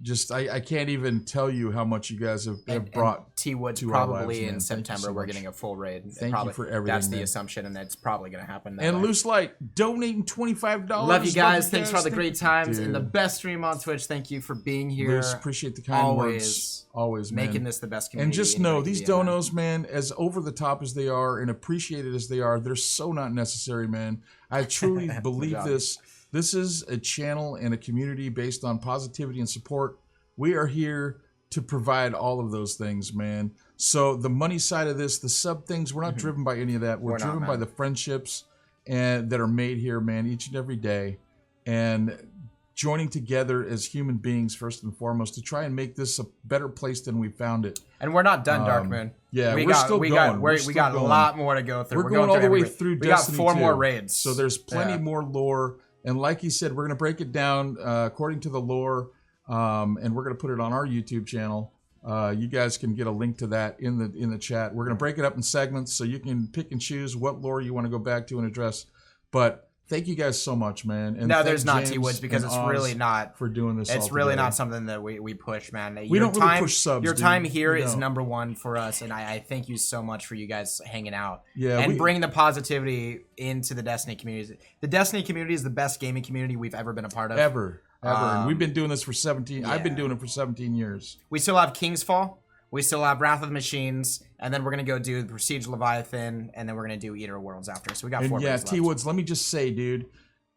Just I can't even tell you how much you guys have brought T Wood's to our lives, probably man. in Thank you September. so We're much. getting a full raid. Thank you Probably, for everything, That's the man. assumption, and that's probably going to happen. That And way. Loose Light donating $25. Love you guys. Thanks for all the Thank great you, times dude. and the best stream on Twitch. Thank you for being here. Loose, appreciate the kind words. Always, man. Making this the best community. And just know, anybody these can be in, man. donos, man, as over the top as they are and appreciated as they are, they're so not necessary, man. I truly believe job. this. This is a channel and a community based on positivity and support. We are here to provide all of those things, man. So the money side of this, the sub things, we're not driven by any of that. We're We're not, driven by man. the friendships and that are made here, man, each and every day. And joining together as human beings, first and foremost, to try and make this a better place than we found it. And we're not done, Darkmoon. Yeah, we we're got, still we going. Got, We're we still got a going. lot more to go through. We're going all the way every- through We Destiny got 4 more 2. raids. So there's plenty Yeah. more lore And like he said, we're going to break it down according to the lore, and we're going to put it on our YouTube channel. You guys can get a link to that in the chat. We're going to break it up in segments so you can pick and choose what lore you want to go back to and address. But thank you guys so much, man. And no, thank there's not James T-Woods because and it's Oz really not for doing this. It's all really together. not something that we push, man. We don't really push subs. Your dude. time here We is don't. number one for us, and I thank you so much for you guys hanging out Yeah, and bringing the positivity into the Destiny community. The Destiny community is the best gaming community we've ever been a part of. Ever. And we've been doing this for 17. I've been yeah. doing it for 17 years. We still have King's Fall. We still have Wrath of the Machines, and then we're gonna go do the Prestige Leviathan, and then we're gonna do Eater of Worlds after. So we got 4 And yeah, breaks left. T Woods, let me just say, dude,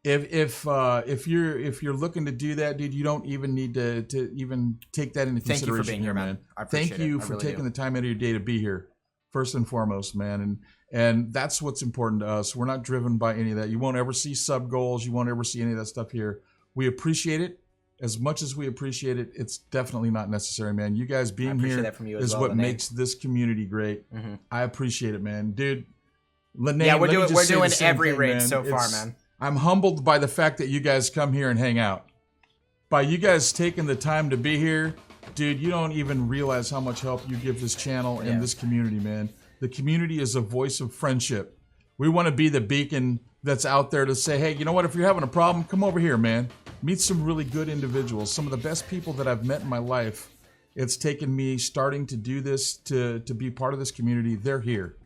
if you're looking to do that, dude, you don't even need to even take that into Thank you consideration. for being here, man. I appreciate Thank you it. I for really taking do. the time out of your day to be here, first and foremost, man. And that's what's important to us. We're not driven by any of that. You won't ever see sub goals. You won't ever see any of that stuff here. We appreciate it. As much as we appreciate it, it's definitely not necessary, man. You guys being appreciate here that from you as is well, what Lene. makes this community great. Mhm. I appreciate it, man. Dude, Lene, Yeah, we're let me doing just say the same every thing, raid man. so far, It's- man. I'm humbled by the fact that you guys come here and hang out. By you guys taking the time to be here, dude, you don't even realize how much help you give this channel and this community, man. The community is a voice of friendship. We want to be the beacon that's out there to say, hey, you know what? If you're having a problem, come over here, man. Meet some really good individuals. Some of the best people that I've met in my life. It's taken me starting to do this to be part of this community. They're here.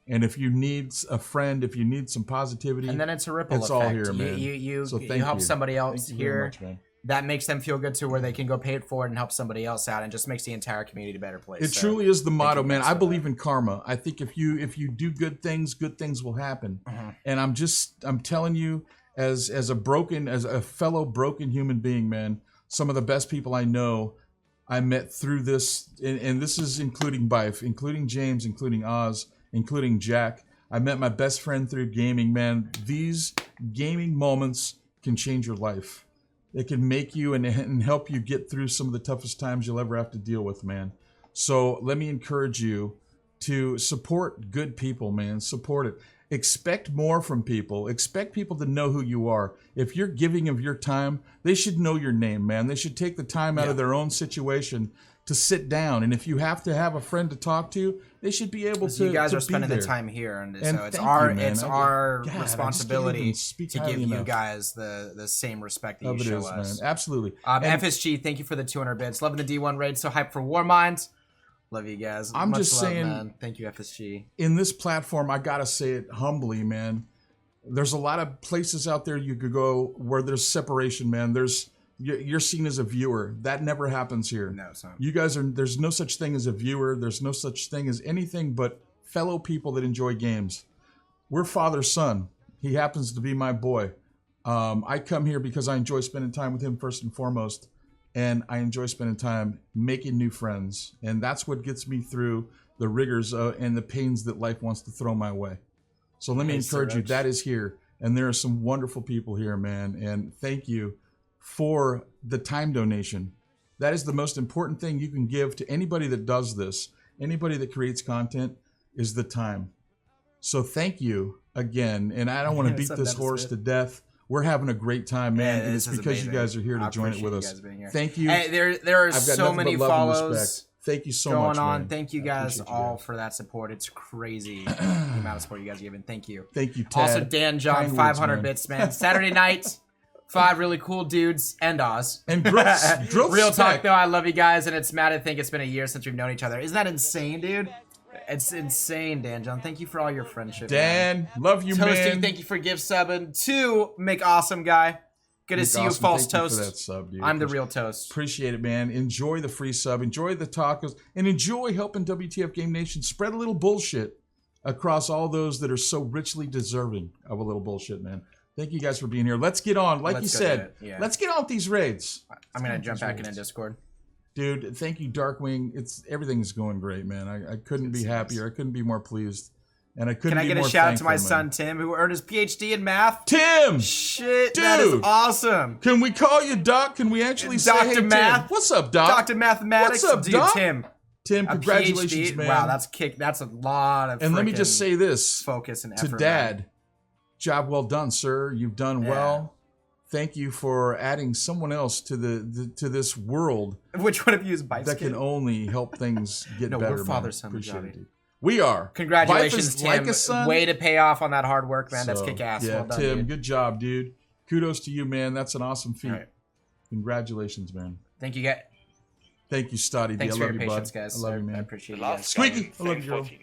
And if you need a friend, if you need some positivity, And then it's a ripple it's effect. all here, man. You So you thank help you. somebody else Thank you very here. much, man. That makes them feel good too, where they can go pay it forward and help somebody else out, and just makes the entire community a better place. It So, truly is the motto, you man. guys I for believe in karma. I think if you do good things will happen. And I'm telling you, as a fellow broken human being, man, some of the best people I know I met through this, and this is including Bife, including James, including Oz, including Jack. I met my best friend through gaming, man. These gaming moments can change your life. It can make you and help you get through some of the toughest times you'll ever have to deal with, man. So let me encourage you to support good people, man. Support it. Expect more from people. Expect people to know who you are. If you're giving of your time, they should know your name, man. They should take the time out of their own situation to sit down. And if you have to have a friend to talk to, they should be able to. you guys to are be spending the there. time here, and And so it's thank our you, man. it's God, our I just can't responsibility even speak to highly give you enough guys the same respect that of you it show is, us. man. Absolutely. And FSG, thank you for the 200 bits. Loving the D1 raid. So hyped for Warmind. Love you guys. I'm Much just love, saying- man. Thank you, FSG. in this platform, I gotta say it humbly, man. There's a lot of places out there you could go where there's separation, man. You're seen as a viewer. That never happens here. No, it's not. You guys are. There's no such thing as a viewer. There's no such thing as anything but fellow people that enjoy games. We're father son. He happens to be my boy. I come here because I enjoy spending time with him first and foremost, and I enjoy spending time making new friends, and that's what gets me through the rigors and the pains that life wants to throw my way. So let me Nice, encourage you. Rich. That is here, and there are some wonderful people here, man. And thank you for the time donation. That is the most important thing you can give to anybody that does this, anybody that creates content, is the time. So thank you again. And I don't want to beat What's up, this Dennis horse Smith? to death. We're having a great time, man. Yeah, and it's this is because you amazing. guys are here to I join it appreciate with you us. guys being here. Thank you. Hey, there are I've got so nothing many but love and follows respect. Thank you so going much, on. man. Thank you I guys appreciate you all guys. for that support. It's crazy the amount of support you guys are giving. Thank you. Thank you, Tad. Also, Dan John, Kind words, 500 man. bits, man. Saturday night, 5 really cool dudes and Oz. And drill Real talk spec. though, I love you guys, and it's mad to think it's been a year since we've known each other. Isn't that insane, dude? It's insane, Dan John. Thank you for all your friendship, man. Dan, love you, Toasty, man. thank you for gift subbing to Make Awesome Guy. Good to Nick see you, Awesome, False thank you Toast. for that sub, dude. I'm the real toast. Appreciate it, man. Enjoy the free sub. Enjoy the tacos. And enjoy helping WTF Game Nation spread a little bullshit across all those that are so richly deserving of a little bullshit, man. Thank you guys for being here. Let's get on. Like Let's you go do said, it, yeah. let's get on with these raids. I'm gonna jump back in Discord. Dude, thank you, Darkwing. Everything is going great, man. I couldn't be happier. I couldn't be more pleased. And I couldn't Can I be get a more shout out to my thankful, son man. Tim, who earned his PhD in math? Tim! Shit, that is Dude! awesome. Can we call you Doc? Can we actually say, Dr. hey, Tim? Math? What's up, Doc? Dr. Mathematics, What's up, dude, Doc? Tim. Tim, A congratulations, PhD? man. Wow, that's a lot of. And let me just frickin' say this focus and to effort. Dad. man. Job well done, sir. You've done Yeah. well. thank you for adding someone else to to this world Which one of you is Bite's that kid? can only help things get No, better. we're father, man. son, Appreciate Johnny. it, dude. We are. Congratulations, Life is Tim. like a son. Way to pay off on that hard work, man. That's So, kick-ass. Yeah, Well done, Tim, dude. good job, dude. Kudos to you, man. That's an awesome feat. All right. Congratulations, man. Thank you, guys. Thank you, Stoddy. Thanks I for love your you, patience, bud. guys. I love you, I man. appreciate The you guys. last Squeaky, guy, I love you, girl. 14.